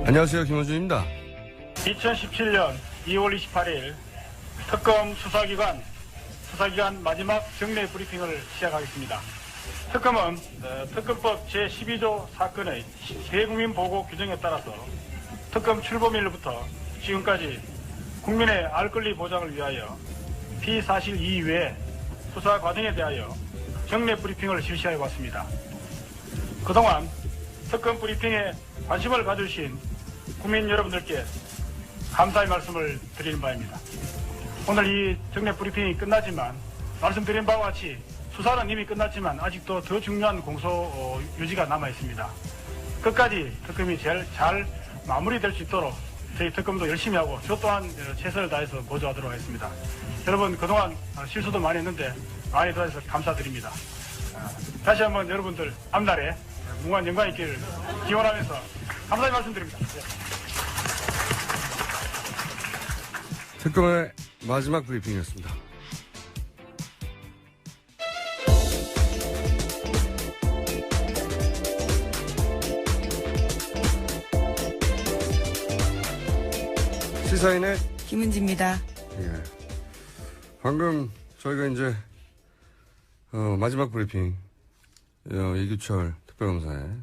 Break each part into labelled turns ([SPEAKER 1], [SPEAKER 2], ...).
[SPEAKER 1] 안녕하세요, 김원준입니다.
[SPEAKER 2] 2017년 2월 28일 특검 수사기관 마지막 정례 브리핑을 시작하겠습니다. 특검은 특검법 제12조 사건의 대국민 보고 규정에 따라서 특검 출범일부터 지금까지 국민의 알 권리 보장을 위하여 피사실 이외의 수사 과정에 대하여 정례 브리핑을 실시해 왔습니다. 그동안 특검 브리핑에 관심을 가주신 국민 여러분들께 감사의 말씀을 드리는 바입니다. 오늘 이 정례 브리핑이 끝나지만 말씀드린 바와 같이 수사는 이미 끝났지만 아직도 더 중요한 공소 유지가 남아 있습니다. 끝까지 특검이 제일 잘 마무리될 수 있도록 저희 특검도 열심히 하고 저 또한 최선을 다해서 보조하도록 하겠습니다. 여러분 그동안 실수도 많이 했는데 많이 도와주셔서 감사드립니다. 다시 한번 여러분들 앞날에 무한 영광 있기를 기원하면서 감사의 말씀드립니다.
[SPEAKER 1] 특검의 마지막 브리핑이었습니다. 시사인의
[SPEAKER 3] 김은지입니다.
[SPEAKER 1] 예. 방금 저희가 이제 마지막 브리핑 이규철 특별검사의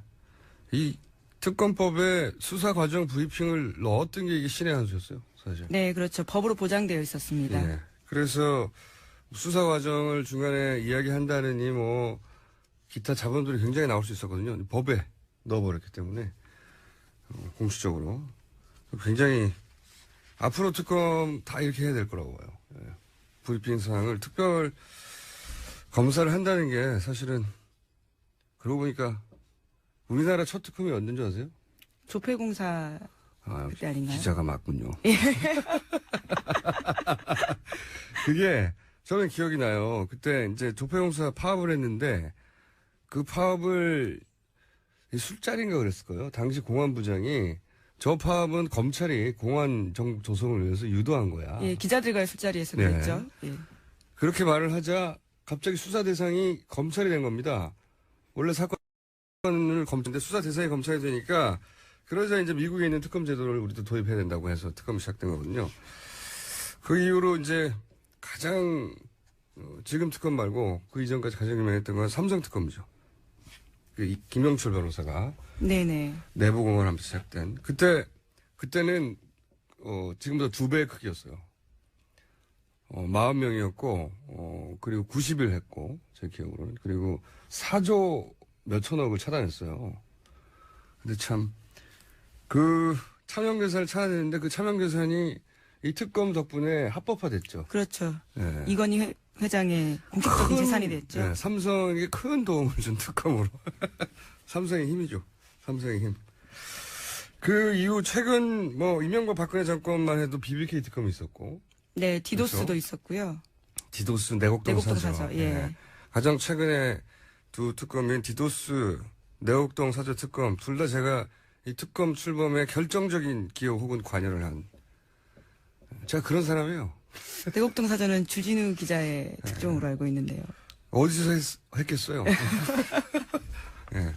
[SPEAKER 1] 이 특검법에 수사 과정 브리핑을 넣었던 게 이게 신의 한 수였어요, 사실.
[SPEAKER 3] 네, 그렇죠. 법으로 보장되어 있었습니다.
[SPEAKER 1] 예. 그래서 수사 과정을 중간에 이야기한다느니 뭐 기타 자본들이 굉장히 나올 수 있었거든요. 법에 넣어버렸기 때문에 공식적으로 굉장히 앞으로 특검 다 이렇게 해야 될 거라고 봐요. 예. 브리핑 사항을 특별 검사를 한다는 게 사실은 그러고 보니까 우리나라 첫 특검이 언제인지 아세요?
[SPEAKER 3] 조폐공사 그때 아닌가요?
[SPEAKER 1] 기자가 맞군요.
[SPEAKER 3] 예.
[SPEAKER 1] 그게 저는 기억이 나요. 그때 이제 조폐공사 파업을 했는데 그 파업을 술자리인가 그랬을 거예요. 당시 공안부장이 저 파업은 검찰이 공안 정국 조성을 위해서 유도한 거야.
[SPEAKER 3] 예, 기자들과의 술자리에서
[SPEAKER 1] 네.
[SPEAKER 3] 그랬죠. 예.
[SPEAKER 1] 그렇게 말을 하자 갑자기 수사 대상이 검찰이 된 겁니다. 원래 사건을 검찰인데 수사 대상이 검찰이 되니까 그러자 이제 미국에 있는 특검 제도를 우리도 도입해야 된다고 해서 특검이 시작된 거거든요. 그 이후로 이제 가장 지금 특검 말고 그 이전까지 가장 유명했던 건 삼성 특검이죠. 그 김영철 변호사가
[SPEAKER 3] 네네.
[SPEAKER 1] 내부 공헌하면서 시작된 그때는 지금보다 2배의 크기였어요. 40명이었고 그리고 90일 했고 제 기억으로는 그리고 4조 몇천억을 차단했어요. 근데 참 그 차명 계산을 찾아냈는데 그 차명 계산이 이 특검 덕분에 합법화됐죠.
[SPEAKER 3] 그렇죠.
[SPEAKER 1] 예.
[SPEAKER 3] 이건희 회장의 공식적인 재산이 됐죠.
[SPEAKER 1] 예, 삼성에게 큰 도움을 준 특검으로. 삼성의 힘이죠. 삼성의 힘. 그 이후 최근 이명박 박근혜 정권만 해도 BBK 특검이 있었고.
[SPEAKER 3] 네, 디도스도
[SPEAKER 1] 그렇죠?
[SPEAKER 3] 있었고요.
[SPEAKER 1] 디도스 내곡동 사저.
[SPEAKER 3] 예.
[SPEAKER 1] 가장 최근에 두 특검인 디도스 내곡동 사저 특검 둘 다 제가 이 특검 출범에 결정적인 기여 혹은 관여를 한 제가 그런 사람이에요.
[SPEAKER 3] 대곡동 사전은 주진우 기자의 특종으로 알고 있는데요.
[SPEAKER 1] 어디서 했겠어요? 예.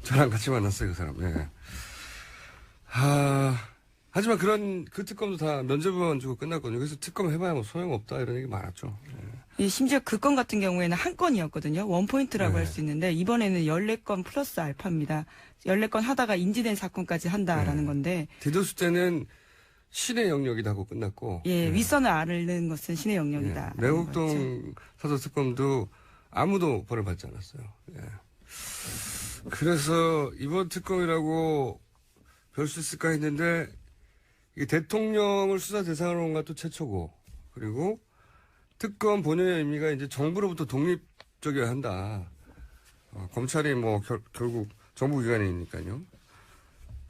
[SPEAKER 1] 저랑 같이 만났어요, 그 사람. 예. 하지만 그 특검도 다 면접만 주고 끝났거든요. 그래서 특검 해봐야 뭐 소용없다 이런 얘기 많았죠. 예.
[SPEAKER 3] 예, 심지어 그 건 같은 경우에는 한 건이었거든요. 원포인트라고
[SPEAKER 1] 네.
[SPEAKER 3] 할 수 있는데 이번에는 14건 플러스 알파입니다. 14건 하다가 인지된 사건까지 한다라는 건데.
[SPEAKER 1] 디도스 때는 신의 영역이다 하고 끝났고.
[SPEAKER 3] 예, 윗선을 앓는 것은 신의 영역이다.
[SPEAKER 1] 예. 내곡동 사저 특검도 아무도 벌을 받지 않았어요. 예. 그래서 이번 특검이라고 별 수 있을까 했는데 이게 대통령을 수사 대상으로 한 것도 최초고 그리고 특검 본연의 의미가 이제 정부로부터 독립적이어야 한다. 검찰이 결국 정부기관이니까요.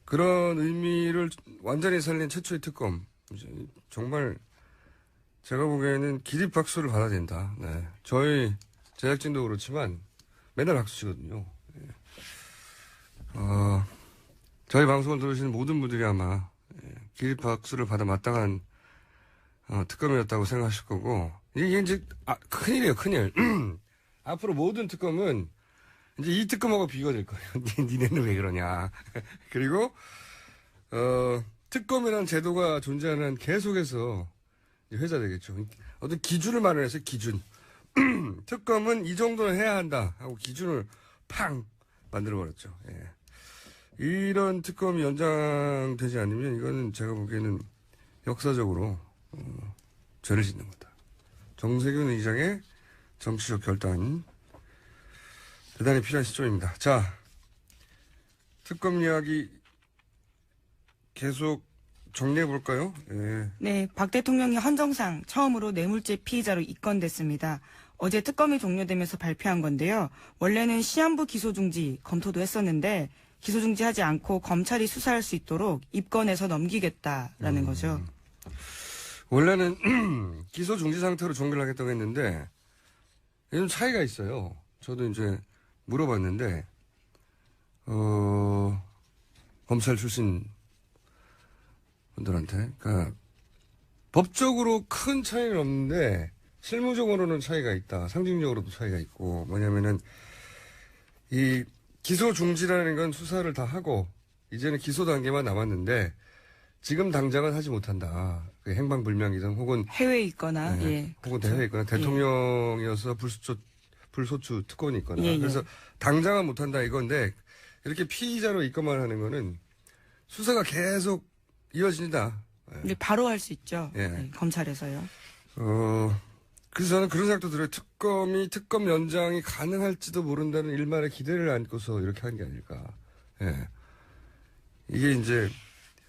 [SPEAKER 1] 그런 의미를 완전히 살린 최초의 특검. 정말 제가 보기에는 기립박수를 받아야 된다. 네. 저희 제작진도 그렇지만 맨날 박수 치거든요. 네. 저희 방송을 들으시는 모든 분들이 아마 기립박수를 받아 마땅한 특검이었다고 생각하실 거고 이게 이제 큰일이에요, 큰일. 앞으로 모든 특검은 이제 이 특검하고 비교가 될 거예요. 니네는 왜 그러냐. 그리고, 특검이라는 제도가 존재하는 한 계속해서 이제 회자되겠죠. 어떤 기준을 마련해서 기준. 특검은 이 정도는 해야 한다 하고 기준을 팡 만들어버렸죠. 예. 이런 특검이 연장되지 않으면 이거는 제가 보기에는 역사적으로 죄를 짓는 거다. 정세균 의장의 정치적 결단 대단히 필요한 시점입니다. 자, 특검 이야기 계속 정리해 볼까요? 예.
[SPEAKER 3] 네, 박 대통령이 헌정상 처음으로 뇌물죄 피의자로 입건됐습니다. 어제 특검이 종료되면서 발표한 건데요. 원래는 시한부 기소중지 검토도 했었는데 기소중지하지 않고 검찰이 수사할 수 있도록 입건해서 넘기겠다라는 거죠.
[SPEAKER 1] 원래는 기소중지 상태로 종결을 하겠다고 했는데 좀 차이가 있어요. 저도 이제 물어봤는데 검찰 출신 분들한테 그러니까 법적으로 큰 차이는 없는데 실무적으로는 차이가 있다. 상징적으로도 차이가 있고 뭐냐면은 이 기소 중지라는 건 수사를 다 하고 이제는 기소 단계만 남았는데 지금 당장은 하지 못한다. 그 행방불명이든 혹은
[SPEAKER 3] 해외에 있거나
[SPEAKER 1] 네,
[SPEAKER 3] 예.
[SPEAKER 1] 혹은
[SPEAKER 3] 그렇죠.
[SPEAKER 1] 대회에 있거나 대통령이어서 불소추 특권이 있거나
[SPEAKER 3] 예, 예.
[SPEAKER 1] 그래서 당장은 못한다 이건데 이렇게 피의자로 입건만 하는 거는 수사가 계속 이어진다.
[SPEAKER 3] 근데 바로 할 수 있죠.
[SPEAKER 1] 예.
[SPEAKER 3] 네, 검찰에서요.
[SPEAKER 1] 그래서 저는 그런 생각도 들어요. 특검 연장이 가능할지도 모른다는 일말의 기대를 안고서 이렇게 한 게 아닐까. 예. 이게 이제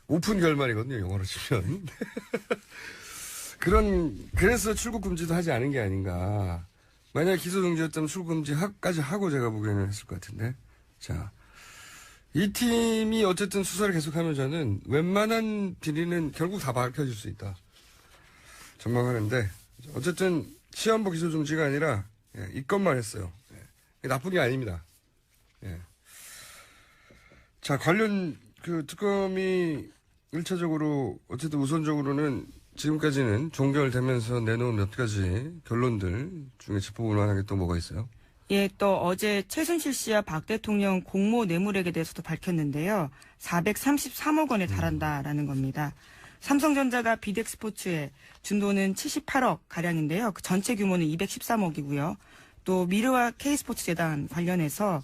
[SPEAKER 1] 오픈 결말이거든요, 영어로 치면. 그래서 출국 금지도 하지 않은 게 아닌가. 만약에 기소 중지였다면 출국 금지까지 하고 제가 보기에는 했을 것 같은데. 자. 이 팀이 어쨌든 수사를 계속하면 저는 웬만한 비리는 결국 다 밝혀질 수 있다. 전망하는데 어쨌든 시한부 기소 중지가 아니라 입건만 했어요. 나쁜 게 아닙니다. 예. 자, 관련 그 특검이 1차적으로 어쨌든 우선적으로는 지금까지는 종결되면서 내놓은 몇 가지 결론들 중에 짚어볼 만한 게 또 뭐가 있어요?
[SPEAKER 3] 예, 또 어제 최순실 씨와 박 대통령 공모 뇌물액에 대해서도 밝혔는데요. 433억 원에 달한다라는 겁니다. 삼성전자가 비덱스포츠에 준 돈은 78억 가량인데요. 그 전체 규모는 213억이고요. 또 미르와 K스포츠재단 관련해서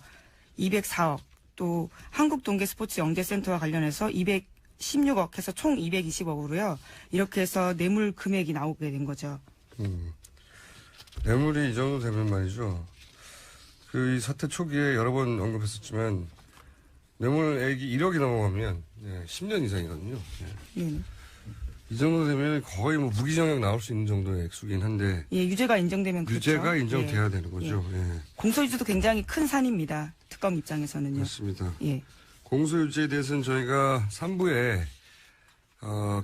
[SPEAKER 3] 204억, 또 한국동계스포츠영재센터와 관련해서 216억 해서 총 220억으로요. 이렇게 해서 뇌물 금액이 나오게 된 거죠.
[SPEAKER 1] 뇌물이 이 정도 되면 말이죠. 이 사태 초기에 여러 번 언급했었지만 뇌물액이 1억이 넘어가면 10년 이상이거든요.
[SPEAKER 3] 네.
[SPEAKER 1] 이 정도 되면 거의 뭐 무기징역 나올 수 있는 정도의 액수긴 한데
[SPEAKER 3] 예, 유죄가 인정되면 그렇죠.
[SPEAKER 1] 유죄가 인정돼야
[SPEAKER 3] 예.
[SPEAKER 1] 되는 거죠. 예.
[SPEAKER 3] 공소유지도 굉장히 큰 산입니다. 특검 입장에서는요.
[SPEAKER 1] 맞습니다.
[SPEAKER 3] 예.
[SPEAKER 1] 공소유지에 대해서는 저희가 3부에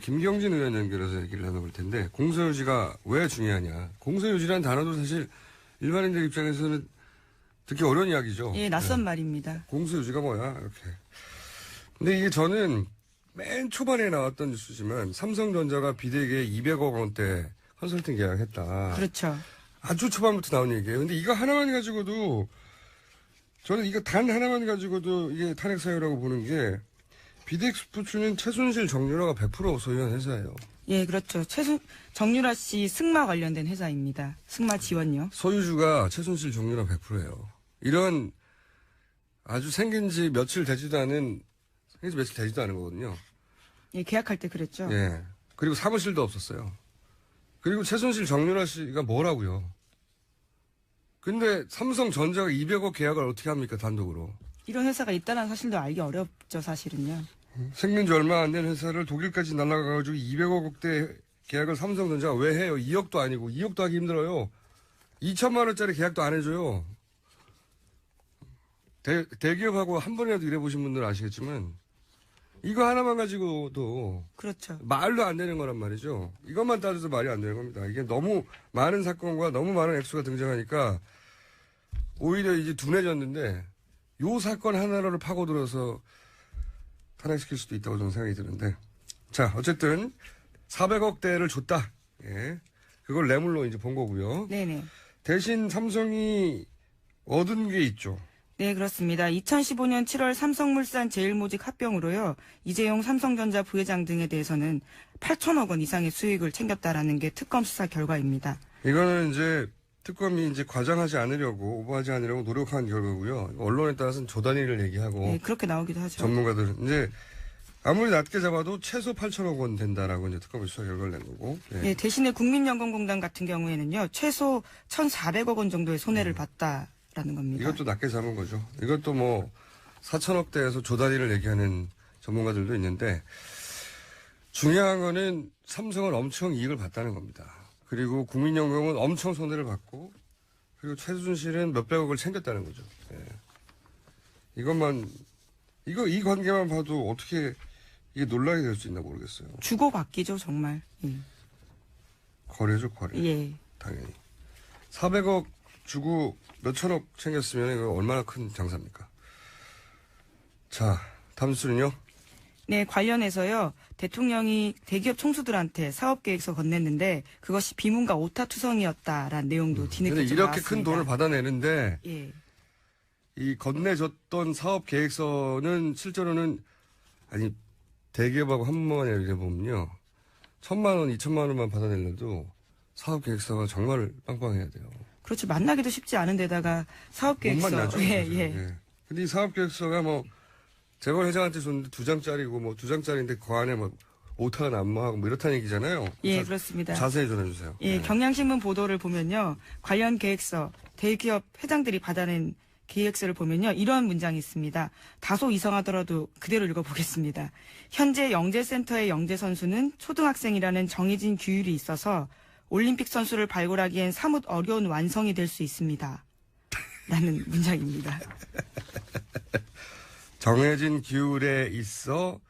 [SPEAKER 1] 김경진 의원 연결해서 얘기를 나눠볼 텐데 공소유지가 왜 중요하냐. 공소유지라는 단어도 사실 일반인들 입장에서는 듣기 어려운 이야기죠.
[SPEAKER 3] 예, 낯선 말입니다.
[SPEAKER 1] 공소유지가 뭐야 이렇게. 근데 이게 저는 맨 초반에 나왔던 뉴스지만 삼성전자가 비대기에 200억 원대 컨설팅 계약했다.
[SPEAKER 3] 그렇죠.
[SPEAKER 1] 아주 초반부터 나온 얘기예요. 근데 이거 하나만 가지고도 저는 이거 단 하나만 가지고도 이게 탄핵 사유라고 보는 게 비덱스포츠는 최순실 정유라가 100% 소유한 회사예요.
[SPEAKER 3] 예, 그렇죠. 정유라 씨 승마 관련된 회사입니다. 승마 지원요.
[SPEAKER 1] 소유주가 최순실 정유라 100%예요. 이런 아주 생긴 지 며칠 되지도 않은 거거든요.
[SPEAKER 3] 예, 계약할 때 그랬죠.
[SPEAKER 1] 예. 그리고 사무실도 없었어요. 그리고 최순실 정유라 씨가 뭐라고요? 근데 삼성전자가 200억 계약을 어떻게 합니까, 단독으로?
[SPEAKER 3] 이런 회사가 있다는 사실도 알기 어렵죠, 사실은요.
[SPEAKER 1] 생긴 지 얼마 안 된 회사를 독일까지 날아가가지고 200억대 계약을 삼성전자가 왜 해요? 2억도 아니고 2억도 하기 힘들어요. 2천만 원짜리 계약도 안 해줘요. 대기업하고 한 번이라도 일해보신 분들은 아시겠지만 이거 하나만 가지고도
[SPEAKER 3] 그렇죠.
[SPEAKER 1] 말도 안 되는 거란 말이죠. 이것만 따져도 말이 안 되는 겁니다. 이게 너무 많은 사건과 너무 많은 액수가 등장하니까 오히려 이제 둔해졌는데 요 사건 하나를 파고들어서 탄핵시킬 수도 있다고 저는 생각이 드는데 자 어쨌든 400억대를 줬다. 예. 그걸 뇌물로 이제 본 거고요.
[SPEAKER 3] 네네.
[SPEAKER 1] 대신 삼성이 얻은 게 있죠.
[SPEAKER 3] 네, 그렇습니다. 2015년 7월 삼성물산 제일모직 합병으로요. 이재용 삼성전자 부회장 등에 대해서는 8천억 원 이상의 수익을 챙겼다라는 게 특검 수사 결과입니다.
[SPEAKER 1] 이거는 이제 특검이 이제 과장하지 않으려고, 오버하지 않으려고 노력한 결과고요. 언론에 따라서는 조단위를 얘기하고.
[SPEAKER 3] 네, 그렇게 나오기도 하죠.
[SPEAKER 1] 전문가들은. 이제 아무리 낮게 잡아도 최소 8천억 원 된다라고 이제 특검이 수사 결과를 낸 거고. 예.
[SPEAKER 3] 네, 대신에 국민연금공단 같은 경우에는요. 최소 1,400억 원 정도의 손해를 봤다라는 겁니다.
[SPEAKER 1] 이것도 낮게 잡은 거죠. 이것도 뭐 4천억대에서 조단위를 얘기하는 전문가들도 있는데 중요한 거는 삼성은 엄청 이익을 봤다는 겁니다. 그리고 국민연금은 엄청 손해를 봤고 그리고 최순실은 몇백억을 챙겼다는 거죠. 예. 이 관계만 봐도 어떻게 이게 논란이 될 수 있나 모르겠어요.
[SPEAKER 3] 주고받기죠, 정말. 예.
[SPEAKER 1] 거래죠, 거래.
[SPEAKER 3] 예.
[SPEAKER 1] 당연히. 400억 주고 몇천억 챙겼으면 이거 얼마나 큰 장사입니까? 자, 다음 수는요?
[SPEAKER 3] 네, 관련해서요. 대통령이 대기업 총수들한테 사업계획서 건넸는데 그것이 비문과 오타투성이었다라는 내용도
[SPEAKER 1] 근데
[SPEAKER 3] 뒤늦게
[SPEAKER 1] 이렇게 큰
[SPEAKER 3] 나왔습니다.
[SPEAKER 1] 돈을 받아내는데
[SPEAKER 3] 예.
[SPEAKER 1] 이 건네줬던 사업 계획서는 실제로는 아니 대기업하고 한 번만 얘기해 보면요 1,000만 원, 2,000만 원만 받아내려도 사업 계획서가 정말 빵빵해야 돼요.
[SPEAKER 3] 그렇죠. 만나기도 쉽지 않은 데다가
[SPEAKER 1] 못
[SPEAKER 3] 사업계획서.
[SPEAKER 1] 만나죠.
[SPEAKER 3] 예,
[SPEAKER 1] 그죠?
[SPEAKER 3] 예.
[SPEAKER 1] 예. 근데 이 사업 계획서가 뭐 재벌 회장한테 줬는데 2장짜리고 뭐 2장짜리인데 그 안에 뭐 오타가 난무하고 뭐 이렇다는 얘기잖아요.
[SPEAKER 3] 예, 그렇습니다.
[SPEAKER 1] 자세히 전해주세요.
[SPEAKER 3] 예,
[SPEAKER 1] 네.
[SPEAKER 3] 경향신문 보도를 보면요. 관련 계획서, 대기업 회장들이 받아낸 계획서를 보면요. 이런 문장이 있습니다. 다소 이상하더라도 그대로 읽어보겠습니다. 현재 영재센터의 영재 선수는 초등학생이라는 정해진 규율이 있어서 올림픽 선수를 발굴하기엔 사뭇 어려운 완성이 될 수 있습니다. 라는 문장입니다.
[SPEAKER 1] 정해진 규율에 있어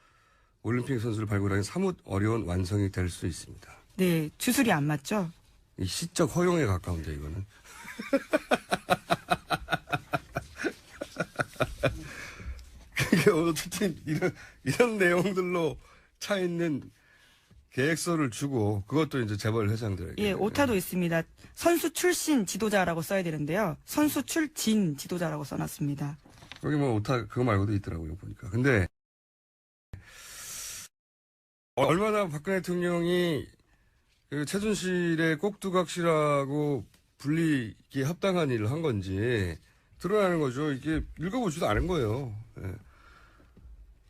[SPEAKER 1] 올림픽 선수를 발굴하기 사뭇 어려운 완성이 될 수 있습니다.
[SPEAKER 3] 네, 주술이 안 맞죠?
[SPEAKER 1] 이 시적 허용에 가까운데 이거는. 그게 어쨌든 이런 내용들로 차 있는 계획서를 주고 그것도 이제 재벌 회장들에게.
[SPEAKER 3] 예, 오타도 있습니다. 선수 출신 지도자라고 써야 되는데요. 선수 출진 지도자라고 써놨습니다.
[SPEAKER 1] 여기 뭐 오타 그거 말고도 있더라고요 보니까. 근데 얼마나 박근혜 대통령이 그 최순실의 꼭두각시라고 불리기에 합당한 일을 한 건지 드러나는 거죠. 이게 읽어보지도 않은 거예요. 예.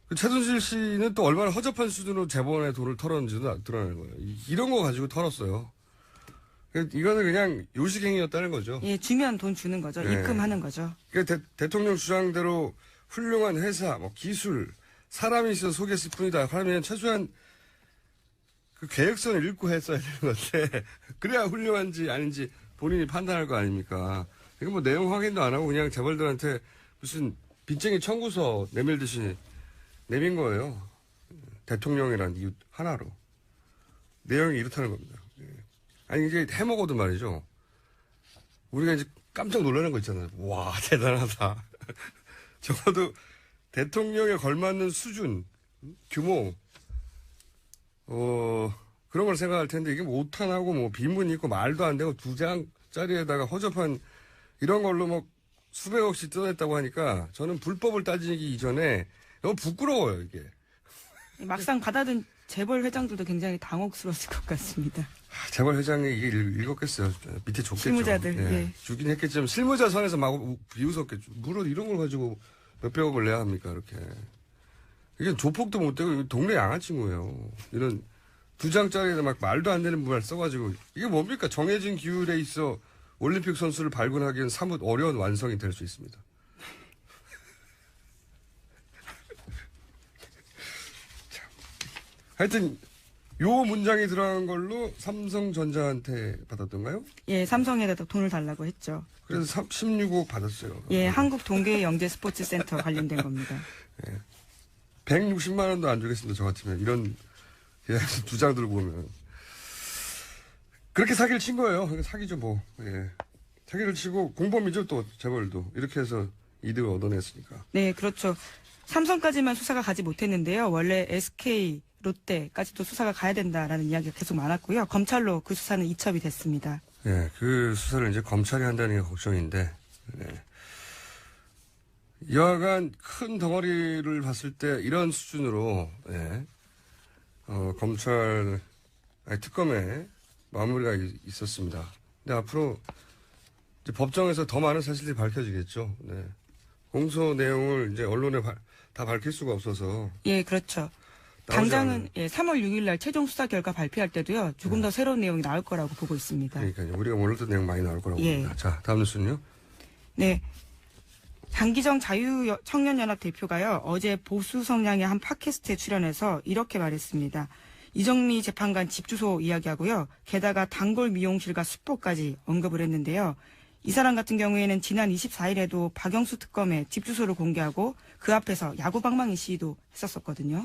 [SPEAKER 1] 그 최순실 씨는 또 얼마나 허접한 수준으로 재벌의 돈을 털었는지도 드러나는 거예요. 이런 거 가지고 털었어요. 이거는 그냥 요식행위였다는 거죠.
[SPEAKER 3] 예, 주면 돈 주는 거죠.
[SPEAKER 1] 예.
[SPEAKER 3] 입금하는 거죠.
[SPEAKER 1] 그러니까 대통령 주장대로 훌륭한 회사, 뭐 기술, 사람이 있어서 소개했을 뿐이다. 하면 최소한 그 계획서를 읽고 했어야 되는 건데 그래야 훌륭한지 아닌지 본인이 판단할 거 아닙니까? 이거 뭐 내용 확인도 안 하고 그냥 재벌들한테 무슨 빚쟁이 청구서 내밀듯이 내민 거예요. 대통령이란 이유 하나로. 내용이 이렇다는 겁니다. 예. 아니 이제 해먹어도 말이죠. 우리가 이제 깜짝 놀라는 거 있잖아요. 와 대단하다. 적어도 대통령에 걸맞는 수준, 규모, 그런 걸 생각할 텐데 이게 뭐 오탄하고 뭐 비문 있고 말도 안 되고 2장짜리에다가 허접한 이런 걸로 뭐 수백억씩 뜯어냈다고 하니까 저는 불법을 따지기 이전에 너무 부끄러워요 이게.
[SPEAKER 3] 막상 받아든 재벌 회장들도 굉장히 당혹스러웠을 것 같습니다.
[SPEAKER 1] 재벌 회장이 이게 읽었겠어요. 밑에 줬겠죠.
[SPEAKER 3] 실무자들, 예.
[SPEAKER 1] 주긴 했겠지만 실무자 선에서 막 비웃었겠죠. 물론 이런 걸 가지고 몇백억을 내야 합니까 이렇게. 이게 조폭도 못 되고 동네 양아치고예요. 이런 2장짜리에 막 말도 안 되는 말 써가지고 이게 뭡니까? 정해진 규율에 있어 올림픽 선수를 발굴하기엔 사뭇 어려운 완성이 될 수 있습니다. 하여튼 요 문장이 들어간 걸로 삼성전자한테 받았던가요?
[SPEAKER 3] 예, 삼성에다 돈을 달라고 했죠.
[SPEAKER 1] 그래서 16억 받았어요.
[SPEAKER 3] 예, 한국 동계 영재 스포츠 센터 관련된 겁니다.
[SPEAKER 1] 160만 원도 안 주겠습니다. 저 같으면 이런 두 장 들고 오면 그렇게 사기를 친 거예요. 사기죠 뭐. 예. 사기를 치고 공범이죠 또 재벌도 이렇게 해서 이득을 얻어냈으니까.
[SPEAKER 3] 네, 그렇죠. 삼성까지만 수사가 가지 못했는데요. 원래 SK, 롯데까지도 수사가 가야 된다라는 이야기가 계속 많았고요. 검찰로 그 수사는 이첩이 됐습니다.
[SPEAKER 1] 예, 그 수사를 이제 검찰이 한다는 게 걱정인데. 네. 여하간 큰 덩어리를 봤을 때 이런 수준으로, 예, 특검에 마무리가 있었습니다. 근데 앞으로 이제 법정에서 더 많은 사실들이 밝혀지겠죠. 네. 공소 내용을 이제 언론에 다 밝힐 수가 없어서.
[SPEAKER 3] 예, 그렇죠. 당장은 3월 6일 날 최종 수사 결과 발표할 때도요. 조금 더 새로운 내용이 나올 거라고 보고 있습니다.
[SPEAKER 1] 그러니까요. 우리가 몰랐던 내용 많이 나올 거라고
[SPEAKER 3] 예.
[SPEAKER 1] 봅니다. 자, 다음 뉴스는요.
[SPEAKER 3] 네. 장기정 자유청년연합 대표가요. 어제 보수 성향의 한 팟캐스트에 출연해서 이렇게 말했습니다. 이정미 재판관 집 주소 이야기하고요. 게다가 단골 미용실과 슈퍼까지 언급을 했는데요. 이 사람 같은 경우에는 지난 24일에도 박영수 특검에 집 주소를 공개하고 그 앞에서 야구방망이 시위도 했었거든요.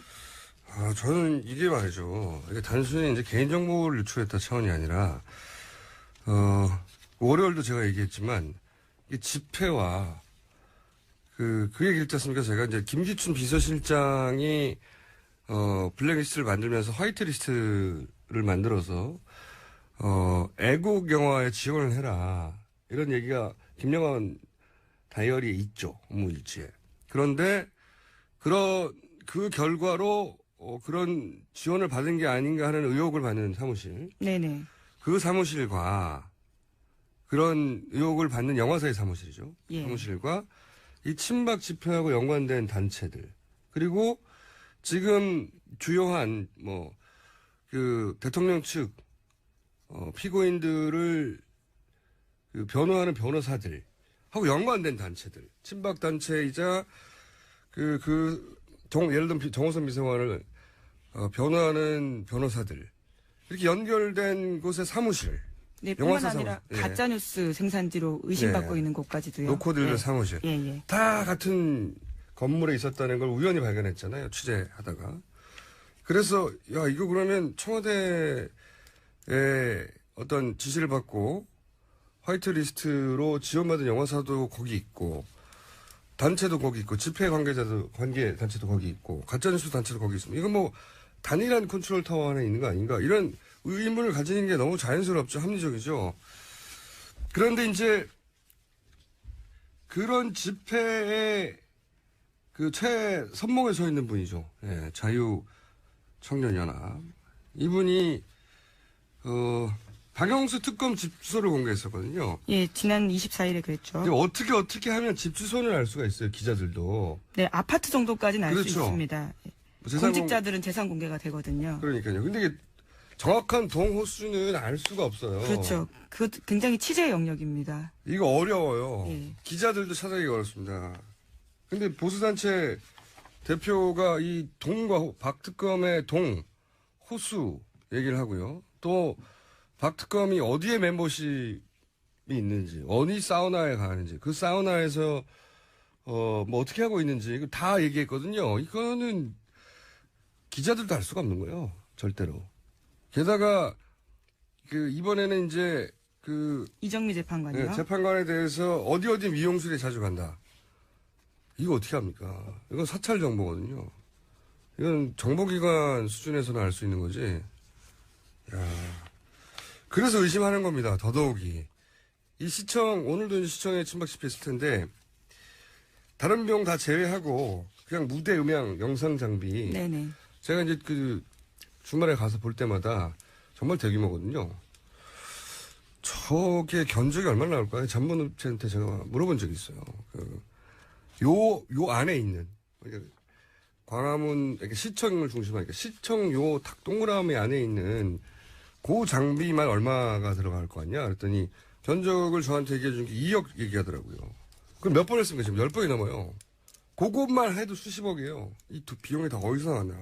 [SPEAKER 1] 아, 저는 이게 말이죠. 이게 단순히 이제 개인정보를 유출했다 차원이 아니라, 월요일도 제가 얘기했지만, 이 집회와, 그 얘기 있지 않습니까? 제가 이제 김기춘 비서실장이, 블랙리스트를 만들면서 화이트리스트를 만들어서, 애국 영화에 지원을 해라. 이런 얘기가 김영환 다이어리에 있죠. 업무일지에. 그런데, 그 결과로 그런 지원을 받은 게 아닌가 하는 의혹을 받는 사무실.
[SPEAKER 3] 네네.
[SPEAKER 1] 그 사무실과 그런 의혹을 받는 영화사의 사무실이죠.
[SPEAKER 3] 예.
[SPEAKER 1] 사무실과 이 친박 집회하고 연관된 단체들. 그리고 지금 주요한 그 대통령 측 피고인들을 그 변호하는 변호사들 하고 연관된 단체들. 친박 단체이자 예를 들면 정호선 비서관을 변호하는 변호사들 이렇게 연결된 곳의 사무실,
[SPEAKER 3] 네, 뿐만
[SPEAKER 1] 영화사
[SPEAKER 3] 아니라
[SPEAKER 1] 사무실.
[SPEAKER 3] 가짜뉴스 생산지로 의심받고
[SPEAKER 1] 예.
[SPEAKER 3] 있는 곳까지도요.
[SPEAKER 1] 노코들의
[SPEAKER 3] 예.
[SPEAKER 1] 사무실
[SPEAKER 3] 예.
[SPEAKER 1] 다 같은 건물에 있었다는 걸 우연히 발견했잖아요. 취재하다가. 그래서 야 이거 그러면 청와대의 어떤 지시를 받고 화이트리스트로 지원받은 영화사도 거기 있고 단체도 거기 있고 집회 관계 단체도 거기 있고 가짜뉴스 단체도 거기 있습니다. 이건 뭐 단일한 컨트롤 타워 안에 있는 거 아닌가 이런 의문을 가지는 게 너무 자연스럽죠. 합리적이죠. 그런데 이제 그런 집회에 그 최선목에 서 있는 분이죠. 예, 자유청년연합 이분이 박영수 특검 집 주소를 공개했었거든요.
[SPEAKER 3] 예, 지난 24일에 그랬죠.
[SPEAKER 1] 근데 어떻게 하면 집 주소를 알 수가 있어요, 기자들도.
[SPEAKER 3] 네, 아파트 정도까지는 알 수
[SPEAKER 1] 그렇죠.
[SPEAKER 3] 있습니다.
[SPEAKER 1] 재산
[SPEAKER 3] 공직자들은 재산 공개가 되거든요.
[SPEAKER 1] 그러니까요. 근데 이게 정확한 동호수는 알 수가 없어요.
[SPEAKER 3] 그렇죠. 그것도 굉장히 취재 영역입니다.
[SPEAKER 1] 이거 어려워요.
[SPEAKER 3] 예.
[SPEAKER 1] 기자들도 찾아내기 어렵습니다. 근데 보수단체 대표가 이 동과 박 특검의 호수 얘기를 하고요. 또 박 특검이 어디에 멤버십이 있는지, 어디 사우나에 가는지, 그 사우나에서 뭐 어떻게 하고 있는지 이거 다 얘기했거든요. 이거는 기자들도 알 수가 없는 거예요. 절대로. 게다가 이번에는 이제
[SPEAKER 3] 이정미 재판관이요.
[SPEAKER 1] 네, 재판관에 대해서 어디 미용실에 자주 간다. 이거 어떻게 합니까? 이건 사찰 정보거든요. 이건 정보기관 수준에서는 알 수 있는 거지. 야. 그래서 의심하는 겁니다. 더더욱이. 이 오늘도 이제 시청에 친박 집회 있을 텐데, 다른 비용 다 제외하고, 그냥 무대 음향, 영상 장비.
[SPEAKER 3] 네네.
[SPEAKER 1] 제가 이제 주말에 가서 볼 때마다 정말 대규모거든요. 저게 견적이 얼마나 나올까요? 전문업체한테 제가 물어본 적이 있어요. 요 안에 있는, 그러니까 광화문, 이렇게 시청을 중심으로, 시청 요 동그라미 안에 있는 그 장비만 얼마가 들어갈 거 아니야? 그랬더니 견적을 저한테 얘기해 준 게 2억 얘기하더라고요. 그럼 몇 번 했습니까? 지금 10번이 넘어요. 그것만 해도 수십억이에요. 이 비용이 다 어디서 나왔나.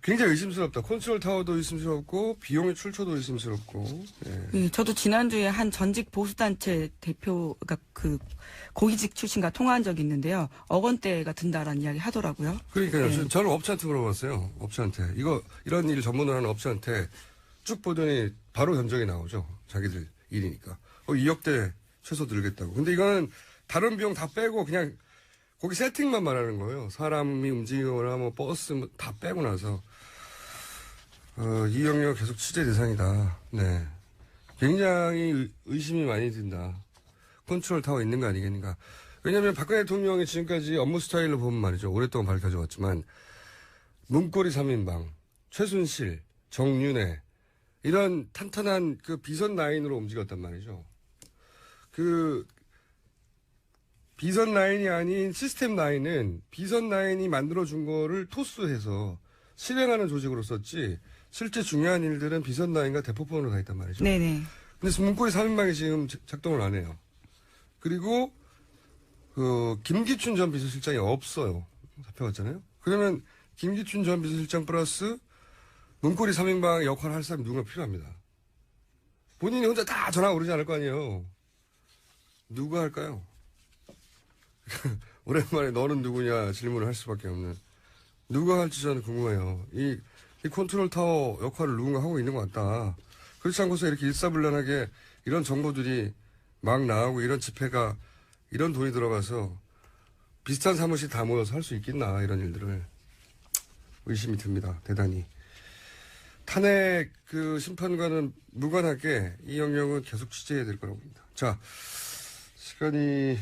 [SPEAKER 1] 굉장히 의심스럽다. 컨트롤 타워도 의심스럽고 비용의 출처도 의심스럽고. 예.
[SPEAKER 3] 예, 저도 지난주에 한 전직 보수단체 대표가 고위직 출신과 통화한 적이 있는데요. 억 원대가 든다라는 이야기 하더라고요.
[SPEAKER 1] 그러니까요.
[SPEAKER 3] 예.
[SPEAKER 1] 저는 업체한테 물어봤어요. 업체한테. 이런 일 전문을 하는 업체한테 쭉 보더니 바로 견적이 나오죠. 자기들 일이니까. 2억대 최소 들겠다고. 근데 이거는 다른 비용 다 빼고 그냥 거기 세팅만 말하는 거예요. 사람이 움직이거나 뭐 버스 다 빼고 나서. 이 영역 계속 취재 대상이다. 네. 굉장히 의심이 많이 든다. 컨트롤 타워 있는 거 아니겠는가. 왜냐하면 박근혜 대통령이 지금까지 업무 스타일로 보면 말이죠. 오랫동안 밝혀져 왔지만 문고리 3인방, 최순실, 정윤회 이런 탄탄한 그 비선 라인으로 움직였단 말이죠. 그 비선 라인이 아닌 시스템 라인은 비선 라인이 만들어준 거를 토스해서 실행하는 조직으로 썼지 실제 중요한 일들은 비선 라인과 대포폰으로 가 있단 말이죠.
[SPEAKER 3] 네네.
[SPEAKER 1] 근데 문고리 3인방이 지금 작동을 안 해요. 그리고 김기춘 전 비서실장이 없어요. 잡혀갔잖아요. 그러면 김기춘 전 비서실장 플러스 문고리 3인방 역할을 할 사람이 누가 필요합니다. 본인이 혼자 다 전화 오르지 않을 거 아니에요. 누가 할까요? 오랜만에 너는 누구냐 질문을 할 수밖에 없는. 누가 할지 저는 궁금해요. 이 컨트롤 타워 역할을 누군가 하고 있는 것 같다. 그렇지 않고서 이렇게 일사불란하게 이런 정보들이 막 나오고 이런 집회가 이런 돈이 들어가서 비슷한 사무실 다 모여서 할 수 있겠나 이런 일들을 의심이 듭니다. 대단히. 탄핵 그 심판과는 무관하게 이 영역은 계속 취재해야 될 거라고 봅니다. 자, 시간이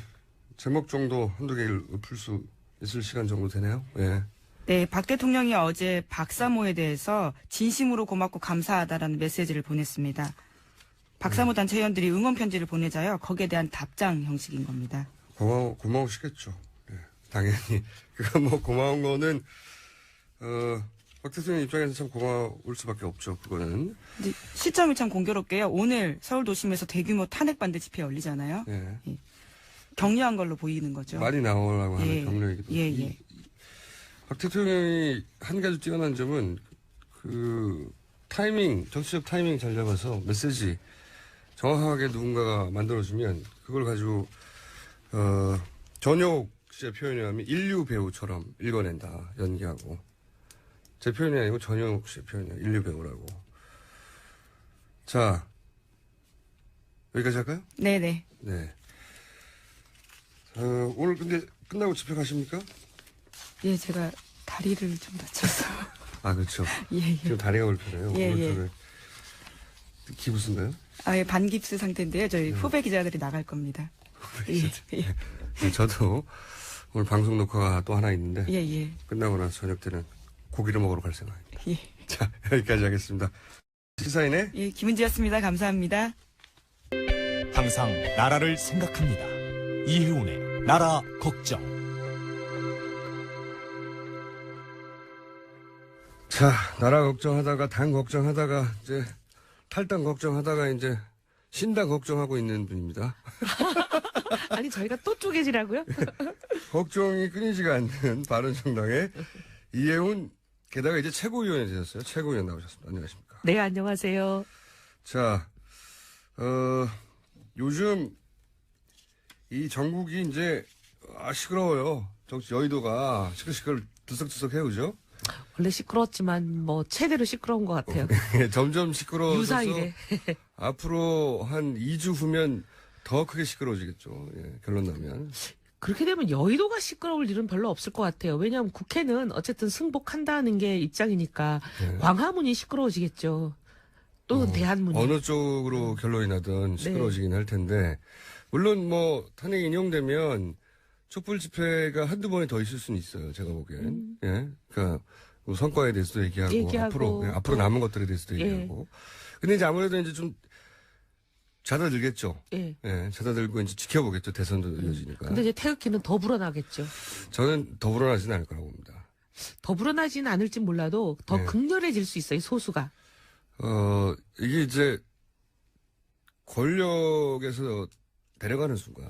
[SPEAKER 1] 제목 정도 한두 개를 읊을 수 있을 시간 정도 되네요. 예.
[SPEAKER 3] 네, 박 대통령이 어제 박사모에 대해서 진심으로 고맙고 감사하다라는 메시지를 보냈습니다. 박사모 단체 회원들이 응원 편지를 보내자요. 거기에 대한 답장 형식인 겁니다.
[SPEAKER 1] 고마우시겠죠. 예, 당연히. 그가 뭐 고마운 거는 박 대통령 입장에서 참 고마울 수밖에 없죠. 그거는.
[SPEAKER 3] 시점이 참 공교롭게요. 오늘 서울 도심에서 대규모 탄핵 반대 집회 열리잖아요.
[SPEAKER 1] 예.
[SPEAKER 3] 예. 격려한 걸로 보이는 거죠.
[SPEAKER 1] 많이 나오려고 하는
[SPEAKER 3] 예.
[SPEAKER 1] 격려이기도 하고.
[SPEAKER 3] 예.
[SPEAKER 1] 박 대통령이 한 가지 뛰어난 점은 그 타이밍, 정치적 타이밍 잘 잡아서 메시지 정확하게 누군가가 만들어주면 그걸 가지고 전효옥 씨의 표현이 하면 인류 배우처럼 읽어낸다. 연기하고. 제 표현이 아니고 전효옥 씨의 표현이에요. 인류 배우라고. 자, 여기까지 할까요?
[SPEAKER 3] 네네.
[SPEAKER 1] 네. 오늘 근데 끝나고 집회 가십니까?
[SPEAKER 3] 예, 제가 다리를 좀 다쳐서.
[SPEAKER 1] 아, 그렇죠.
[SPEAKER 3] 예.
[SPEAKER 1] 지금 다리가 불편해요.
[SPEAKER 3] 예.
[SPEAKER 1] 오른쪽에. 기부스인가요?
[SPEAKER 3] 아, 예, 반깁스 상태인데요. 저희 후배 기자들이 나갈 겁니다. 예.
[SPEAKER 1] 네, 저도 오늘 방송 녹화가 또 하나 있는데
[SPEAKER 3] 예.
[SPEAKER 1] 끝나고 나서 저녁 때는 고기를 먹으러 갈 생각입니다.
[SPEAKER 3] 예.
[SPEAKER 1] 자, 여기까지 하겠습니다. 시사인의
[SPEAKER 3] 예, 김은지였습니다. 감사합니다.
[SPEAKER 4] 항상 나라를 생각합니다. 이혜훈의 나라 걱정.
[SPEAKER 1] 자, 나라 걱정하다가 당 걱정하다가 이제 탈당 걱정하다가 이제 신당 걱정하고 있는 분입니다.
[SPEAKER 5] 아니 저희가 또 쪼개지라고요?
[SPEAKER 1] 걱정이 끊이지가 않는 바른정당의 이혜훈 게다가 이제 최고위원이 되셨어요. 최고위원 나오셨습니다. 안녕하십니까?
[SPEAKER 5] 네, 안녕하세요.
[SPEAKER 1] 자, 요즘 이 전국이 이제 시끄러워요. 여의도가 시끌시끌 들썩들썩해요, 그죠?
[SPEAKER 5] 원래 시끄러웠지만 뭐 최대로 시끄러운 것 같아요.
[SPEAKER 1] 점점 시끄러워져서
[SPEAKER 5] 유사이래.
[SPEAKER 1] 앞으로 한 2주 후면 더 크게 시끄러워지겠죠. 예, 결론 나면.
[SPEAKER 5] 그렇게 되면 여의도가 시끄러울 일은 별로 없을 것 같아요. 왜냐하면 국회는 어쨌든 승복한다는 게 입장이니까
[SPEAKER 1] 네.
[SPEAKER 5] 광화문이 시끄러워지겠죠. 또는 대한문이.
[SPEAKER 1] 어느 쪽으로 결론이 나든 시끄러워지긴 할 텐데 물론 뭐 탄핵이 인용되면 촛불 집회가 한두 번이 더 있을 수는 있어요. 제가 보기엔. 예. 그러니까 뭐 성과에 대해서도 얘기하고 앞으로 남은 것들에 대해서도 얘기하고. 근데 이제 아무래도 이제 좀 잦아들겠죠.
[SPEAKER 5] 예.
[SPEAKER 1] 예. 잦아들고 이제 지켜보겠죠. 대선도 이어지니까.
[SPEAKER 5] 근데 이제 태극기는 더 불어나겠죠.
[SPEAKER 1] 저는 더 불어나지는 않을 거라고 봅니다.
[SPEAKER 5] 더 불어나지는 않을지 몰라도 더
[SPEAKER 1] 네.
[SPEAKER 5] 극렬해질 수 있어요. 소수가.
[SPEAKER 1] 이게 이제 권력에서 내려가는 순간.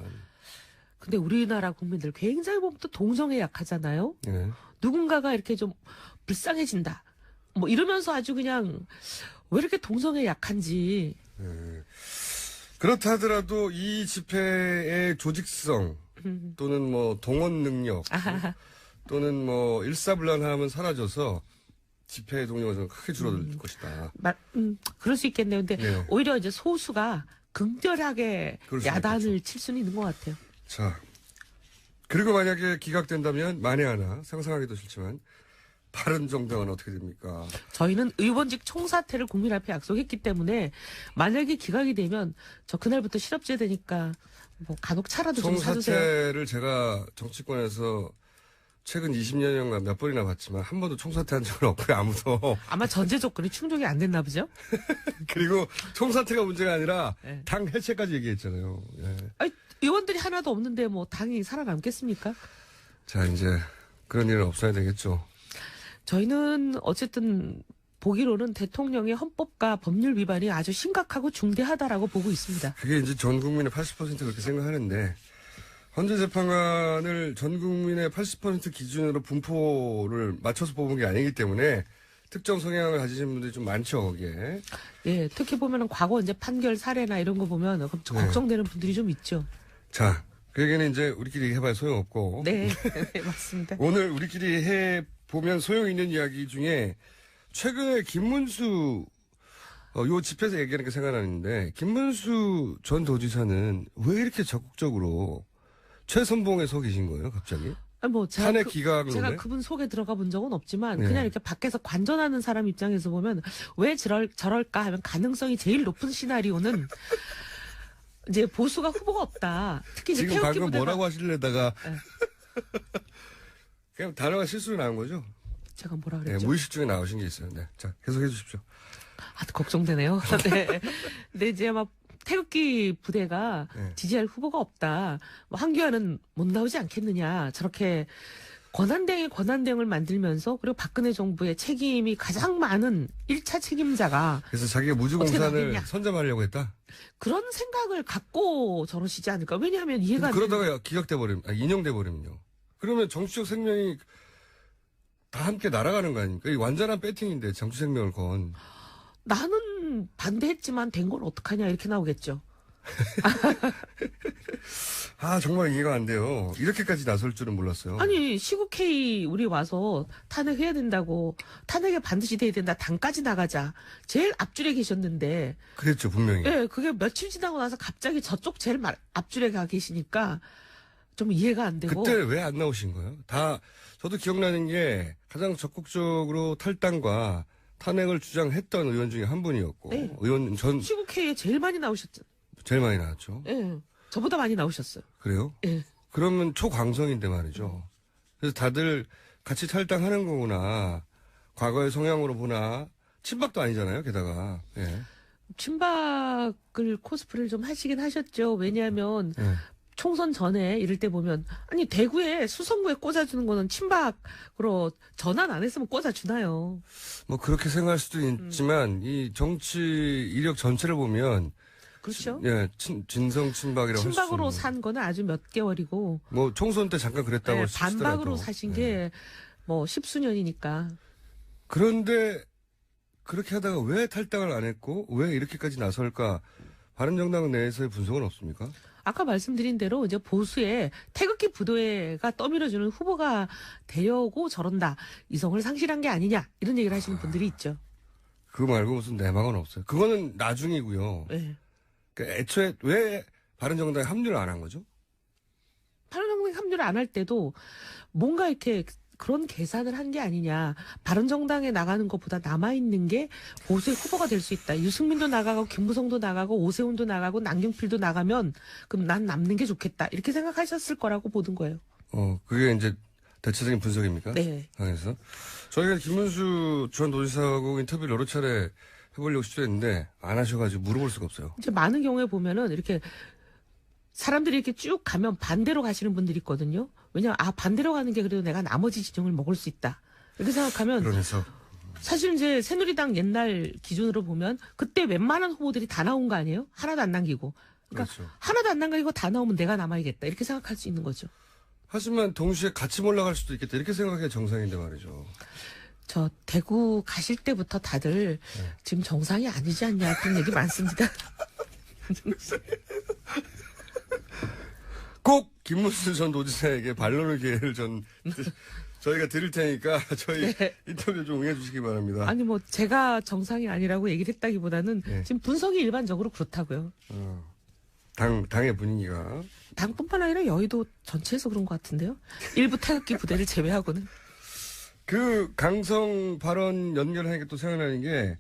[SPEAKER 5] 근데 우리나라 국민들 굉장히 보면 또 동성애 약하잖아요.
[SPEAKER 1] 예.
[SPEAKER 5] 누군가가 이렇게 좀 불쌍해진다. 뭐 이러면서 아주 그냥 왜 이렇게 동성애 약한지.
[SPEAKER 1] 그렇다 하더라도 이 집회의 조직성 또는 뭐 동원 능력 또는 뭐 일사불란함은 사라져서 집회의 동력은 좀 크게 줄어들 것이다.
[SPEAKER 5] 그럴 수 있겠네요. 근데
[SPEAKER 1] 네.
[SPEAKER 5] 오히려 이제 소수가 극렬하게
[SPEAKER 1] 그럴 수
[SPEAKER 5] 야단을
[SPEAKER 1] 있겠죠.
[SPEAKER 5] 칠 수는 있는 것 같아요.
[SPEAKER 1] 자, 그리고 만약에 기각된다면 만에 하나 상상하기도 싫지만 바른정당은 어떻게 됩니까?
[SPEAKER 5] 저희는 의원직 총사퇴를 국민 앞에 약속했기 때문에 만약에 기각이 되면 저 그날부터 실업제 되니까 뭐 간혹 차라도 좀 사주세요.
[SPEAKER 1] 총사퇴를 제가 정치권에서 최근 20년간 몇 번이나 봤지만 한 번도 총사퇴한 적은 없고요, 아무도.
[SPEAKER 5] 아마 전제 조건이 충족이 안 됐나 보죠?
[SPEAKER 1] 그리고 총사퇴가 문제가 아니라
[SPEAKER 5] 네.
[SPEAKER 1] 당 해체까지 얘기했잖아요. 예.
[SPEAKER 5] 아니, 의원들이 하나도 없는데 뭐 당이 살아남겠습니까?
[SPEAKER 1] 자, 이제 그런 일은 없어야 되겠죠.
[SPEAKER 5] 저희는 어쨌든 보기로는 대통령의 헌법과 법률 위반이 아주 심각하고 중대하다라고 보고 있습니다.
[SPEAKER 1] 그게 이제 전 국민의 80% 그렇게 생각하는데, 헌재 재판관을 전 국민의 80% 기준으로 분포를 맞춰서 뽑은 게 아니기 때문에 특정 성향을 가지신 분들이 좀 많죠, 거기에.
[SPEAKER 5] 예, 특히 보면은 과거 이제 판결 사례나 이런 거 보면 걱정되는 분들이 좀 있죠.
[SPEAKER 1] 자, 그 얘기는 이제 우리끼리 해봐야 소용없고.
[SPEAKER 5] 네, 네, 맞습니다.
[SPEAKER 1] 오늘 우리끼리 해보면 소용 있는 이야기 중에 최근에 김문수, 요 집회에서 얘기하는 게 생각나는데, 김문수 전 도지사는 왜 이렇게 적극적으로 최선봉에 서 계신 거예요, 갑자기?
[SPEAKER 5] 아니 뭐
[SPEAKER 1] 탄핵 기각을
[SPEAKER 5] 제가
[SPEAKER 1] 오네?
[SPEAKER 5] 그분 속에 들어가 본 적은 없지만
[SPEAKER 1] 네.
[SPEAKER 5] 그냥 이렇게 밖에서 관전하는 사람 입장에서 보면 왜 저럴까 하면 가능성이 제일 높은 시나리오는 이제 보수가 후보가 없다. 특히 이제
[SPEAKER 1] 지금
[SPEAKER 5] 태극기
[SPEAKER 1] 방금
[SPEAKER 5] 부대가
[SPEAKER 1] 뭐라고 하시려다가
[SPEAKER 5] 네.
[SPEAKER 1] 그냥 단어가 실수로 나온 거죠?
[SPEAKER 5] 제가 뭐라
[SPEAKER 1] 네,
[SPEAKER 5] 그랬죠?
[SPEAKER 1] 무의식 중에 나오신 게 있어요. 네. 자, 계속해 주십시오.
[SPEAKER 5] 아, 걱정되네요. 네. 근데 이제 막 태극기 부대가
[SPEAKER 1] 네.
[SPEAKER 5] 지지할 후보가 없다. 뭐 한규환은 못 나오지 않겠느냐. 저렇게 권한대행의 권한대행을 만들면서 그리고 박근혜 정부의 책임이 가장 많은 1차 책임자가
[SPEAKER 1] 그래서 자기가
[SPEAKER 5] 어떻게
[SPEAKER 1] 무주공산을
[SPEAKER 5] 나겠냐.
[SPEAKER 1] 선점하려고 했다?
[SPEAKER 5] 그런 생각을 갖고 저러시지 않을까. 왜냐하면 이해가 안
[SPEAKER 1] 그러다가 기각돼 버리면, 인용돼 버리면요. 그러면 정치적 생명이 다 함께 날아가는 거 아닙니까? 이 완전한 배팅인데 정치 생명을 건.
[SPEAKER 5] 나는 반대했지만 된 걸 어떡하냐 이렇게 나오겠죠.
[SPEAKER 1] 아, 정말 이해가 안 돼요. 이렇게까지 나설 줄은 몰랐어요.
[SPEAKER 5] 아니 시국회의 우리 와서 탄핵해야 된다고 탄핵에 반드시 돼야 된다 당까지 나가자 제일 앞줄에 계셨는데
[SPEAKER 1] 그랬죠, 분명히.
[SPEAKER 5] 예 그게 며칠 지나고 나서 갑자기 저쪽 제일 앞줄에 가 계시니까 좀 이해가 안 되고
[SPEAKER 1] 그때 왜 안 나오신 거예요? 저도 기억나는 게 가장 적극적으로 탈당과 탄핵을 주장했던 의원 중에 한 분이었고,
[SPEAKER 5] 네.
[SPEAKER 1] 의원
[SPEAKER 5] 시국회의에 제일 많이 나오셨죠.
[SPEAKER 1] 제일 많이 나왔죠.
[SPEAKER 5] 예 저보다 많이 나오셨어요.
[SPEAKER 1] 그래요?
[SPEAKER 5] 예
[SPEAKER 1] 그러면 초광성인데 말이죠. 그래서 다들 같이 탈당하는 거구나. 과거의 성향으로 보나. 친박도 아니잖아요, 게다가. 예.
[SPEAKER 5] 친박을 코스프레를 좀 하시긴 하셨죠. 왜냐하면
[SPEAKER 1] 예.
[SPEAKER 5] 총선 전에 이럴 때 보면 아니 대구에 수성구에 꽂아주는 거는 친박으로 전환 안 했으면 꽂아주나요?
[SPEAKER 1] 뭐 그렇게 생각할 수도 있지만 이 정치 이력 전체를 보면
[SPEAKER 5] 그렇죠.
[SPEAKER 1] 예, 진성 친박이라고 할 수
[SPEAKER 5] 친박으로
[SPEAKER 1] 있는.
[SPEAKER 5] 산 거는 아주 몇 개월이고
[SPEAKER 1] 뭐 총선 때 잠깐 그랬다고
[SPEAKER 5] 네,
[SPEAKER 1] 치더라도.
[SPEAKER 5] 반박으로 사신
[SPEAKER 1] 예.
[SPEAKER 5] 게 뭐 십수년이니까
[SPEAKER 1] 그런데 그렇게 하다가 왜 탈당을 안 했고 왜 이렇게까지 나설까? 바른정당 내에서의 분석은 없습니까?
[SPEAKER 5] 아까 말씀드린 대로 이제 보수의 태극기 부대가 떠밀어주는 후보가 되려고 저런다. 이성을 상실한 게 아니냐 이런 얘기를 하시는 분들이 있죠.
[SPEAKER 1] 그거 말고 무슨 내막은 없어요. 그거는 나중이고요.
[SPEAKER 5] 네.
[SPEAKER 1] 그러니까 애초에 왜 바른정당에 합류를 안 한 거죠?
[SPEAKER 5] 바른정당 합류를 안 할 때도 뭔가 이렇게 그런 계산을 한 게 아니냐. 바른정당에 나가는 것보다 남아있는 게 보수의 후보가 될 수 있다. 유승민도 나가고 김무성도 나가고 오세훈도 나가고 남경필도 나가면 그럼 난 남는 게 좋겠다. 이렇게 생각하셨을 거라고 보는 거예요.
[SPEAKER 1] 그게 이제 대체적인 분석입니까?
[SPEAKER 5] 네.
[SPEAKER 1] 당에서 저희가 김문수 전 도지사하고 인터뷰를 여러 차례 해보려고 시도했는데 안 하셔가지고 물어볼 수가 없어요.
[SPEAKER 5] 이제 많은 경우에 보면은 이렇게 사람들이 이렇게 쭉 가면 반대로 가시는 분들이 있거든요. 왜냐면 반대로 가는 게 그래도 내가 나머지 지정을 먹을 수 있다. 이렇게 생각하면
[SPEAKER 1] 그러면서
[SPEAKER 5] 사실 이제 새누리당 옛날 기준으로 보면 그때 웬만한 후보들이 다 나온 거 아니에요? 하나도 안 남기고. 그러니까
[SPEAKER 1] 그렇죠.
[SPEAKER 5] 하나도 안 남기고 다 나오면 내가 남아야겠다. 이렇게 생각할 수 있는 거죠.
[SPEAKER 1] 하지만 동시에 같이 몰락할 수도 있겠다 이렇게 생각해야 정상인데 말이죠.
[SPEAKER 5] 저 대구 가실 때부터 다들 지금 정상이 아니지 않냐 그런 얘기 많습니다.
[SPEAKER 1] 꼭 김문수 전 도지사에게 반론의 기회를 저희가 드릴 테니까 저희
[SPEAKER 5] 네.
[SPEAKER 1] 인터뷰 좀 응해주시기 바랍니다.
[SPEAKER 5] 아니 뭐 제가 정상이 아니라고 얘기를 했다기보다는
[SPEAKER 1] 네.
[SPEAKER 5] 지금 분석이 일반적으로 그렇다고요.
[SPEAKER 1] 당의 분위기가.
[SPEAKER 5] 당뿐만 아니라 여의도 전체에서 그런 것 같은데요. 일부 태극기 부대를 제외하고는.
[SPEAKER 1] 그 강성 발언 연결하니까 또 생각나는 게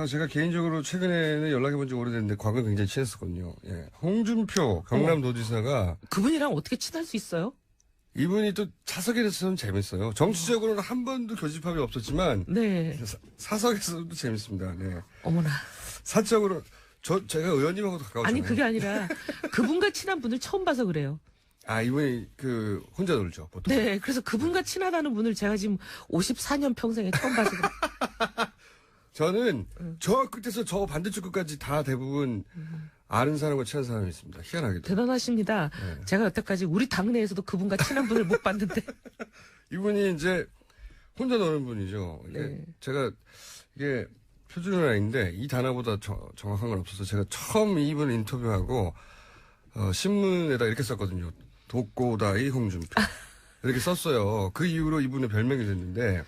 [SPEAKER 1] 제가 개인적으로 최근에는 연락해본 지 오래됐는데 과거에 굉장히 친했었거든요. 예. 홍준표 경남도지사가
[SPEAKER 5] 그분이랑 어떻게 친할 수 있어요?
[SPEAKER 1] 이분이 또 차석에서는 재밌어요. 정치적으로는 한 번도 교집합이 없었지만
[SPEAKER 5] 네.
[SPEAKER 1] 사석에서도 재밌습니다. 네.
[SPEAKER 5] 어머나.
[SPEAKER 1] 사적으로 제가 의원님하고도 가까웠잖아요.
[SPEAKER 5] 아니 그게 아니라 그분과 친한 분을 처음 봐서 그래요.
[SPEAKER 1] 이분이 혼자 놀죠 보통.
[SPEAKER 5] 네, 그래서 그분과 친하다는 분을 제가 지금 54년 평생에 처음 봐서 그래요.
[SPEAKER 1] 저는 저 끝에서 저 반대쪽 끝까지 다 대부분 아는 사람과 친한 사람이 있습니다. 희한하게도.
[SPEAKER 5] 대단하십니다.
[SPEAKER 1] 네.
[SPEAKER 5] 제가 여태까지 우리 당내에서도 그분과 친한 분을 못 봤는데.
[SPEAKER 1] 이분이 이제 혼자 노는 분이죠.
[SPEAKER 5] 네.
[SPEAKER 1] 이게 표준은 아닌데 이 단어보다 정확한 건 없어서 제가 처음 이분을 인터뷰하고 신문에다 이렇게 썼거든요. 독고다이 홍준표 이렇게 썼어요. 그 이후로 이분의 별명이 됐는데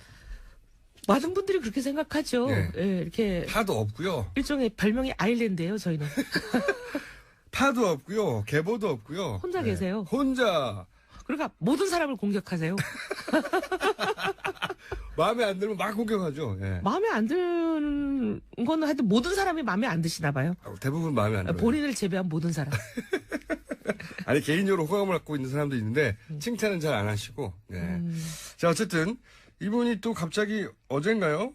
[SPEAKER 5] 많은 분들이 그렇게 생각하죠.
[SPEAKER 1] 네.
[SPEAKER 5] 예, 이렇게
[SPEAKER 1] 파도 없고요.
[SPEAKER 5] 일종의 별명이 아일랜드예요, 저희는.
[SPEAKER 1] 파도 없고요. 계보도 없고요.
[SPEAKER 5] 혼자 계세요.
[SPEAKER 1] 혼자
[SPEAKER 5] 그러니까 모든 사람을 공격하세요.
[SPEAKER 1] 마음에 안 들면 막 공격하죠. 예.
[SPEAKER 5] 마음에 안 드는 거는 하여튼 모든 사람이 마음에 안 드시나 봐요.
[SPEAKER 1] 대부분 마음에 안 들어요.
[SPEAKER 5] 본인을 제외한 모든 사람.
[SPEAKER 1] 아니 개인적으로 호감을 갖고 있는 사람도 있는데 칭찬은 잘 안 하시고. 네. 자 어쨌든 이분이 또 갑자기 어젠가요?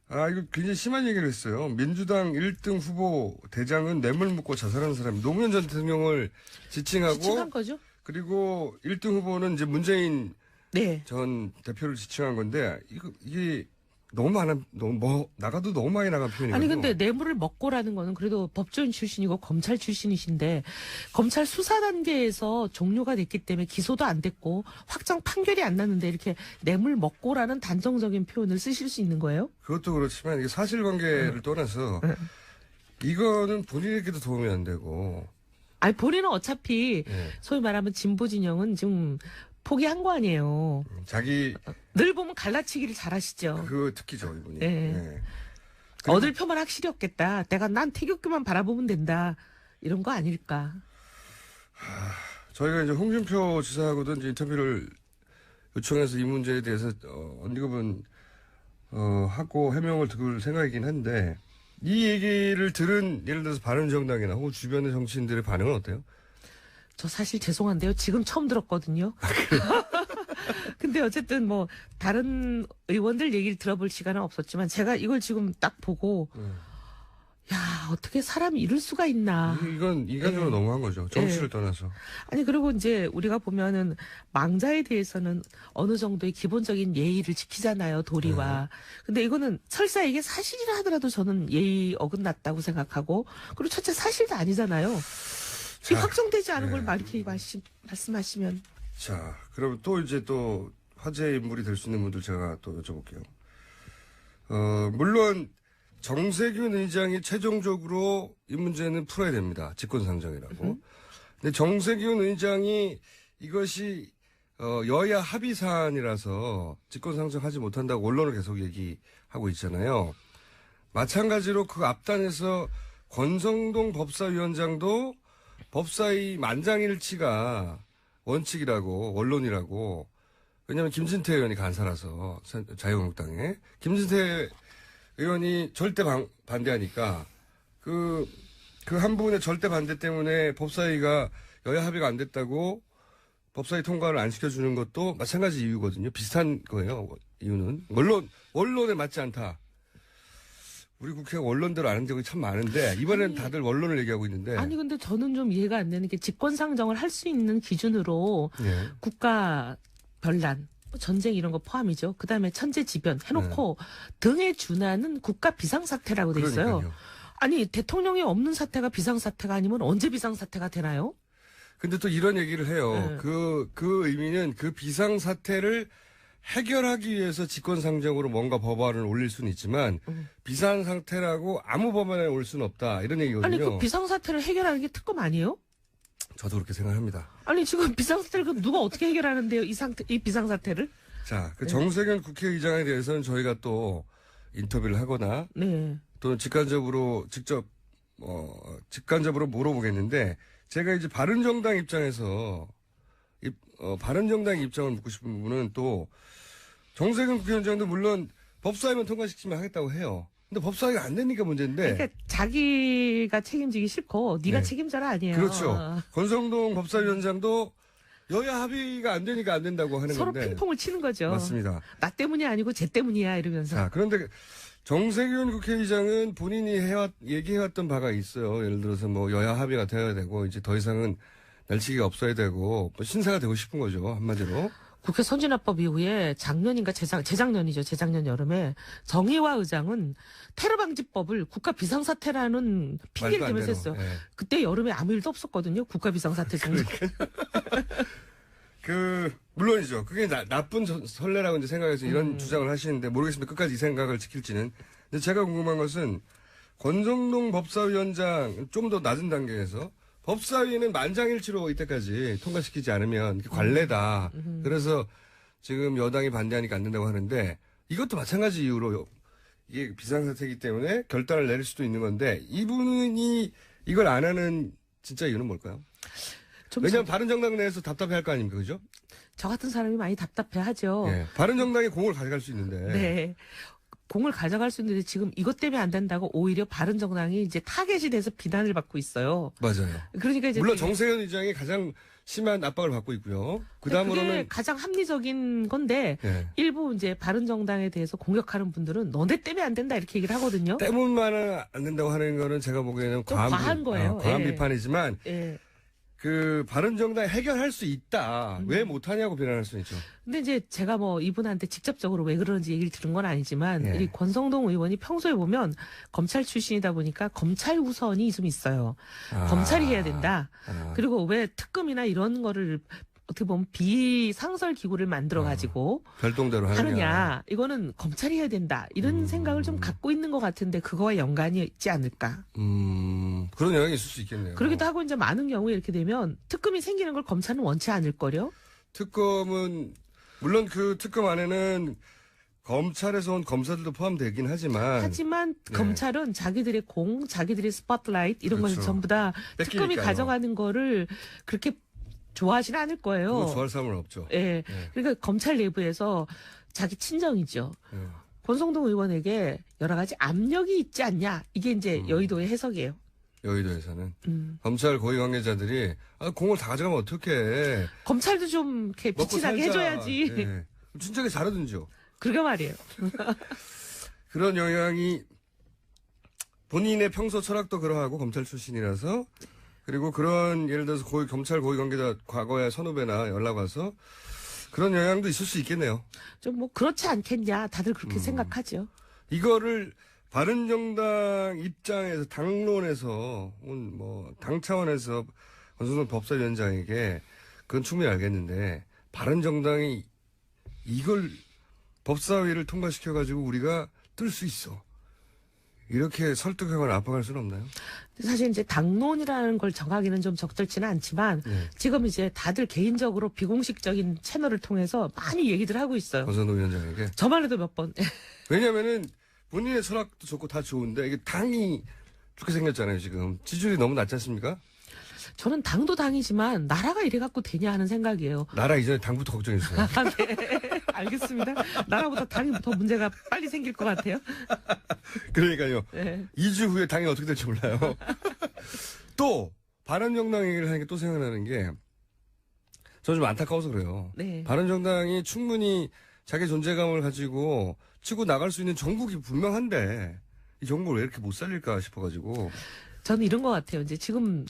[SPEAKER 1] 이거 굉장히 심한 얘기를 했어요. 민주당 1등 후보 대장은 뇌물 묻고 자살하는 사람 노무현 전 대통령을 지칭하고
[SPEAKER 5] 지칭한 거죠?
[SPEAKER 1] 그리고 1등 후보는 이제 문재인
[SPEAKER 5] 네.
[SPEAKER 1] 전 대표를 지칭한 건데 이게 나가도 너무 많이 나간 표현이거든요.
[SPEAKER 5] 아니 근데 뇌물을 먹고라는 거는 그래도 법조인 출신이고 검찰 출신이신데 검찰 수사 단계에서 종료가 됐기 때문에 기소도 안 됐고 확정 판결이 안 났는데 이렇게 뇌물 먹고라는 단정적인 표현을 쓰실 수 있는 거예요?
[SPEAKER 1] 그것도 그렇지만 이게 사실관계를 떠나서 이거는 본인에게도 도움이 안 되고
[SPEAKER 5] 아니 본인은 어차피
[SPEAKER 1] 예.
[SPEAKER 5] 소위 말하면 진보 진영은 지금 포기한 거 아니에요.
[SPEAKER 1] 자기
[SPEAKER 5] 늘 보면 갈라치기를 잘하시죠.
[SPEAKER 1] 특기죠 이분이.
[SPEAKER 5] 네.
[SPEAKER 1] 네.
[SPEAKER 5] 얻을 표만 확실히 없겠다. 내가 태극기만 바라보면 된다. 이런 거 아닐까.
[SPEAKER 1] 저희가 이제 홍준표 지사하고도 이제 인터뷰를 요청해서 이 문제에 대해서 언급은 하고 해명을 들을 생각이긴 한데 이 얘기를 들은 예를 들어서 바른정당이나 혹은 주변의 정치인들의 반응은 어때요?
[SPEAKER 5] 저 사실 죄송한데요. 지금 처음 들었거든요. 근데 어쨌든 뭐 다른 의원들 얘기를 들어볼 시간은 없었지만 제가 이걸 지금 딱 보고 야 어떻게 사람이 이럴 수가 있나.
[SPEAKER 1] 이건 인간적으로
[SPEAKER 5] 네.
[SPEAKER 1] 너무한 거죠. 정치를 떠나서.
[SPEAKER 5] 아니 그리고 이제 우리가 보면은 망자에 대해서는 어느 정도의 기본적인 예의를 지키잖아요. 도리와. 근데 이거는 설사 이게 사실이라 하더라도 저는 예의 어긋났다고 생각하고 그리고 첫째 사실도 아니잖아요. 지금 확정되지 않은 걸 이렇게 말씀하시면.
[SPEAKER 1] 자, 그럼 또 이제 또 화제의 인물이 될 수 있는 분들 제가 또 여쭤볼게요. 물론 정세균 의장이 최종적으로 이 문제는 풀어야 됩니다. 직권상정이라고. 근데 정세균 의장이 이것이 여야 합의 사안이라서 직권상정하지 못한다고 언론을 계속 얘기하고 있잖아요. 마찬가지로 그 앞단에서 권성동 법사위원장도 법사위 만장일치가 원칙이라고 원론이라고 왜냐하면 김진태 의원이 간사라서 자유한국당에 김진태 의원이 절대 반대하니까 그 한 분의 절대 반대 때문에 법사위가 여야 합의가 안 됐다고 법사위 통과를 안 시켜주는 것도 마찬가지 이유거든요. 비슷한 거예요. 이유는 원론에 맞지 않다. 우리 국회가 원론대로 아는 적이 참 많은데 이번엔 다들 원론을 얘기하고 있는데
[SPEAKER 5] 아니 근데 저는 좀 이해가 안 되는 게 직권상정을 할 수 있는 기준으로
[SPEAKER 1] 예.
[SPEAKER 5] 국가 변란, 전쟁 이런 거 포함이죠. 그다음에 천재지변 해놓고 등에 준하는 국가 비상사태라고 돼 있어요.
[SPEAKER 1] 그러니까요.
[SPEAKER 5] 아니 대통령이 없는 사태가 비상사태가 아니면 언제 비상사태가 되나요?
[SPEAKER 1] 근데 또 이런 얘기를 해요.
[SPEAKER 5] 네.
[SPEAKER 1] 그 의미는 그 비상사태를 해결하기 위해서 직권상정으로 뭔가 법안을 올릴 수는 있지만 비상사태라고 아무 법안에 올 수는 없다. 이런 얘기거든요.
[SPEAKER 5] 아니 그 비상사태를 해결하는 게 특검 아니에요?
[SPEAKER 1] 저도 그렇게 생각합니다.
[SPEAKER 5] 아니 지금 비상사태를 그럼 누가 어떻게 해결하는데요? 이 비상사태를?
[SPEAKER 1] 자, 그 정세균 국회의장에 대해서는 저희가 또 인터뷰를 하거나
[SPEAKER 5] 네.
[SPEAKER 1] 또는 직간접으로 물어보겠는데 제가 이제 바른정당 입장에서 바른정당 입장을 묻고 싶은 부분은 또 정세균 국회의장도 물론 법사위만 통과시키면 하겠다고 해요. 근데 법사위가 안 되니까 문제인데.
[SPEAKER 5] 그러니까 자기가 책임지기 싫고 네가
[SPEAKER 1] 네.
[SPEAKER 5] 책임져라 아니에요.
[SPEAKER 1] 그렇죠. 권성동 법사위원장도 여야 합의가 안 되니까 안 된다고 하는
[SPEAKER 5] 서로
[SPEAKER 1] 건데.
[SPEAKER 5] 핑퐁을 치는 거죠.
[SPEAKER 1] 맞습니다.
[SPEAKER 5] 나 때문이 아니고 쟤 때문이야 이러면서.
[SPEAKER 1] 자, 그런데 정세균 국회의장은 본인이 얘기해왔던 바가 있어요. 예를 들어서 뭐 여야 합의가 되어야 되고 이제 더 이상은 날치기가 없어야 되고 뭐 신사가 되고 싶은 거죠. 한마디로.
[SPEAKER 5] 국회 선진화법 이후에 작년인가 재작년이죠. 재작년 여름에 정의화 의장은 테러방지법을 국가 비상사태라는 핑계를
[SPEAKER 1] 말도 안
[SPEAKER 5] 대면서
[SPEAKER 1] 되는,
[SPEAKER 5] 했어요.
[SPEAKER 1] 예.
[SPEAKER 5] 그때 여름에 아무 일도 없었거든요. 국가 비상사태 중에.
[SPEAKER 1] 물론이죠. 그게 나쁜 선례라고 이제 생각해서 이런 주장을 하시는데 모르겠습니다. 끝까지 이 생각을 지킬지는. 근데 제가 궁금한 것은 권성동 법사위원장 좀 더 낮은 단계에서 법사위는 만장일치로 이때까지 통과시키지 않으면 관례다. 그래서 지금 여당이 반대하니까 안 된다고 하는데 이것도 마찬가지 이유로 이게 비상사태이기 때문에 결단을 내릴 수도 있는 건데 이분이 이걸 안 하는 진짜 이유는 뭘까요?
[SPEAKER 5] 좀
[SPEAKER 1] 왜냐하면 바른정당 내에서 답답해할 거 아닙니까, 그죠?
[SPEAKER 5] 저 같은 사람이 많이 답답해하죠.
[SPEAKER 1] 예. 바른정당이 공을 가져갈 수 있는데.
[SPEAKER 5] 네. 공을 가져갈 수 있는데 지금 이것 때문에 안 된다고 오히려 바른정당이 이제 타겟이 돼서 비난을 받고 있어요.
[SPEAKER 1] 맞아요.
[SPEAKER 5] 그러니까 이제
[SPEAKER 1] 물론 정세현 의장이 가장 심한 압박을 받고 있고요. 그
[SPEAKER 5] 그게
[SPEAKER 1] 다음으로는
[SPEAKER 5] 가장 합리적인 건데
[SPEAKER 1] 예.
[SPEAKER 5] 일부 이제 바른정당에 대해서 공격하는 분들은 너네 때문에 안 된다 이렇게 얘기를 하거든요.
[SPEAKER 1] 때문만은 안 된다고 하는 거는 제가 보기에는
[SPEAKER 5] 좀 과한 거예요.
[SPEAKER 1] 과한
[SPEAKER 5] 예.
[SPEAKER 1] 비판이지만
[SPEAKER 5] 예.
[SPEAKER 1] 그 바른정당 해결할 수 있다. 왜 못하냐고 비난할 수 있죠.
[SPEAKER 5] 근데 이제 제가 뭐 이분한테 직접적으로 왜 그러는지 얘기를 들은 건 아니지만
[SPEAKER 1] 예.
[SPEAKER 5] 이 권성동 의원이 평소에 보면 검찰 출신이다 보니까 검찰 우선이 좀 있어요. 검찰이 해야 된다. 그리고 왜 특검이나 이런 거를 어떻게 보면 비상설 기구를 만들어 가지고
[SPEAKER 1] 별동대로
[SPEAKER 5] 하느냐. 이거는 검찰이 해야 된다. 이런 생각을 좀 갖고 있는 것 같은데 그거와 연관이 있지 않을까.
[SPEAKER 1] 그런 영향이 있을 수 있겠네요.
[SPEAKER 5] 그러기도 하고 이제 많은 경우에 이렇게 되면 특검이 생기는 걸 검찰은 원치 않을 거려.
[SPEAKER 1] 특검은 물론 그 특검 안에는 검찰에서 온 검사들도 포함되긴 하지만 네.
[SPEAKER 5] 검찰은 자기들의 자기들의 스포트라이트 이런
[SPEAKER 1] 그렇죠.
[SPEAKER 5] 걸 전부 다 특검이
[SPEAKER 1] 뺏기니까요.
[SPEAKER 5] 가져가는 거를 그렇게 좋아하지는 않을 거예요.
[SPEAKER 1] 그거 좋아할 사람은 없죠.
[SPEAKER 5] 예.
[SPEAKER 1] 네.
[SPEAKER 5] 그러니까 검찰 내부에서 자기 친정이죠.
[SPEAKER 1] 예.
[SPEAKER 5] 권성동 의원에게 여러 가지 압력이 있지 않냐. 이게 이제 여의도의 해석이에요.
[SPEAKER 1] 여의도에서는 검찰 고위 관계자들이 공을 다 가져가면 어떡해.
[SPEAKER 5] 검찰도 좀 이렇게
[SPEAKER 1] 먹고
[SPEAKER 5] 비친하게
[SPEAKER 1] 살자.
[SPEAKER 5] 해줘야지.
[SPEAKER 1] 예. 진작에 잘하든지요.
[SPEAKER 5] 그러게 말이에요.
[SPEAKER 1] 그런 영향이 본인의 평소 철학도 그러하고 검찰 출신이라서 그리고 그런 예를 들어서 검찰 고위 관계자 과거에 선후배나 연락 와서 그런 영향도 있을 수 있겠네요.
[SPEAKER 5] 좀 뭐 그렇지 않겠냐. 다들 그렇게 생각하죠.
[SPEAKER 1] 이거를 바른정당 입장에서 당론에서 뭐 당 차원에서 권성동 법사위원장에게 그건 충분히 알겠는데 바른정당이 이걸 법사위를 통과시켜가지고 우리가 뜰 수 있어. 이렇게 설득하거나 압박할 수는 없나요?
[SPEAKER 5] 사실 이제 당론이라는 걸 정하기는 좀 적절치는 않지만
[SPEAKER 1] 네.
[SPEAKER 5] 지금 이제 다들 개인적으로 비공식적인 채널을 통해서 많이 얘기들 하고 있어요.
[SPEAKER 1] 권성동 위원장에게.
[SPEAKER 5] 저만 해도 몇 번.
[SPEAKER 1] 왜냐면은 본인의 철학도 좋고 다 좋은데 이게 당이 좋게 생겼잖아요, 지금. 지지율이 너무 낮지 않습니까?
[SPEAKER 5] 저는 당도 당이지만 나라가 이래 갖고 되냐 하는 생각이에요.
[SPEAKER 1] 나라 이전에 당부터 걱정했어요.
[SPEAKER 5] 아, 네. 알겠습니다. 나라보다 당이 더 문제가 빨리 생길 것 같아요.
[SPEAKER 1] 그러니까요.
[SPEAKER 5] 네.
[SPEAKER 1] 2주 후에 당이 어떻게 될지 몰라요. 또 바른정당 얘기를 하니까 또 생각나는 게 저는 좀 안타까워서 그래요.
[SPEAKER 5] 네.
[SPEAKER 1] 바른정당이 충분히 자기 존재감을 가지고 치고 나갈 수 있는 정국이 분명한데 이 정국을 왜 이렇게 못 살릴까 싶어가지고
[SPEAKER 5] 저는 이런 것 같아요. 이제 지금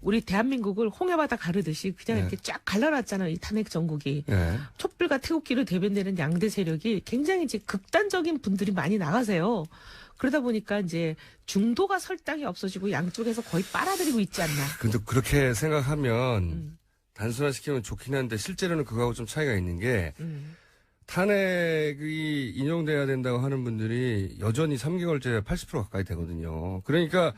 [SPEAKER 5] 우리 대한민국을 홍해바다 가르듯이 그냥
[SPEAKER 1] 네.
[SPEAKER 5] 이렇게 쫙 갈라놨잖아요. 이 탄핵 정국이.
[SPEAKER 1] 예.
[SPEAKER 5] 촛불과 태극기를 대변되는 양대 세력이 굉장히 이제 극단적인 분들이 많이 나가세요. 그러다 보니까 이제 중도가 설당이 없어지고 양쪽에서 거의 빨아들이고 있지 않나.
[SPEAKER 1] 근데 그렇게 생각하면 단순화시키면 좋긴 한데 실제로는 그거하고 좀 차이가 있는 게 탄핵이 인용돼야 된다고 하는 분들이 여전히 3개월째 80% 가까이 되거든요. 그러니까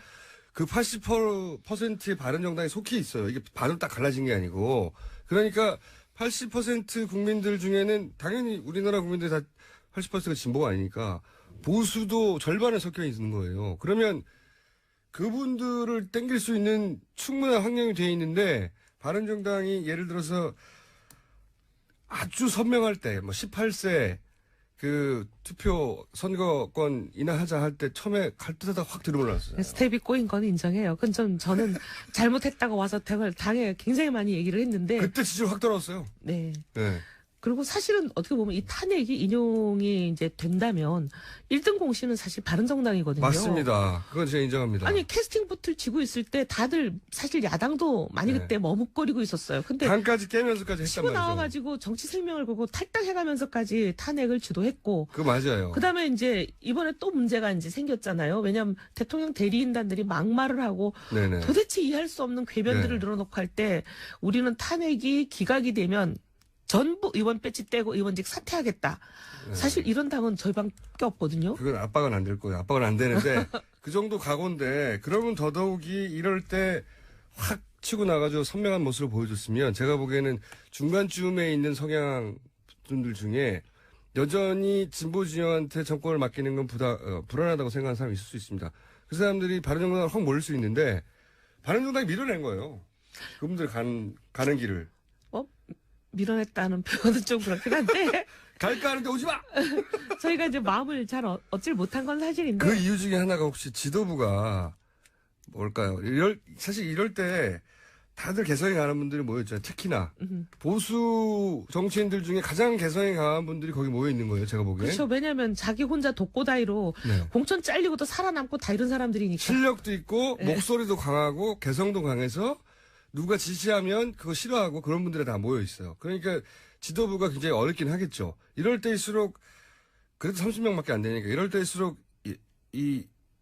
[SPEAKER 1] 그 80%의 바른정당에 속해 있어요. 이게 반으로 딱 갈라진 게 아니고. 그러니까 80% 국민들 중에는 당연히 우리나라 국민들이 다 80%가 진보가 아니니까 보수도 절반에 섞여 있는 거예요. 그러면 그분들을 땡길 수 있는 충분한 환경이 돼 있는데 바른정당이 예를 들어서 아주 선명할 때, 뭐 18세 그 투표 선거권 인하하자 할 때 처음에 칼뜻하다 확 들어올랐어요.
[SPEAKER 5] 스텝이 꼬인 건 인정해요. 그건 저는 잘못했다고 와서 당에 굉장히 많이 얘기를 했는데.
[SPEAKER 1] 그때 지지율 확 떨어졌어요.
[SPEAKER 5] 네.
[SPEAKER 1] 네.
[SPEAKER 5] 그리고 사실은 어떻게 보면 이 탄핵이 인용이 이제 된다면 1등 공신은 사실 바른정당이거든요.
[SPEAKER 1] 맞습니다. 그건 제가 인정합니다.
[SPEAKER 5] 아니 캐스팅 보트를 쥐고 있을 때 다들 사실 야당도 많이
[SPEAKER 1] 네.
[SPEAKER 5] 그때 머뭇거리고 있었어요. 근데
[SPEAKER 1] 당까지 깨면서까지 했단
[SPEAKER 5] 치고
[SPEAKER 1] 말이죠.
[SPEAKER 5] 나와가지고 정치 생명을 걸고 탈당해가면서까지 탄핵을 주도했고
[SPEAKER 1] 그거 맞아요.
[SPEAKER 5] 그다음에 이제 이번에 또 문제가 이제 생겼잖아요. 왜냐하면 대통령 대리인단들이 막말을 하고
[SPEAKER 1] 네네.
[SPEAKER 5] 도대체 이해할 수 없는 궤변들을
[SPEAKER 1] 네.
[SPEAKER 5] 늘어놓고 할 때 우리는 탄핵이 기각이 되면 전부 의원 배지 떼고 의원직 사퇴하겠다.
[SPEAKER 1] 네.
[SPEAKER 5] 사실 이런 당은 저희밖에 없거든요.
[SPEAKER 1] 그건 압박은 안 될 거예요. 압박은 안 되는데 그 정도 각오인데 그러면 더더욱이 이럴 때 확 치고 나가지고 선명한 모습을 보여줬으면 제가 보기에는 중간쯤에 있는 성향 분들 중에 여전히 진보 진영한테 정권을 맡기는 건 불안하다고 생각하는 사람이 있을 수 있습니다. 그 사람들이 바른정당을 확 몰릴 수 있는데 바른정당이 밀어낸 거예요. 그분들 가는 길을.
[SPEAKER 5] 밀어냈다는 표현은 좀 그렇긴 한데
[SPEAKER 1] 갈까 하는데 오지 마!
[SPEAKER 5] 저희가 이제 마음을 잘 얻질 못한 건 사실인데
[SPEAKER 1] 그 이유 중에 하나가 혹시 지도부가 뭘까요? 사실 이럴 때 다들 개성이 강한 분들이 모여있잖아요. 특히나 보수 정치인들 중에 가장 개성이 강한 분들이 거기 모여 있는 거예요. 제가 보기엔.
[SPEAKER 5] 그렇죠. 왜냐하면 자기 혼자 독고다이로
[SPEAKER 1] 네.
[SPEAKER 5] 공천 잘리고도 살아남고 다 이런 사람들이니까.
[SPEAKER 1] 실력도 있고
[SPEAKER 5] 네.
[SPEAKER 1] 목소리도 강하고 개성도 강해서 누가 지시하면 그거 싫어하고 그런 분들이 다 모여 있어요. 그러니까 지도부가 굉장히 어렵긴 하겠죠. 이럴 때일수록 그래도 30명밖에 안 되니까 이럴 때일수록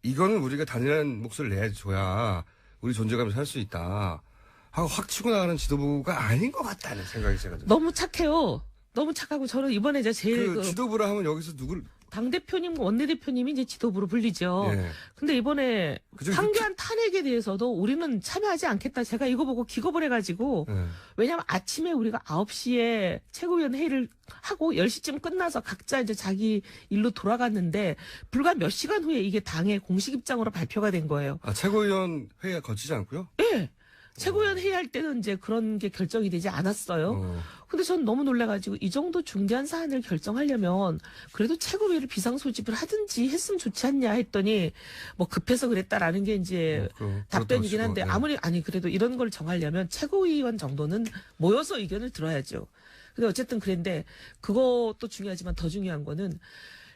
[SPEAKER 1] 이거는 우리가 단일한 목소리를 내줘야 우리 존재감을 살 수 있다 하고 확 치고 나가는 지도부가 아닌 것 같다는 생각이 제가 들어요.
[SPEAKER 5] 너무 착해요. 너무 착하고 저는 이번에 이제 제일
[SPEAKER 1] 그 지도부라 하면 여기서 누굴
[SPEAKER 5] 당대표님, 원내대표님이 이제 지도부로 불리죠.
[SPEAKER 1] 예.
[SPEAKER 5] 근데 이번에
[SPEAKER 1] 그중에
[SPEAKER 5] 황교안 탄핵에 대해서도 우리는 참여하지 않겠다. 제가 이거 보고 기겁을 해가지고
[SPEAKER 1] 예.
[SPEAKER 5] 왜냐하면 아침에 우리가 9시에 최고위원 회의를 하고 10시쯤 끝나서 각자 이제 자기 일로 돌아갔는데 불과 몇 시간 후에 이게 당의 공식 입장으로 발표가 된 거예요.
[SPEAKER 1] 아, 최고위원 회의가 거치지 않고요?
[SPEAKER 5] 예. 최고위원 회의할 때는 이제 그런 게 결정이 되지 않았어요. 근데 전 너무 놀라가지고 이 정도 중대한 사안을 결정하려면 그래도 최고위를 비상소집을 하든지 했으면 좋지 않냐 했더니 뭐 급해서 그랬다라는 게 이제 답변이긴 한데
[SPEAKER 1] 네.
[SPEAKER 5] 아무리 아니 그래도 이런 걸 정하려면 최고위원 정도는 모여서 의견을 들어야죠. 근데 어쨌든 그랬는데 그것도 중요하지만 더 중요한 거는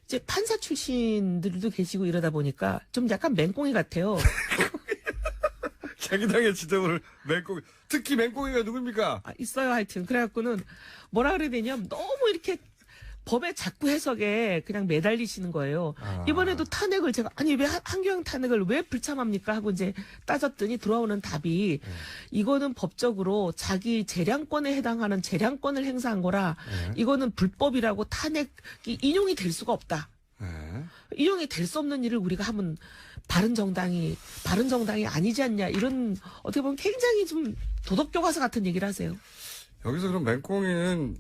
[SPEAKER 5] 이제 판사 출신들도 계시고 이러다 보니까 좀 약간 맹꽁이 같아요.
[SPEAKER 1] 자기 당의 지도부를 맹꽁이, 특히 맹꽁이가 누굽니까?
[SPEAKER 5] 아, 있어요, 하여튼. 그래갖고는 뭐라 그래야 되냐면 너무 이렇게 법의 자꾸 해석에 그냥 매달리시는 거예요.
[SPEAKER 1] 아.
[SPEAKER 5] 이번에도 탄핵을 제가, 아니, 왜 한교안 탄핵을 왜 불참합니까? 하고 이제 따졌더니 들어오는 답이 이거는 법적으로 자기 재량권에 해당하는 재량권을 행사한 거라 이거는 불법이라고 탄핵이 인용이 될 수가 없다.
[SPEAKER 1] 네.
[SPEAKER 5] 인용이 될 수 없는 일을 우리가 하면 바른정당이 아니지 않냐 이런 어떻게 보면 굉장히 좀 도덕교과서 같은 얘기를 하세요.
[SPEAKER 1] 여기서 그럼 맹꽁이는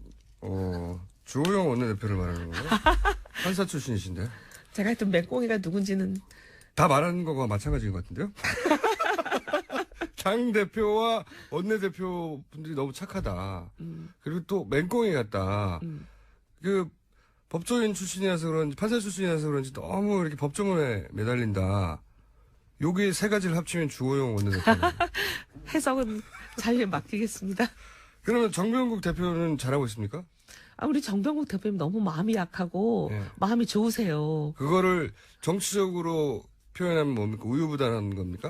[SPEAKER 1] 주호영 원내대표를 말하는 거예요? 판사 출신이신데
[SPEAKER 5] 제가 하여튼 맹꽁이가 누군지는
[SPEAKER 1] 다 말하는 거와 마찬가지인 것 같은데요? 당 대표와 원내대표 분들이 너무 착하다. 그리고 또 맹꽁이 같다. 그 법조인 출신이라서 그런지 판사 출신이라서 그런지 너무 이렇게 법조문에 매달린다. 여기 세 가지를 합치면 주호영 원내대표.
[SPEAKER 5] 해석은 자유에 맡기겠습니다.
[SPEAKER 1] 그러면 정병국 대표는 잘하고 있습니까?
[SPEAKER 5] 아, 우리 정병국 대표님 너무 마음이 약하고
[SPEAKER 1] 네.
[SPEAKER 5] 마음이 좋으세요.
[SPEAKER 1] 그거를 정치적으로 표현하면 뭡니까? 우유부단한 겁니까?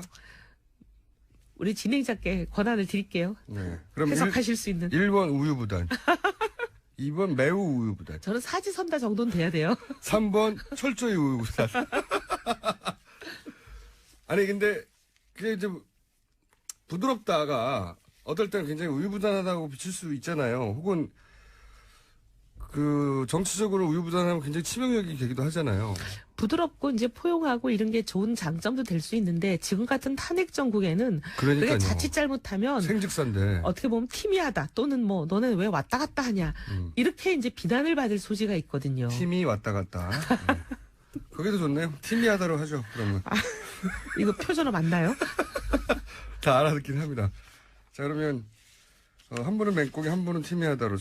[SPEAKER 5] 우리 진행자께 권한을 드릴게요.
[SPEAKER 1] 네. 그럼
[SPEAKER 5] 해석하실 수 있는.
[SPEAKER 1] 1번 우유부단. 2번 매우 우유부단.
[SPEAKER 5] 저는 사지선다 정도는 돼야 돼요.
[SPEAKER 1] 3번 철저히 우유부단. 아니 근데 그게 이제 부드럽다가 어떨 때는 굉장히 우유부단하다고 비칠 수 있잖아요. 혹은 그 정치적으로 우유부단하면 굉장히 치명적이 되기도 하잖아요.
[SPEAKER 5] 부드럽고 이제 포용하고 이런 게 좋은 장점도 될 수 있는데 지금 같은 탄핵 정국에는
[SPEAKER 1] 그러니까요.
[SPEAKER 5] 그게 자칫 잘못하면
[SPEAKER 1] 생직사인데.
[SPEAKER 5] 어떻게 보면 팀이하다 또는 뭐 너네 왜 왔다 갔다 하냐 이렇게 이제 비난을 받을 소지가 있거든요.
[SPEAKER 1] 팀이 왔다 갔다. 네. 그게 더 좋네요. 팀이 하다로 하죠. 그러면.
[SPEAKER 5] 이거 표준어 맞나요?
[SPEAKER 1] 다 알아듣긴 합니다. 자 그러면 한 분은 맹꽁이 한 분은 팀이 하다로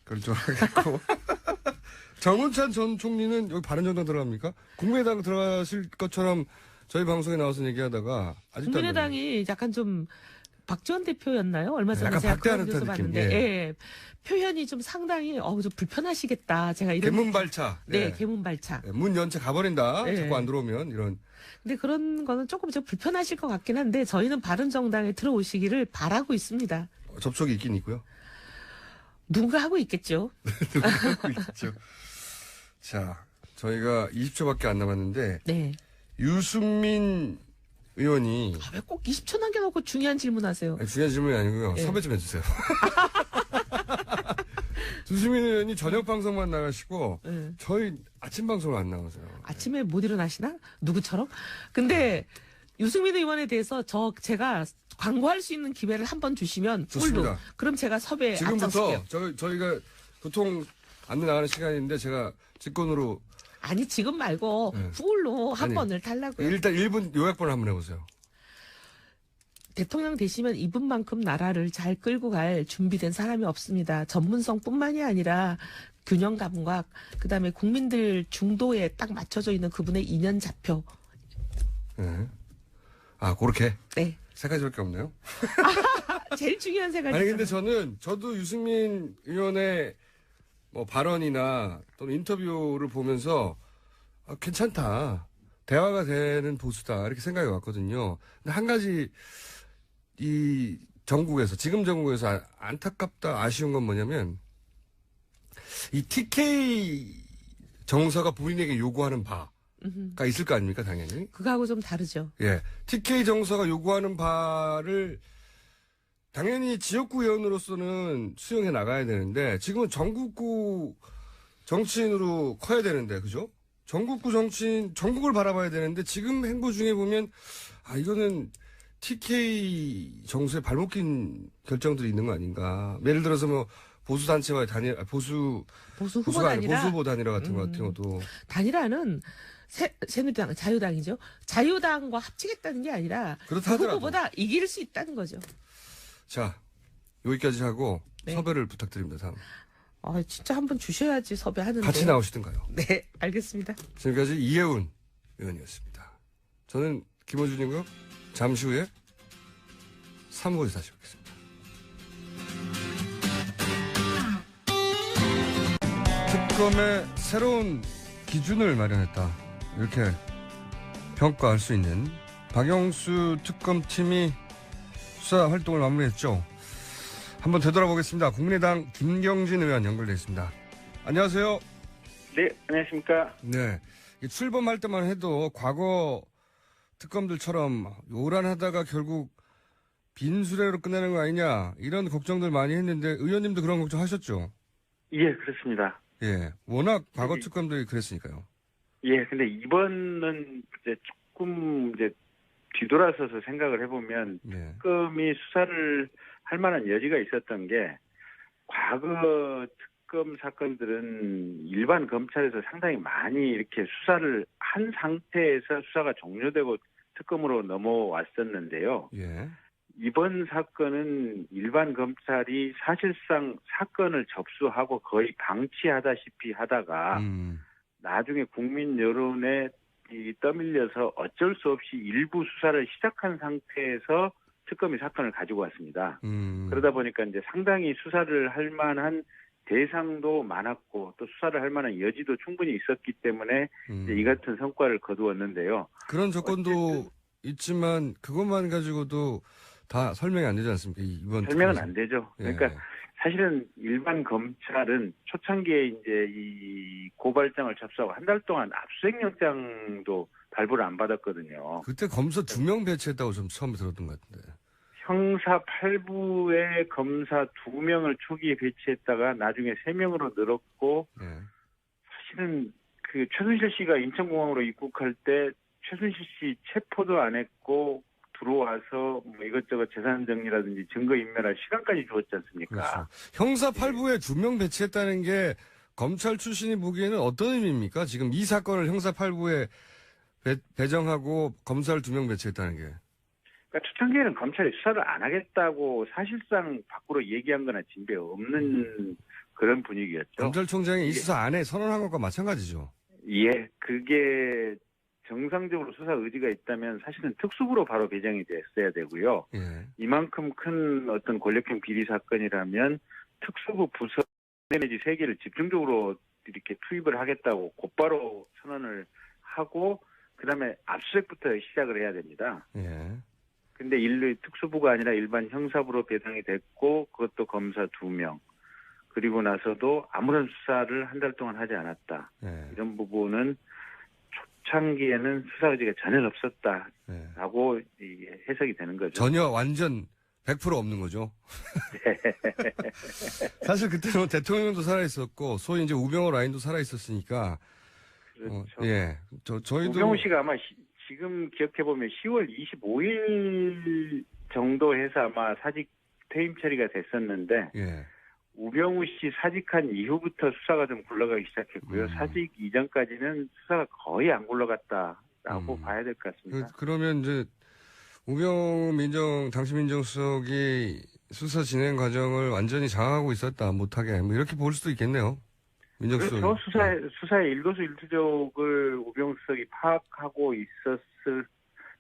[SPEAKER 1] 결정하겠고 정운찬 전 총리는 여기 바른정당 들어갑니까? 국민의당 들어가실 것처럼 저희 방송에 나와서 얘기하다가 아직도
[SPEAKER 5] 국민의당이 약간 좀 박지원 대표였나요? 얼마 전에
[SPEAKER 1] 약간
[SPEAKER 5] 제가
[SPEAKER 1] 박대하는
[SPEAKER 5] 그런 뉴스
[SPEAKER 1] 듯한 느낌,
[SPEAKER 5] 봤는데
[SPEAKER 1] 예.
[SPEAKER 5] 예. 표현이 좀 상당히 좀 불편하시겠다. 제가 이런
[SPEAKER 1] 개문발차.
[SPEAKER 5] 네,
[SPEAKER 1] 예.
[SPEAKER 5] 개문발차.
[SPEAKER 1] 예, 문 연체 가버린다.
[SPEAKER 5] 예.
[SPEAKER 1] 자꾸 안 들어오면 이런.
[SPEAKER 5] 근데 그런 거는 조금 좀 불편하실 것 같긴 한데 저희는 바른정당에 들어오시기를 바라고 있습니다.
[SPEAKER 1] 접촉이 있긴 있고요.
[SPEAKER 5] 누군가 하고 있겠죠.
[SPEAKER 1] 하고 있죠. 자, 저희가 20초밖에 안 남았는데
[SPEAKER 5] 네.
[SPEAKER 1] 유승민 의원이
[SPEAKER 5] 왜 꼭 20초 남겨놓고 중요한 질문하세요?
[SPEAKER 1] 아니, 중요한 질문이 아니고요.
[SPEAKER 5] 예.
[SPEAKER 1] 섭외 좀 해주세요. 유승민 의원이 저녁 방송만 나가시고
[SPEAKER 5] 예.
[SPEAKER 1] 저희 아침 방송을 안 나오세요.
[SPEAKER 5] 아침에 못 일어나시나? 누구처럼? 근데 유승민 의원에 대해서 제가 광고할 수 있는 기회를 한번 주시면
[SPEAKER 1] 좋습니다.
[SPEAKER 5] 꿀로 그럼 제가 섭외
[SPEAKER 1] 지금부터
[SPEAKER 5] 앞장설게요.
[SPEAKER 1] 저희가 보통 안내 나가는 시간인데 제가 직권으로
[SPEAKER 5] 아니 지금 말고
[SPEAKER 1] 네.
[SPEAKER 5] 풀로 한
[SPEAKER 1] 아니,
[SPEAKER 5] 번을 달라고요.
[SPEAKER 1] 일단 1분 요약본을 한번 해보세요.
[SPEAKER 5] 대통령 되시면 이분만큼 나라를 잘 끌고 갈 준비된 사람이 없습니다. 전문성뿐만이 아니라 균형감과 그다음에 국민들 중도에 딱 맞춰져 있는 그분의 이념 좌표.
[SPEAKER 1] 네. 아, 그렇게
[SPEAKER 5] 네.
[SPEAKER 1] 세 가지밖에 없네요.
[SPEAKER 5] 제일 중요한 세 가지.
[SPEAKER 1] 아니 근데 저도 유승민 의원의 뭐 발언이나 또는 인터뷰를 보면서 괜찮다. 대화가 되는 보수다. 이렇게 생각이 왔거든요. 근데 한 가지 이 정국에서 지금 정국에서 안타깝다 아쉬운 건 뭐냐면 이 TK 정서가 본인에게 요구하는 바가 있을 거 아닙니까 당연히.
[SPEAKER 5] 그거하고 좀 다르죠.
[SPEAKER 1] 예, TK 정서가 요구하는 바를 당연히 지역구 의원으로서는 수용해 나가야 되는데 지금은 전국구 정치인으로 커야 되는데 그죠? 전국구 정치인 전국을 바라봐야 되는데 지금 행보 중에 보면 이거는 TK 정서에 발목 낀 결정들이 있는 거 아닌가? 예를 들어서 뭐 보수 단체와의 보수
[SPEAKER 5] 보수
[SPEAKER 1] 보수가 아니라
[SPEAKER 5] 후보단이라
[SPEAKER 1] 보수 후보 단일화 같은 것도
[SPEAKER 5] 단일화는 새누리당, 자유당과 합치겠다는 게 아니라 그
[SPEAKER 1] 그렇다 하더라도.
[SPEAKER 5] 후보보다 이길 수 있다는 거죠.
[SPEAKER 1] 자 여기까지 하고
[SPEAKER 5] 네.
[SPEAKER 1] 섭외를 부탁드립니다. 다음
[SPEAKER 5] 진짜 한번 주셔야지 섭외하는데.
[SPEAKER 1] 같이 나오시든가요.
[SPEAKER 5] 네, 알겠습니다.
[SPEAKER 1] 지금까지 이혜훈 의원이었습니다. 저는 김호준이고요. 잠시 후에 3부에서 다시 뵙겠습니다. 특검의 새로운 기준을 마련했다. 이렇게 평가할 수 있는 박영수 특검팀이 수사 활동을 마무리했죠. 한번 되돌아보겠습니다. 국민의당 김경진 의원 연결되어 있습니다. 안녕하세요.
[SPEAKER 2] 네, 안녕하십니까.
[SPEAKER 1] 네. 출범할 때만 해도 과거 특검들처럼 요란하다가 결국 빈수레로 끝나는 거 아니냐 이런 걱정들 많이 했는데 의원님도 그런 걱정 하셨죠?
[SPEAKER 2] 예, 그렇습니다.
[SPEAKER 1] 예. 워낙 과거 특검들이 그랬으니까요.
[SPEAKER 2] 예, 근데 이번은 이제 조금 뒤돌아서서 생각을 해보면
[SPEAKER 1] 네.
[SPEAKER 2] 특검이 수사를 할 만한 여지가 있었던 게 과거 특검 사건들은 일반 검찰에서 상당히 많이 이렇게 수사를 한 상태에서 수사가 종료되고 특검으로 넘어왔었는데요.
[SPEAKER 1] 예.
[SPEAKER 2] 이번 사건은 일반 검찰이 사실상 사건을 접수하고 거의 방치하다시피 하다가 나중에 국민 여론에 떠밀려서 어쩔 수 없이 일부 수사를 시작한 상태에서 특검이 사건을 가지고 왔습니다. 그러다 보니까 이제 상당히 수사를 할 만한 대상도 많았고 또 수사를 할 만한 여지도 충분히 있었기 때문에 이제 이 같은 성과를 거두었는데요.
[SPEAKER 1] 그런 조건도 있지만 그것만 가지고도 다 설명이 안 되지 않습니까? 이번
[SPEAKER 2] 설명은
[SPEAKER 1] 특검에서.
[SPEAKER 2] 안 되죠.
[SPEAKER 1] 예.
[SPEAKER 2] 그러니까 사실은 일반 검찰은 초창기에 이제 이 고발장을 접수하고 한 달 동안 압수수색영장도 발부를 안 받았거든요.
[SPEAKER 1] 그때 검사 2명 배치했다고 좀 처음에 들었던 것 같은데.
[SPEAKER 2] 형사 8부에 검사 2명을 초기에 배치했다가 나중에 3명으로 늘었고
[SPEAKER 1] 예.
[SPEAKER 2] 사실은 그 최순실 씨가 인천공항으로 입국할 때 최순실 씨 체포도 안 했고 들어와서 뭐 이것저것 재산 정리라든지 증거 인멸할 시간까지 주었지 않습니까?
[SPEAKER 1] 그렇죠. 형사 8부에 2명 배치했다는 게 검찰 출신이 보기에는 어떤 의미입니까? 지금 이 사건을 형사 8부에 배정하고 검사를 2명 배치했다는 게.
[SPEAKER 2] 그러니까 초창기에는 검찰이 수사를 안 하겠다고 사실상 밖으로 얘기한 거나 진배 없는
[SPEAKER 6] 그런 분위기였죠.
[SPEAKER 1] 검찰총장이 이 수사 안에 선언한 것과 마찬가지죠.
[SPEAKER 6] 예, 그게 정상적으로 수사 의지가 있다면 사실은 특수부로 바로 배정이 됐어야 되고요.
[SPEAKER 1] 예.
[SPEAKER 6] 이만큼 큰 어떤 권력형 비리 사건이라면 특수부 부서 내지 3개를 집중적으로 이렇게 투입을 하겠다고 곧바로 선언을 하고 그다음에 압수수색부터 시작을 해야 됩니다.
[SPEAKER 1] 예.
[SPEAKER 6] 근데 특수부가 아니라 일반 형사부로 배당이 됐고 그것도 검사 2명. 그리고 나서도 아무런 수사를 한 달 동안 하지 않았다.
[SPEAKER 1] 예.
[SPEAKER 6] 이런 부분은 초창기에는 수사 의지가 전혀 없었다라고 해석이 되는 거죠.
[SPEAKER 1] 전혀 완전 100% 없는 거죠. 사실 그때는 대통령도 살아있었고, 소위 이제 우병호 라인도 살아있었으니까.
[SPEAKER 6] 그렇죠.
[SPEAKER 1] 예. 저희도.
[SPEAKER 6] 우병우 씨가 아마 지금 기억해보면 10월 25일 정도 해서 아마 사직 퇴임 처리가 됐었는데,
[SPEAKER 1] 예.
[SPEAKER 6] 우병우 씨 사직한 이후부터 수사가 좀 굴러가기 시작했고요. 사직 이전까지는 수사가 거의 안 굴러갔다라고 봐야 될 것 같습니다.
[SPEAKER 1] 그러면 이제, 우병우 당시 민정수석이 수사 진행 과정을 완전히 장악하고 있었다, 못하게. 뭐 이렇게 볼 수도 있겠네요. 민정수석이.
[SPEAKER 6] 그렇죠. 수사의 일거수일투족을 우병우 수석이 파악하고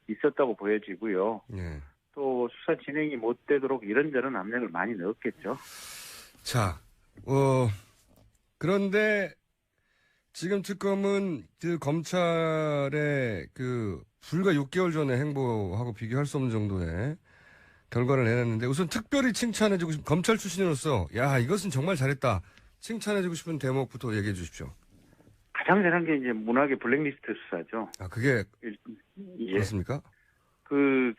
[SPEAKER 6] 있었다고 보여지고요.
[SPEAKER 1] 예.
[SPEAKER 6] 또 수사 진행이 못 되도록 이런저런 압력을 많이 넣었겠죠.
[SPEAKER 1] 자, 그런데 지금 특검은 그 검찰의 불과 6개월 전에 행보하고 비교할 수 없는 정도의 결과를 내놨는데 우선 특별히 칭찬해주고 싶은 검찰 출신으로서 야, 이것은 정말 잘했다. 칭찬해주고 싶은 대목부터 얘기해 주십시오.
[SPEAKER 6] 가장 잘한 게 이제 문학의 블랙리스트 수사죠.
[SPEAKER 1] 아, 그게
[SPEAKER 6] 예.
[SPEAKER 1] 그렇습니까?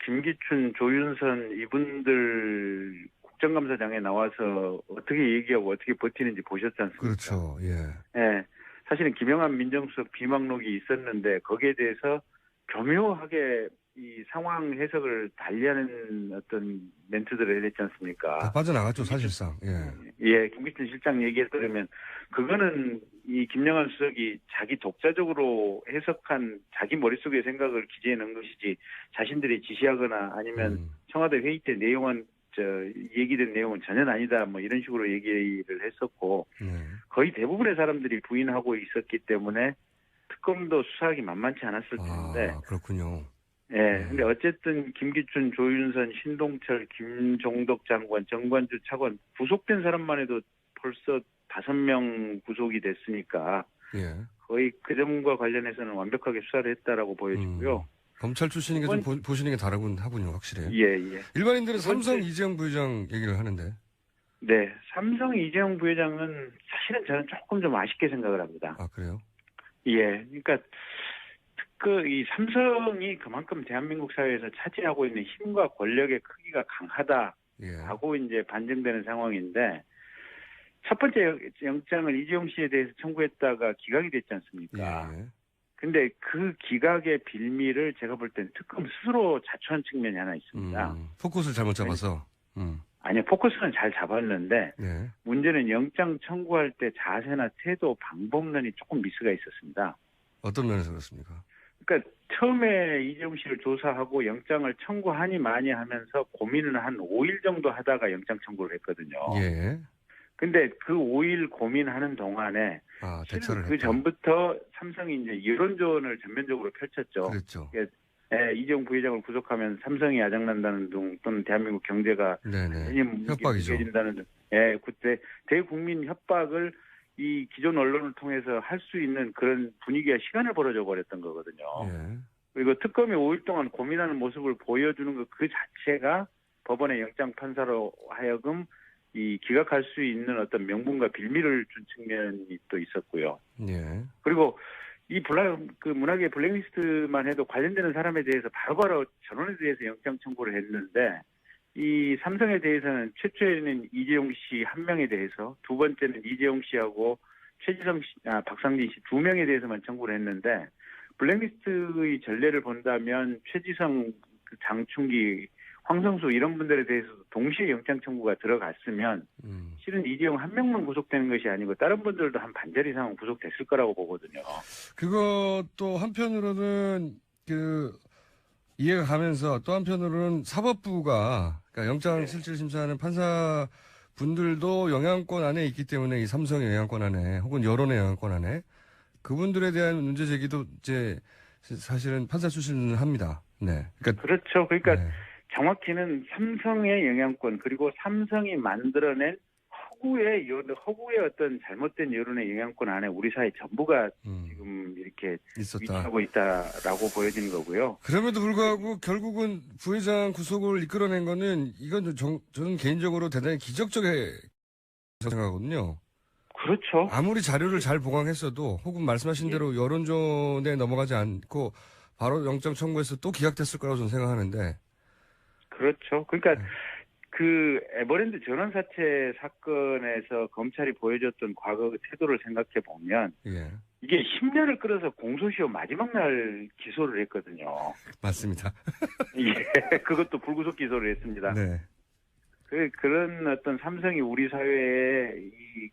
[SPEAKER 6] 김기춘, 조윤선 이분들 국정감사장에 나와서 어떻게 얘기하고 어떻게 버티는지 보셨지 않습니까?
[SPEAKER 1] 그렇죠. 예.
[SPEAKER 6] 예. 사실은 김영한 민정수석 비망록이 있었는데 거기에 대해서 교묘하게 이 상황 해석을 달리하는 어떤 멘트들을 해냈지 않습니까?
[SPEAKER 1] 다 빠져나갔죠, 사실상. 예.
[SPEAKER 6] 예, 김기춘 실장 얘기에 따르면 그거는 이 김영한 수석이 자기 독자적으로 해석한 자기 머릿속의 생각을 기재해 놓은 것이지 자신들이 지시하거나 아니면 청와대 회의 때 얘기된 내용은 전혀 아니다, 뭐 이런 식으로 얘기를 했었고, 거의 대부분의 사람들이 부인하고 있었기 때문에 특검도 수사하기 만만치 않았을 텐데.
[SPEAKER 1] 아, 그렇군요.
[SPEAKER 6] 예, 근데 어쨌든 김기춘, 조윤선, 신동철, 김종덕 장관, 정관주 차관 구속된 사람만 해도 벌써 5명 구속이 됐으니까.
[SPEAKER 1] 예.
[SPEAKER 6] 거의 그 점과 관련해서는 완벽하게 수사를 했다라고 보여지고요.
[SPEAKER 1] 검찰 출신이니까 좀 보시는 게 다르군 하군요, 확실히.
[SPEAKER 6] 예.
[SPEAKER 1] 일반인들은 삼성 이재용 부회장 얘기를 하는데.
[SPEAKER 6] 네, 삼성 이재용 부회장은 사실은 저는 조금 좀 아쉽게 생각을 합니다.
[SPEAKER 1] 아, 그래요?
[SPEAKER 6] 예, 그러니까 이 삼성이 그만큼 대한민국 사회에서 차지하고 있는 힘과 권력의 크기가 강하다라고 이제 반증되는 상황인데 첫 번째 영장을 이재용 씨에 대해서 청구했다가 기각이 됐지 않습니까?
[SPEAKER 1] 예.
[SPEAKER 6] 근데 그 기각의 빌미를 제가 볼 땐 특검 스스로 자초한 측면이 하나 있습니다.
[SPEAKER 1] 포커스를 잘못 잡아서.
[SPEAKER 6] 아니요, 포커스는 잘 잡았는데
[SPEAKER 1] 예.
[SPEAKER 6] 문제는 영장 청구할 때 자세나 태도, 방법론이 조금 미스가 있었습니다.
[SPEAKER 1] 어떤 면에서 그렇습니까?
[SPEAKER 6] 그러니까 처음에 이재용 씨를 조사하고 영장을 청구하니 마니 하면서 고민을 한 5일 정도 하다가 영장 청구를 했거든요.
[SPEAKER 1] 예.
[SPEAKER 6] 근데 그 5일 고민하는 동안에
[SPEAKER 1] 대처를
[SPEAKER 6] 그 전부터 삼성이 이제 여론전을 전면적으로 펼쳤죠.
[SPEAKER 1] 그랬죠.
[SPEAKER 6] 이재용 부회장을 구속하면 삼성이 아작난다는 등 또는 대한민국 경제가
[SPEAKER 1] 협박이죠.
[SPEAKER 6] 등, 그때 대국민 협박을 이 기존 언론을 통해서 할 수 있는 그런 분위기와 시간을 벌어져 버렸던 거거든요.
[SPEAKER 1] 예.
[SPEAKER 6] 그리고 특검이 5일 동안 고민하는 모습을 보여주는 것 그 자체가 법원의 영장 판사로 하여금 이 기각할 수 있는 어떤 명분과 빌미를 준 측면이 또 있었고요.
[SPEAKER 1] 예.
[SPEAKER 6] 그리고 이 문학의 블랙리스트만 해도 관련되는 사람에 대해서 바로바로 전원에 대해서 영장 청구를 했는데 이 삼성에 대해서는 최초에는 이재용 씨 한 명에 대해서 두 번째는 이재용 씨하고 최지성 씨, 박상진 씨 두 명에 대해서만 청구를 했는데 블랙리스트의 전례를 본다면 최지성, 장충기, 황성수 이런 분들에 대해서도 동시에 영장 청구가 들어갔으면 실은 이재용 한 명만 구속되는 것이 아니고 다른 분들도 한 반절 이상은 구속됐을 거라고 보거든요.
[SPEAKER 1] 그것도 한편으로는 이해가 가면서 또 한편으로는 사법부가 그러니까 영장 실질 심사하는 판사 분들도 영향권 안에 있기 때문에 이 삼성의 영향권 안에 혹은 여론의 영향권 안에 그분들에 대한 문제 제기도 이제 사실은 판사 출신은 합니다. 네. 그러니까
[SPEAKER 6] 그렇죠. 그러니까
[SPEAKER 1] 네.
[SPEAKER 6] 정확히는 삼성의 영향권 그리고 삼성이 만들어낸 허구의 어떤 잘못된 여론의 영향권 안에 우리 사회 전부가 지금 이렇게
[SPEAKER 1] 있었다.
[SPEAKER 6] 위치하고 있다라고 보여지는 거고요.
[SPEAKER 1] 그럼에도 불구하고 결국은 부회장 구속을 이끌어낸 거는 이건 저는 개인적으로 대단히 기적적인 생각하거든요.
[SPEAKER 6] 그렇죠.
[SPEAKER 1] 아무리 자료를 잘 보강했어도 혹은 말씀하신 대로 여론전에 넘어가지 않고 바로 영장 청구해서 또 기각됐을 거라고 저는 생각하는데.
[SPEAKER 6] 그렇죠. 그러니까 그 에버랜드 전원 사채 사건에서 검찰이 보여줬던 과거 태도를 생각해 보면
[SPEAKER 1] 예.
[SPEAKER 6] 이게 10년을 끌어서 공소시효 마지막 날 기소를 했거든요.
[SPEAKER 1] 맞습니다.
[SPEAKER 6] 예, 그것도 불구속 기소를 했습니다.
[SPEAKER 1] 네.
[SPEAKER 6] 그런 어떤 삼성이 우리 사회에 이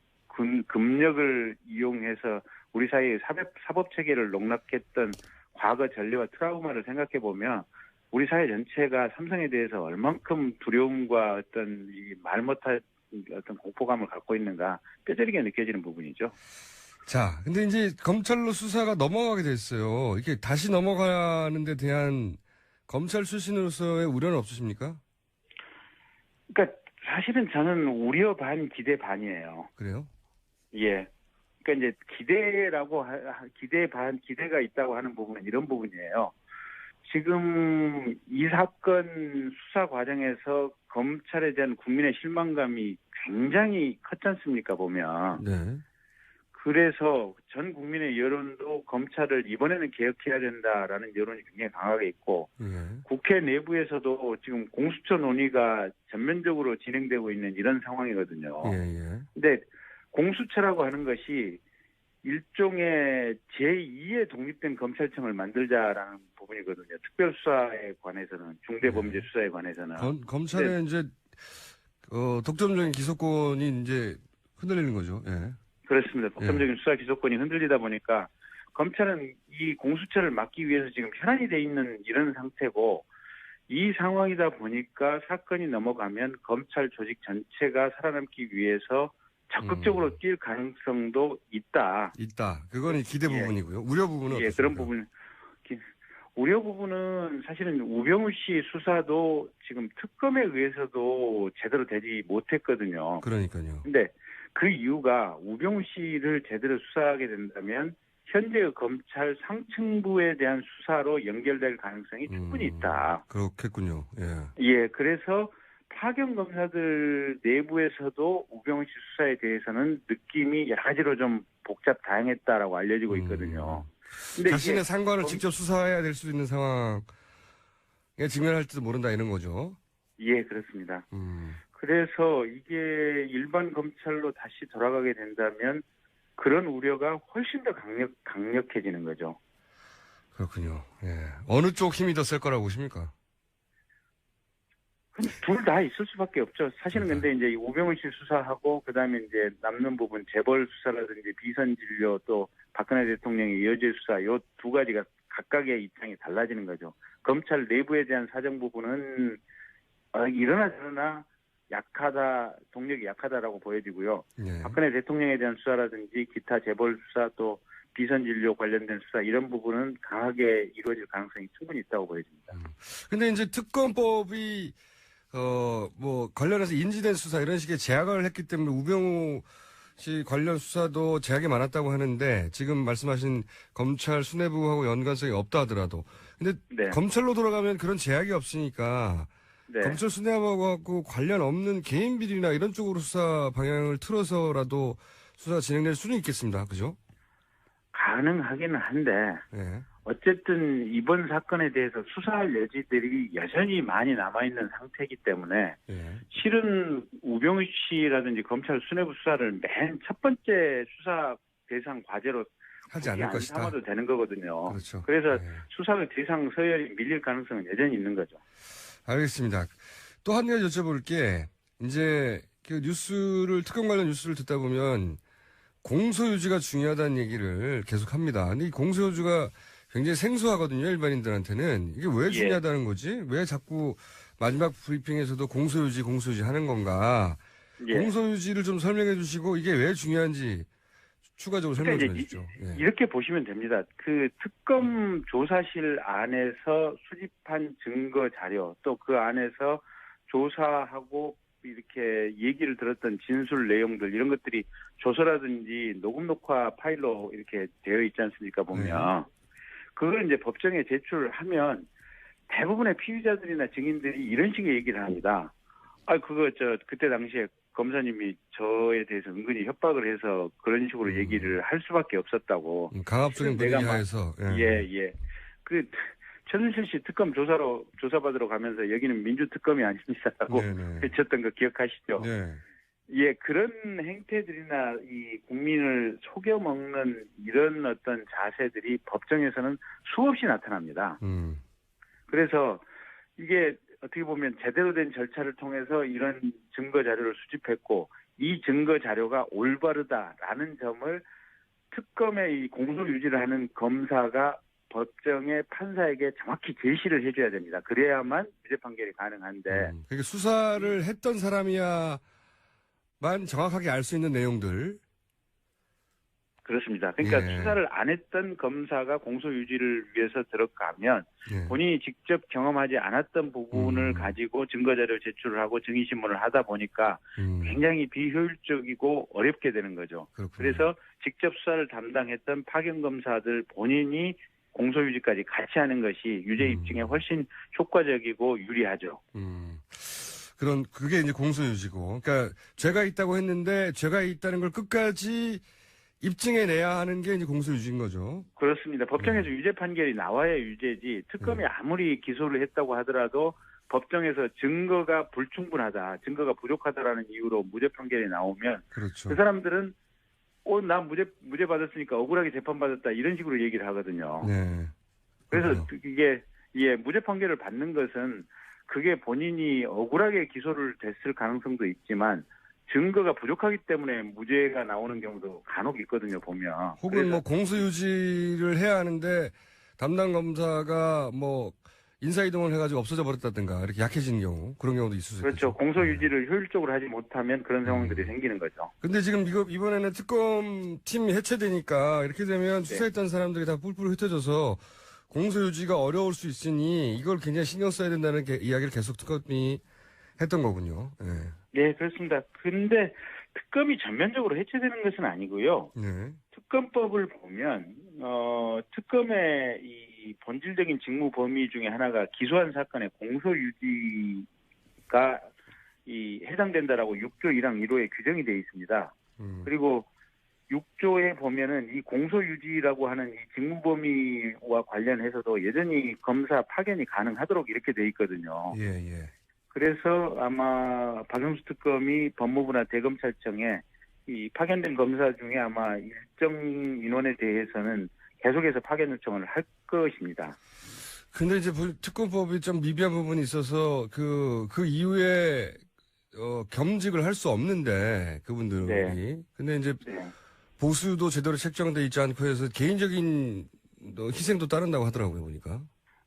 [SPEAKER 6] 금력을 이용해서 우리 사회의 사법 체계를 농락했던 과거 전례와 트라우마를 생각해 보면 우리 사회 전체가 삼성에 대해서 얼만큼 두려움과 어떤 이 말 못할 어떤 공포감을 갖고 있는가 뼈저리게 느껴지는 부분이죠.
[SPEAKER 1] 자, 근데 이제 검찰로 수사가 넘어가게 됐어요. 이게 다시 넘어가는 데 대한 검찰 출신으로서의 우려는 없으십니까?
[SPEAKER 6] 그러니까 사실은 저는 우려 반 기대 반이에요.
[SPEAKER 1] 그래요?
[SPEAKER 6] 예. 그러니까 이제 기대가 있다고 하는 부분은 이런 부분이에요. 지금 이 사건 수사 과정에서 검찰에 대한 국민의 실망감이 굉장히 컸지 않습니까, 보면.
[SPEAKER 1] 네.
[SPEAKER 6] 그래서 전 국민의 여론도 검찰을 이번에는 개혁해야 된다라는 여론이 굉장히 강하게 있고,
[SPEAKER 1] 예.
[SPEAKER 6] 국회 내부에서도 지금 공수처 논의가 전면적으로 진행되고 있는 이런 상황이거든요.
[SPEAKER 1] 예, 예.
[SPEAKER 6] 근데 공수처라고 하는 것이 일종의 제2의 독립된 검찰청을 만들자라는 부분이거든요. 특별수사에 관해서는, 중대범죄수사에 관해서는.
[SPEAKER 1] 검찰의 이제, 독점적인 기소권이 이제 흔들리는 거죠. 예.
[SPEAKER 6] 그렇습니다. 독점적인 수사 기소권이 흔들리다 보니까 검찰은 이 공수처를 막기 위해서 지금 현안이 돼 있는 이런 상태고, 이 상황이다 보니까 사건이 넘어가면 검찰 조직 전체가 살아남기 위해서 적극적으로 뛸 가능성도 있다.
[SPEAKER 1] 그건 기대
[SPEAKER 6] 예.
[SPEAKER 1] 부분이고요. 우려 부분은
[SPEAKER 6] 예,
[SPEAKER 1] 어떻습니까?
[SPEAKER 6] 그런 부분. 우려 부분은 사실은 우병우 씨 수사도 지금 특검에 의해서도 제대로 되지 못했거든요.
[SPEAKER 1] 그러니까요.
[SPEAKER 6] 근데 그 이유가 우병우 씨를 제대로 수사하게 된다면 현재의 검찰 상층부에 대한 수사로 연결될 가능성이 충분히 있다.
[SPEAKER 1] 그렇겠군요. 예.
[SPEAKER 6] 예, 그래서 파견 검사들 내부에서도 우병우 씨 수사에 대해서는 느낌이 여러 가지로 좀 복잡 다양했다라고 알려지고 있거든요. 근데
[SPEAKER 1] 자신의
[SPEAKER 6] 이게
[SPEAKER 1] 상관을 직접 수사해야 될 수 있는 상황에 직면할지도 모른다 이런 거죠.
[SPEAKER 6] 예, 그렇습니다. 그래서 이게 일반 검찰로 다시 돌아가게 된다면 그런 우려가 훨씬 더 강력해지는 거죠.
[SPEAKER 1] 그렇군요. 예. 어느 쪽 힘이 더 셀 거라고 보십니까?
[SPEAKER 6] 둘 다 있을 수밖에 없죠. 사실은 근데 이제 이 우병우 씨 수사하고 그다음에 이제 남는 부분 재벌 수사라든지 비선 진료 또 박근혜 대통령의 여죄 수사 요 두 가지가 각각의 입장이 달라지는 거죠. 검찰 내부에 대한 사정 부분은 이러나 저러나 약하다, 동력이 약하다라고 보여지고요.
[SPEAKER 1] 예.
[SPEAKER 6] 박근혜 대통령에 대한 수사라든지 기타 재벌 수사 또 비선 진료 관련된 수사 이런 부분은 강하게 이루어질 가능성이 충분히 있다고 보여집니다.
[SPEAKER 1] 근데 이제 특검법이 관련해서 인지된 수사 이런 식의 제약을 했기 때문에 우병우 씨 관련 수사도 제약이 많았다고 하는데 지금 말씀하신 검찰 수뇌부하고 연관성이 없다 하더라도 근데
[SPEAKER 6] 네.
[SPEAKER 1] 검찰로 돌아가면 그런 제약이 없으니까
[SPEAKER 6] 네.
[SPEAKER 1] 검찰 수뇌부하고 관련 없는 개인 비리나 이런 쪽으로 수사 방향을 틀어서라도 수사가 진행될 수는 있겠습니다. 그죠?
[SPEAKER 6] 가능하기는 한데
[SPEAKER 1] 예.
[SPEAKER 6] 어쨌든 이번 사건에 대해서 수사할 여지들이 여전히 많이 남아있는 상태이기 때문에
[SPEAKER 1] 예.
[SPEAKER 6] 실은 우병우 씨라든지 검찰 수뇌부 수사를 맨 첫 번째 수사 대상 과제로
[SPEAKER 1] 하지 않을
[SPEAKER 6] 안
[SPEAKER 1] 것이다.
[SPEAKER 6] 삼아도 되는 거거든요.
[SPEAKER 1] 그렇죠.
[SPEAKER 6] 그래서
[SPEAKER 1] 예.
[SPEAKER 6] 수사의 대상 서열이 밀릴 가능성은 여전히 있는 거죠.
[SPEAKER 1] 알겠습니다. 또 한 가지 여쭤볼 게 이제 그 특검 관련 뉴스를 듣다 보면 공소유지가 중요하다는 얘기를 계속 합니다. 근데 이 공소유지가 굉장히 생소하거든요, 일반인들한테는. 이게 왜 중요하다는 거지? 왜 자꾸 마지막 브리핑에서도 공소유지 하는 건가?
[SPEAKER 6] 예.
[SPEAKER 1] 공소유지를 좀 설명해 주시고 이게 왜 중요한지 추가적으로 설명 좀
[SPEAKER 6] 그러니까
[SPEAKER 1] 해주시죠. 예.
[SPEAKER 6] 이렇게 보시면 됩니다. 그 특검 조사실 안에서 수집한 증거 자료 또 그 안에서 조사하고 이렇게 얘기를 들었던 진술 내용들 이런 것들이 조서라든지 녹음 녹화 파일로 이렇게 되어 있지 않습니까 보면 그걸 이제 법정에 제출하면 대부분의 피의자들이나 증인들이 이런 식의 얘기를 합니다. 아 그거 그때 당시에 검사님이 저에 대해서 은근히 협박을 해서 그런 식으로 얘기를 할 수밖에 없었다고.
[SPEAKER 1] 강압적인 분위기
[SPEAKER 6] 내가 막-
[SPEAKER 1] 하에서.
[SPEAKER 6] 예. 그 최순실 씨 특검 조사받으러 가면서 여기는 민주특검이 아닙니다라고
[SPEAKER 1] 네네.
[SPEAKER 6] 외쳤던 거 기억하시죠?
[SPEAKER 1] 네.
[SPEAKER 6] 예, 그런 행태들이나 이 국민을 속여먹는 이런 어떤 자세들이 법정에서는 수없이 나타납니다. 그래서 이게 어떻게 보면 제대로 된 절차를 통해서 이런 증거 자료를 수집했고 이 증거 자료가 올바르다라는 점을 특검의 이 공소 유지를 하는 검사가 법정의 판사에게 정확히 제시를 해줘야 됩니다. 그래야만 유죄 판결이 가능한데
[SPEAKER 1] 그러니까 수사를 했던 사람이야만 정확하게 알 수 있는 내용들.
[SPEAKER 6] 그렇습니다. 그러니까
[SPEAKER 1] 예.
[SPEAKER 6] 수사를 안 했던 검사가 공소 유지를 위해서 들어가면
[SPEAKER 1] 예.
[SPEAKER 6] 본인이 직접 경험하지 않았던 부분을 가지고 증거자료 제출을 하고 증인신문을 하다 보니까 굉장히 비효율적이고 어렵게 되는 거죠.
[SPEAKER 1] 그렇군요.
[SPEAKER 6] 그래서 직접 수사를 담당했던 파견검사들 본인이 공소유지까지 같이 하는 것이 유죄 입증에 훨씬 효과적이고 유리하죠.
[SPEAKER 1] 그게 이제 공소유지고. 그러니까 죄가 있다고 했는데 죄가 있다는 걸 끝까지 입증해내야 하는 게 이제 공소유지인 거죠.
[SPEAKER 6] 그렇습니다. 법정에서 유죄 판결이 나와야 유죄지 특검이 아무리 기소를 했다고 하더라도 법정에서 증거가 불충분하다, 증거가 부족하다라는 이유로 무죄 판결이 나오면
[SPEAKER 1] 그렇죠.
[SPEAKER 6] 그 사람들은 나 무죄 받았으니까 억울하게 재판 받았다 이런 식으로 얘기를 하거든요.
[SPEAKER 1] 네.
[SPEAKER 6] 그래서
[SPEAKER 1] 그렇군요.
[SPEAKER 6] 이게 무죄 판결을 받는 것은 그게 본인이 억울하게 기소를 됐을 가능성도 있지만 증거가 부족하기 때문에 무죄가 나오는 경우도 간혹 있거든요, 보면.
[SPEAKER 1] 혹은 뭐 공소유지를 해야 하는데 담당 검사가 뭐 인사이동을 해가지고 없어져 버렸다든가 이렇게 약해진 경우 그런 경우도 있을 수 있죠.
[SPEAKER 6] 그렇죠. 공소 유지를 효율적으로 하지 못하면 그런 상황들이 생기는 거죠.
[SPEAKER 1] 근데 지금 이번에는 특검 팀이 해체되니까 이렇게 되면 수사했던 사람들이 다 뿔뿔 흩어져서 공소유지가 어려울 수 있으니 이걸 굉장히 신경 써야 된다는 이야기를 계속 특검이 했던 거군요.
[SPEAKER 6] 네, 그렇습니다. 근데 특검이 전면적으로 해체되는 것은 아니고요.
[SPEAKER 1] 네.
[SPEAKER 6] 특검법을 보면 특검의 이 본질적인 직무 범위 중에 하나가 기소한 사건의 공소유지가 해당된다라고 6조 1항 1호에 규정이 되어 있습니다. 그리고 6조에 보면은 이 공소유지라고 하는 이 직무 범위와 관련해서도 여전히 검사 파견이 가능하도록 이렇게 되어 있거든요.
[SPEAKER 1] 예.
[SPEAKER 6] 그래서 아마 박영수 특검이 법무부나 대검찰청에 이 파견된 검사 중에 아마 일정 인원에 대해서는 계속해서 파견 요청을 할 것입니다.
[SPEAKER 1] 근데 이제 특검법이 좀 미비한 부분이 있어서 그 이후에 겸직을 할 수 없는데 그분들이.
[SPEAKER 6] 네.
[SPEAKER 1] 근데 이제
[SPEAKER 6] 네.
[SPEAKER 1] 보수도 제대로 책정돼 있지 않고 해서 개인적인 희생도 따른다고 하더라고요, 보니까.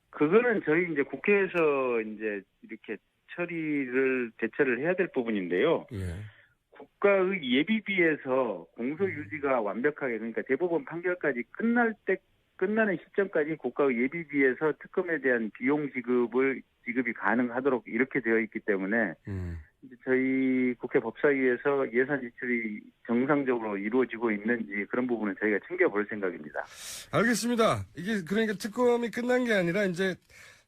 [SPEAKER 6] 그거는 저희 이제 국회에서 이제 이렇게 대처를 해야 될 부분인데요.
[SPEAKER 1] 예.
[SPEAKER 6] 국가의 예비비에서 공소유지가 완벽하게 그러니까 대법원 판결까지 끝나는 시점까지 국가의 예비비에서 특검에 대한 비용 지급이 가능하도록 이렇게 되어 있기 때문에 이제 저희 국회 법사위에서 예산 지출이 정상적으로 이루어지고 있는지 그런 부분은 저희가 챙겨볼 생각입니다.
[SPEAKER 1] 알겠습니다. 이게 그러니까 특검이 끝난 게 아니라 이제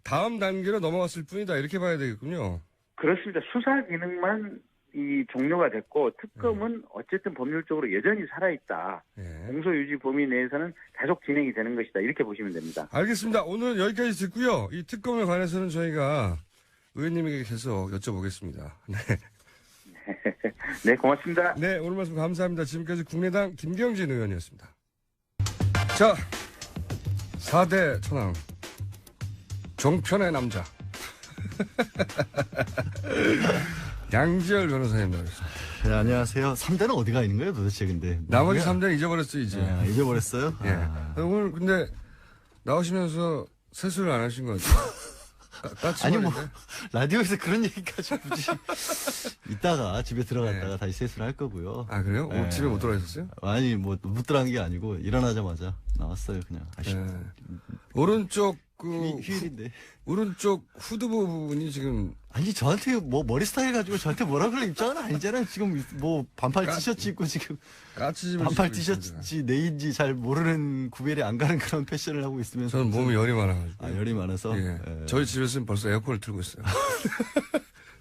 [SPEAKER 1] 다음 단계로 넘어갔을 뿐이다 이렇게 봐야 되겠군요.
[SPEAKER 6] 그렇습니다. 수사 기능만 종료가 됐고 특검은 어쨌든 법률적으로 여전히 살아있다.
[SPEAKER 1] 예.
[SPEAKER 6] 공소유지 범위 내에서는 계속 진행이 되는 것이다. 이렇게 보시면 됩니다.
[SPEAKER 1] 알겠습니다. 오늘 여기까지 듣고요. 이 특검에 관해서는 저희가 의원님에게 계속 여쭤보겠습니다. 네.
[SPEAKER 6] 네, 고맙습니다.
[SPEAKER 1] 네, 오늘 말씀 감사합니다. 지금까지 국민의당 김경진 의원이었습니다. 자, 4대 천왕. 종편의 남자. 양지열 변호사님 나오셨습니다.
[SPEAKER 7] 네, 안녕하세요. 3대는 어디가 있는 거예요, 도대체, 근데?
[SPEAKER 1] 나머지 3대는 잊어버렸어요, 이제.
[SPEAKER 7] 잊어버렸어요?
[SPEAKER 1] 예. 오늘 근데 나오시면서 세수를 안 하신 것 같아요.
[SPEAKER 7] 아니, 뭐,
[SPEAKER 1] 까치발인데?
[SPEAKER 7] 라디오에서 그런 얘기까지 굳이. 이따가 집에 들어갔다가 다시 세수를 할 거고요.
[SPEAKER 1] 아, 그래요?
[SPEAKER 7] 네.
[SPEAKER 1] 집에 못 들어가셨어요?
[SPEAKER 7] 아니, 뭐, 못 들어간 게 아니고, 일어나자마자 나왔어요, 그냥.
[SPEAKER 1] 네. 오른쪽,
[SPEAKER 7] 휴일인데.
[SPEAKER 1] 오른쪽 후드 부분이 지금
[SPEAKER 7] 아니, 저한테 뭐, 머리 스타일 가지고 저한테 뭐라 그럴 입장은 아니잖아요. 지금 뭐, 반팔 티셔츠 입고 지금.
[SPEAKER 1] 까치집을
[SPEAKER 7] 반팔
[SPEAKER 1] 신고 있습니다.
[SPEAKER 7] 티셔츠인지 네인지 잘 모르는 구별이 안 가는 그런 패션을 하고 있으면서.
[SPEAKER 1] 저는 몸이 열이 많아가지고.
[SPEAKER 7] 아, 열이 많아서?
[SPEAKER 1] 예.
[SPEAKER 7] 예.
[SPEAKER 1] 저희 집에서는 벌써 에어컨을 틀고 있어요.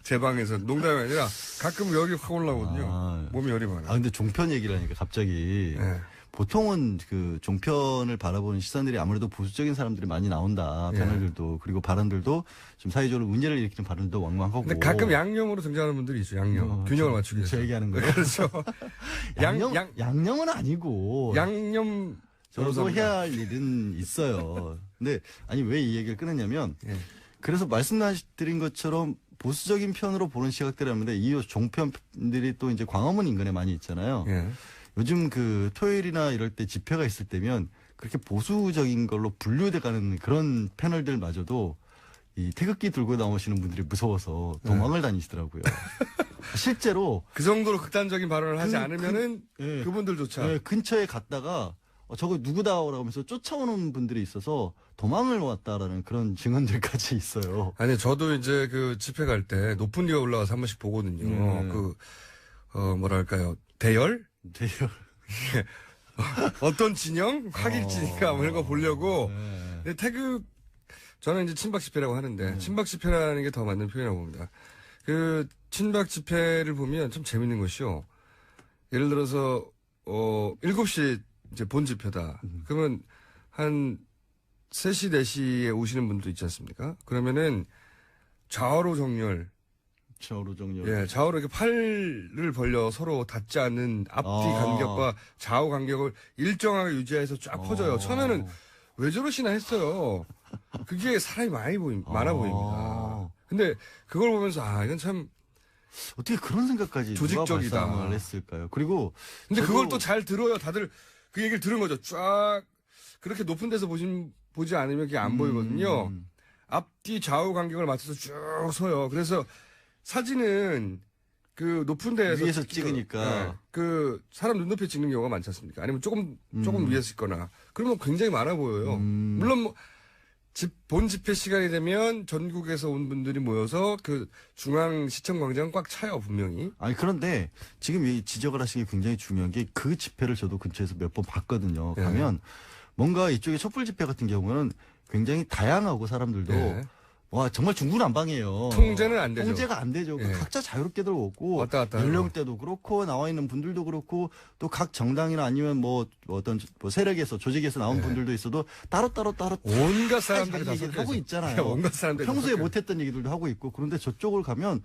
[SPEAKER 1] 제 방에서 농담이 아니라 가끔 열이 확 올라오거든요.
[SPEAKER 7] 아.
[SPEAKER 1] 몸이 열이 많아.
[SPEAKER 7] 아, 근데 종편 얘기를 하니까 갑자기.
[SPEAKER 1] 예.
[SPEAKER 7] 보통은 그 종편을 바라보는 시선들이 아무래도 보수적인 사람들이 많이 나온다.
[SPEAKER 1] 예.
[SPEAKER 7] 패널들도. 그리고 발언들도 좀 사회적으로 문제를 일으키는 발언도 왕왕하고.
[SPEAKER 1] 근데 가끔 양념으로 등장하는 분들이 있어요. 양념. 균형을 맞추기 위해서.
[SPEAKER 7] 저 얘기하는 거예요?
[SPEAKER 1] 그렇죠.
[SPEAKER 7] 양념은 아니고.
[SPEAKER 1] 양념
[SPEAKER 7] 저도
[SPEAKER 1] 변호사입니다.
[SPEAKER 7] 해야 할 일은 있어요. 근데 아니 왜 이 얘기를 꺼냈냐면
[SPEAKER 1] 예.
[SPEAKER 7] 그래서 말씀드린 것처럼 보수적인 편으로 보는 시각들이 있는데 이 종편들이 또 이제 광화문 인근에 많이 있잖아요.
[SPEAKER 1] 예.
[SPEAKER 7] 요즘 그 토요일이나 이럴 때 집회가 있을 때면 그렇게 보수적인 걸로 분류돼 가는 그런 패널들마저도 이 태극기 들고 나오시는 분들이 무서워서 도망을 다니시더라고요. 실제로
[SPEAKER 1] 그 정도로 극단적인 발언을 하지 않으면은
[SPEAKER 7] 예.
[SPEAKER 1] 그분들조차
[SPEAKER 7] 네, 근처에 갔다가 저거 누구다라고 하면서 쫓아오는 분들이 있어서 도망을 왔다라는 그런 증언들까지 있어요.
[SPEAKER 1] 아니 저도 이제 그 집회 갈 때 높은 데가 올라가서 한 번씩 보거든요.
[SPEAKER 7] 네.
[SPEAKER 1] 뭐랄까요 대열
[SPEAKER 7] 대열.
[SPEAKER 1] 어떤 진영 확일지니까 뭐 이런 거 보려고.
[SPEAKER 7] 네.
[SPEAKER 1] 근데 저는 이제 친박 집회라고 하는데 친박 집회라는 게 더 맞는 표현이라고 봅니다. 그 친박 집회를 보면 참 재밌는 것이요. 예를 들어서 7시 이제 본 집회다. 그러면 한 3시, 4시에 오시는 분도 있지 않습니까? 그러면은 좌우로 정렬.
[SPEAKER 7] 좌우로 정렬.
[SPEAKER 1] 예, 좌우로 이렇게 팔을 벌려 서로 닿지 않는 앞뒤
[SPEAKER 7] 아.
[SPEAKER 1] 간격과 좌우 간격을 일정하게 유지해서 쫙 퍼져요. 처음에는 왜 저러시나 했어요. 그게 사람이 많아 보입니다. 근데 그걸 보면서 이건 참
[SPEAKER 7] 어떻게 그런 생각까지
[SPEAKER 1] 조직적이다.
[SPEAKER 7] 누가 발상을 했을까요? 그리고
[SPEAKER 1] 근데
[SPEAKER 7] 저도-
[SPEAKER 1] 그걸 또 잘 들어요. 다들 그 얘기를 들은 거죠. 쫙 그렇게 높은 데서 보지 않으면 그게 안 보이거든요. 앞뒤 좌우 간격을 맞춰서 쭉 서요. 그래서 사진은 그 높은 데에서
[SPEAKER 7] 위에서 찍으니까.
[SPEAKER 1] 네. 그 사람 눈높이에 찍는 경우가 많지 않습니까? 아니면 조금 위에서 찍거나 그러면 굉장히 많아 보여요. 물론 뭐 본 집회 시간이 되면 전국에서 온 분들이 모여서 그 중앙 시청 광장 꽉 차요 분명히.
[SPEAKER 7] 아니 그런데 지금 이 지적을 하신 게 굉장히 중요한 게 그 집회를 저도 근처에서 몇 번 봤거든요.
[SPEAKER 1] 예.
[SPEAKER 7] 가면 뭔가 이쪽에 촛불 집회 같은 경우는 굉장히 다양하고 사람들도
[SPEAKER 1] 예.
[SPEAKER 7] 와 정말 중구난방이에요.
[SPEAKER 1] 통제는 안 되죠.
[SPEAKER 7] 통제가 안 되죠.
[SPEAKER 1] 예.
[SPEAKER 7] 각자 자유롭게들 오고
[SPEAKER 1] 왔다 갔다 하고.
[SPEAKER 7] 연령대도 그렇고 나와 있는 분들도 그렇고 또 각 정당이나 아니면 뭐 어떤 뭐 세력에서 조직에서 나온
[SPEAKER 1] 예.
[SPEAKER 7] 분들도 있어도 따로
[SPEAKER 1] 온갖 사람들이
[SPEAKER 7] 자기
[SPEAKER 1] 다
[SPEAKER 7] 얘기를
[SPEAKER 1] 섞여
[SPEAKER 7] 하고
[SPEAKER 1] 있어요.
[SPEAKER 7] 있잖아요.
[SPEAKER 1] 온갖 사람들이 다
[SPEAKER 7] 평소에
[SPEAKER 1] 섞여
[SPEAKER 7] 못했던 얘기들도 하고 있고 그런데 저쪽을 가면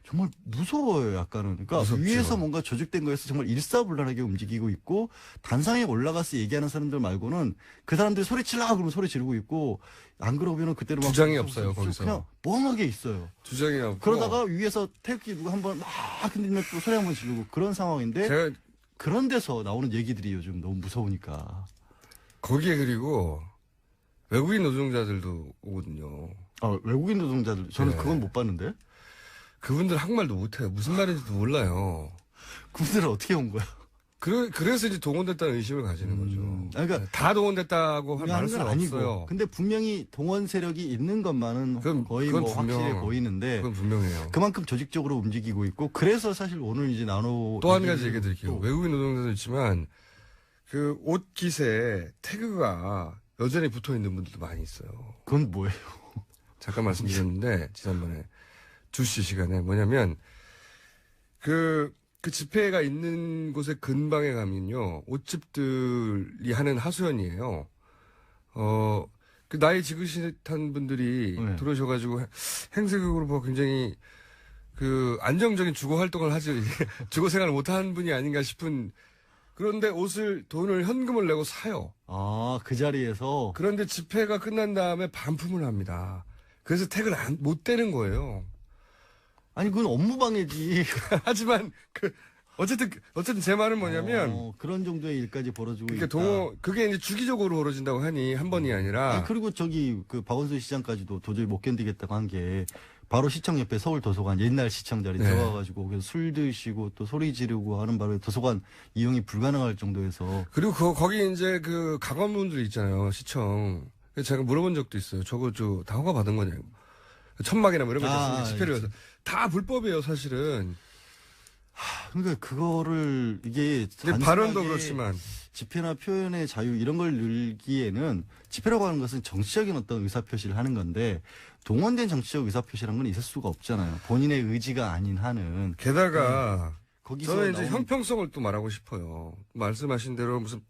[SPEAKER 7] 정말 무서워요, 약간은. 그러니까
[SPEAKER 1] 무섭죠.
[SPEAKER 7] 위에서 뭔가 조직된 거에서 정말 일사불란하게 움직이고 있고 단상에 올라가서 얘기하는 사람들 말고는 그 사람들이 소리치려 그러면 소리 지르고 있고 안 그러면은 그때는 막
[SPEAKER 1] 주장이 없어요, 거기서.
[SPEAKER 7] 그냥 멍하게 있어요.
[SPEAKER 1] 주장이 없고.
[SPEAKER 7] 그러다가 위에서 태극기 누구 한번 막 흔들면 또 소리 한번 지르고 그런 상황인데
[SPEAKER 1] 제가
[SPEAKER 7] 그런 데서 나오는 얘기들이 요즘 너무 무서우니까.
[SPEAKER 1] 거기에 그리고 외국인 노동자들도 오거든요.
[SPEAKER 7] 외국인 노동자들 저는
[SPEAKER 1] 네.
[SPEAKER 7] 그건 못 봤는데
[SPEAKER 1] 그분들 한국말도 못해요. 무슨 말인지도 몰라요.
[SPEAKER 7] 그분들은 어떻게 온 거야?
[SPEAKER 1] 그래서 이제 동원됐다는 의심을 가지는 거죠.
[SPEAKER 7] 그러니까
[SPEAKER 1] 다 동원됐다고
[SPEAKER 7] 하는
[SPEAKER 1] 말할
[SPEAKER 7] 건
[SPEAKER 1] 수는
[SPEAKER 7] 아니고.
[SPEAKER 1] 없어요.
[SPEAKER 7] 근데 분명히 동원 세력이 있는 것만은 거의
[SPEAKER 1] 그건
[SPEAKER 7] 뭐 확실해
[SPEAKER 1] 분명-
[SPEAKER 7] 보이는데
[SPEAKER 1] 그건 분명해요.
[SPEAKER 7] 그만큼 조직적으로 움직이고 있고 그래서 사실 오늘 이제
[SPEAKER 1] 또 한 가지 얘기 드릴게요.
[SPEAKER 7] 또
[SPEAKER 1] 외국인 노동자도 있지만 그 옷 깃에 태그가 여전히 붙어 있는 분들도 많이 있어요.
[SPEAKER 7] 그건 뭐예요?
[SPEAKER 1] 잠깐 말씀드렸는데 지난번에 2시 시간에 뭐냐면 그 집회가 있는 곳의 근방에 가면요 옷집들이 하는 하소연이에요. 그 나이 지긋한 분들이
[SPEAKER 7] 네.
[SPEAKER 1] 들어오셔가지고 행세극으로 뭐 굉장히 그 안정적인 주거 활동을 하지 주거 생활을 못하는 분이 아닌가 싶은. 그런데 돈을 현금을 내고 사요.
[SPEAKER 7] 그 자리에서
[SPEAKER 1] 그런데 집회가 끝난 다음에 반품을 합니다. 그래서 태그를 못 떼는 거예요.
[SPEAKER 7] 아니 그건 업무 방해지.
[SPEAKER 1] 하지만 어쨌든 제 말은 뭐냐면
[SPEAKER 7] 그런 정도의 일까지 벌어지고
[SPEAKER 1] 그러니까
[SPEAKER 7] 있다.
[SPEAKER 1] 그게 이제 주기적으로 벌어진다고 하니 한 번이 아니라
[SPEAKER 7] 아니, 그리고 저기 그 박원순 시장까지도 도저히 못 견디겠다고 한 게 바로 시청 옆에 서울 도서관 옛날 시청 자리
[SPEAKER 1] 네.
[SPEAKER 7] 들어가가지고 그래서 술 드시고 또 소리 지르고 하는 바람에 도서관 이용이 불가능할 정도에서
[SPEAKER 1] 그리고 거기 이제 그 가관분들 있잖아요 시청. 그래서 제가 물어본 적도 있어요. 저거 다 허가 받은 거냐고. 천막이나 뭐 이런 거 있잖아요. 집회를 위해서 다 불법이에요 사실은.
[SPEAKER 7] 그러니까 그거를 이게
[SPEAKER 1] 근데 발언도 그렇지만
[SPEAKER 7] 집회나 표현의 자유 이런 걸 늘기에는 집회라고 하는 것은 정치적인 어떤 의사표시를 하는 건데 동원된 정치적 의사표시라는 건 있을 수가 없잖아요. 본인의 의지가 아닌 한은.
[SPEAKER 1] 게다가
[SPEAKER 7] 거기서
[SPEAKER 1] 저는 이제
[SPEAKER 7] 나오는
[SPEAKER 1] 형평성을 또 말하고 싶어요. 말씀하신 대로 무슨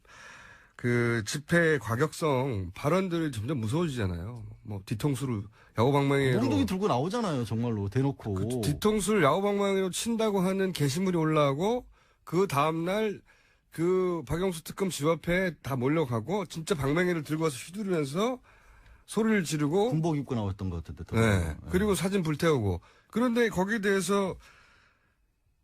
[SPEAKER 1] 그 집회 과격성 발언들이 점점 무서워지잖아요. 뭐 뒤통수를 야구방망이로
[SPEAKER 7] 몽둥이 들고 나오잖아요. 정말로 대놓고.
[SPEAKER 1] 뒤통수를 야구방망이로 친다고 하는 게시물이 올라오고 그 다음날 그 박영수 특검 집 앞에 다 몰려가고 진짜 방망이를 들고 와서 휘두르면서 소리를 지르고
[SPEAKER 7] 군복 입고 나왔던 것 같은데.
[SPEAKER 1] 네. 그리고 사진 불태우고 그런데 거기에 대해서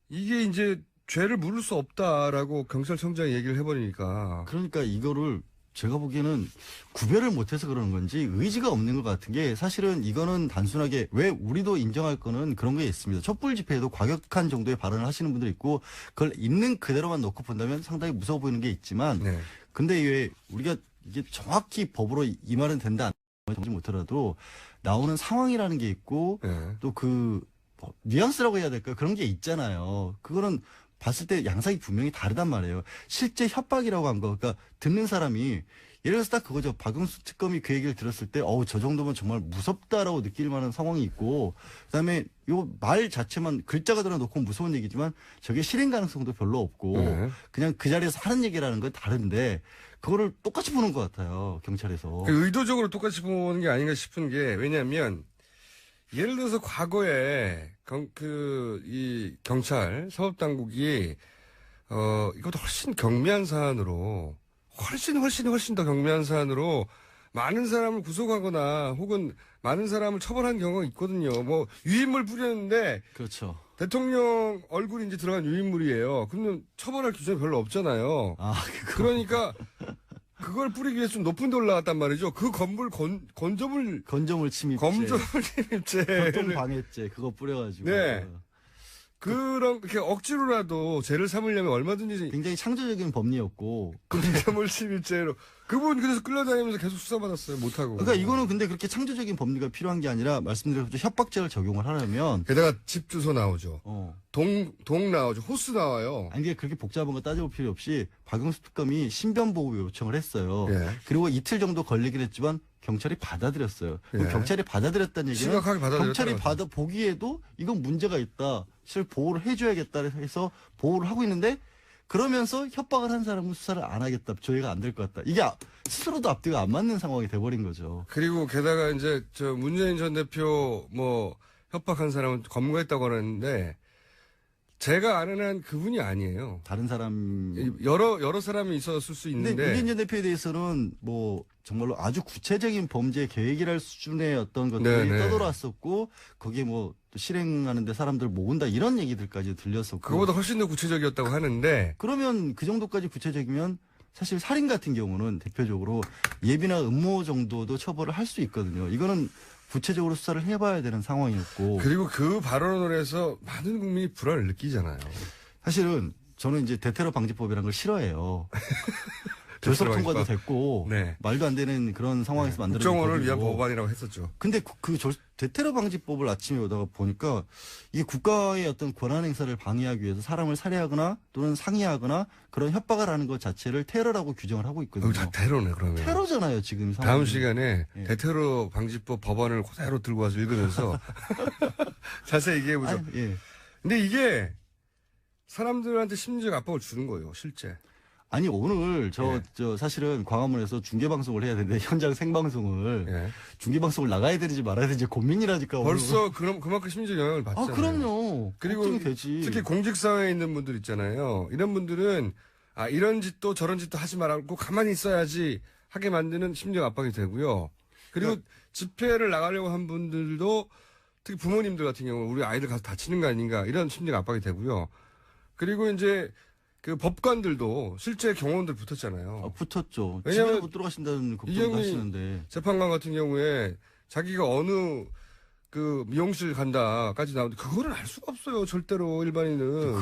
[SPEAKER 1] 이게 이제 죄를 물을 수 없다라고 경찰청장이 얘기를 해버리니까
[SPEAKER 7] 그러니까 이거를 제가 보기에는 구별을 못해서 그러는 건지 의지가 없는 것 같은 게 사실은 이거는 단순하게 왜 우리도 인정할 거는 그런 게 있습니다. 촛불 집회에도 과격한 정도의 발언을 하시는 분들이 있고 그걸 있는 그대로만 놓고 본다면 상당히 무서워 보이는 게 있지만
[SPEAKER 1] 네.
[SPEAKER 7] 근데 왜 우리가 이게 정확히 법으로 이 말은 된다 안 정지 못하더라도 나오는 상황이라는 게 있고
[SPEAKER 1] 네.
[SPEAKER 7] 또 그 뉘앙스라고 해야 될까요? 그런 게 있잖아요. 그거는 봤을 때 양상이 분명히 다르단 말이에요. 실제 협박이라고 한 거, 그러니까 듣는 사람이 예를 들어서 딱 그거죠. 박영수 특검이 그 얘기를 들었을 때, 저 정도면 정말 무섭다라고 느낄 만한 상황이 있고, 그다음에 요 말 자체만 글자가 들어놓고 무서운 얘기지만 저게 실행 가능성도 별로 없고,
[SPEAKER 1] 네.
[SPEAKER 7] 그냥 그 자리에서 하는 얘기라는 건 다른데, 그거를 똑같이 보는 것 같아요. 경찰에서.
[SPEAKER 1] 그 의도적으로 똑같이 보는 게 아닌가 싶은 게 왜냐하면 예를 들어서 과거에 이 경찰 사법당국이 이것도 훨씬 경미한 사안으로 훨씬 더 경미한 사안으로 많은 사람을 구속하거나 혹은 많은 사람을 처벌한 경우가 있거든요. 뭐 유인물 뿌렸는데
[SPEAKER 7] 그렇죠.
[SPEAKER 1] 대통령 얼굴이 이제 들어간 유인물이에요. 그러면 처벌할 규정이 별로 없잖아요. 그러니까 그걸 뿌리기 위해서 좀 높은 데 올라갔단 말이죠. 그 건물 건조물 침입죄.
[SPEAKER 7] 교통방해죄 그거 뿌려가지고.
[SPEAKER 1] 네. 이렇게 억지로라도 죄를 삼으려면 얼마든지
[SPEAKER 7] 굉장히 창조적인 법리였고.
[SPEAKER 1] 건조물 침입죄로. 그분 그래서 끌려다니면서 계속 수사받았어요. 못하고.
[SPEAKER 7] 그러니까 이거는 근데 그렇게 창조적인 법리가 필요한 게 아니라 말씀드린 것처럼 협박죄를 적용을 하려면.
[SPEAKER 1] 게다가 집 주소 나오죠. 동 나오죠. 호수 나와요.
[SPEAKER 7] 아니, 이게 그렇게 복잡한 거 따져볼 필요 없이 박영수 특검이 신변보호 요청을 했어요.
[SPEAKER 1] 예.
[SPEAKER 7] 그리고 이틀 정도 걸리긴 했지만 경찰이 받아들였어요.
[SPEAKER 1] 예.
[SPEAKER 7] 경찰이 받아들였다는 얘기는
[SPEAKER 1] 심각하게 받아들였다는
[SPEAKER 7] 경찰이 보기에도 이건 문제가 있다. 실을 보호를 해줘야겠다 해서 보호를 하고 있는데 그러면서 협박을 한 사람은 수사를 안 하겠다. 조회가 안 될 것 같다. 이게 스스로도 앞뒤가 안 맞는 상황이 돼버린 거죠.
[SPEAKER 1] 그리고 게다가 이제 문재인 전 대표 협박한 사람은 검거했다고 하는데 제가 아는 한 그분이 아니에요.
[SPEAKER 7] 다른 사람
[SPEAKER 1] 여러 사람이 있었을 수
[SPEAKER 7] 근데
[SPEAKER 1] 있는데
[SPEAKER 7] 문재인 전 대표에 대해서는 정말로 아주 구체적인 범죄 계획이랄 수준의 어떤 것들이
[SPEAKER 1] 네네.
[SPEAKER 7] 떠돌았었고 거기에 또 실행하는데 사람들 모은다 이런 얘기들까지 들렸었고
[SPEAKER 1] 그거보다 훨씬 더 구체적이었다고 하는데
[SPEAKER 7] 그러면 그 정도까지 구체적이면 사실 살인 같은 경우는 대표적으로 예비나 음모 정도도 처벌을 할 수 있거든요. 이거는 구체적으로 수사를 해봐야 되는 상황이었고
[SPEAKER 1] 그리고 그 발언을 해서 많은 국민이 불안을 느끼잖아요.
[SPEAKER 7] 사실은 저는 이제 대테러 방지법이라는 걸 싫어해요. 졸속 통과도 됐고
[SPEAKER 1] 네.
[SPEAKER 7] 말도 안 되는 그런 상황에서 만들어진
[SPEAKER 1] 국정원을 위한
[SPEAKER 7] 법이고.
[SPEAKER 1] 법안이라고 했었죠.
[SPEAKER 7] 근데 대테러 방지법을 아침에 오다가 보니까 이게 국가의 어떤 권한 행사를 방해하기 위해서 사람을 살해하거나 또는 상해하거나 그런 협박을 하는 것 자체를 테러라고 규정을 하고 있거든요.
[SPEAKER 1] 다 테러네 그러면.
[SPEAKER 7] 테러잖아요 지금 상황이.
[SPEAKER 1] 다음 시간에
[SPEAKER 7] 예.
[SPEAKER 1] 대테러 방지법 법안을 그대로 들고 와서 읽으면서 자세히 얘기해보죠.
[SPEAKER 7] 예.
[SPEAKER 1] 근데 이게 사람들한테 심리적 압박을 주는 거예요, 실제.
[SPEAKER 7] 아니 오늘
[SPEAKER 1] 예.
[SPEAKER 7] 사실은 광화문에서 중계 방송을 해야 되는데 현장 생방송을
[SPEAKER 1] 예.
[SPEAKER 7] 중계 방송을 나가야 되는지 말아야 되는지 고민이라니까.
[SPEAKER 1] 벌써 그만큼 심리적 영향을 받잖아요.
[SPEAKER 7] 그럼요.
[SPEAKER 1] 그리고
[SPEAKER 7] 걱정이 되지.
[SPEAKER 1] 특히 공직사회에 있는 분들 있잖아요. 이런 분들은 이런 짓도 저런 짓도 하지 말고 가만히 있어야지 하게 만드는 심리적 압박이 되고요. 그리고 집회를 나가려고 한 분들도 특히 부모님들 같은 경우 우리 아이들 가서 다치는 거 아닌가 이런 심리적 압박이 되고요. 그리고 이제 그 법관들도 실제 경호원들 붙었잖아요.
[SPEAKER 7] 붙었죠.
[SPEAKER 1] 왜냐면
[SPEAKER 7] 집에 못 들어가신다는 걱정도
[SPEAKER 1] 이경희
[SPEAKER 7] 하시는데.
[SPEAKER 1] 재판관 같은 경우에 자기가 어느 그 미용실 간다까지 나오는데 그거는 알 수가 없어요. 절대로 일반인은.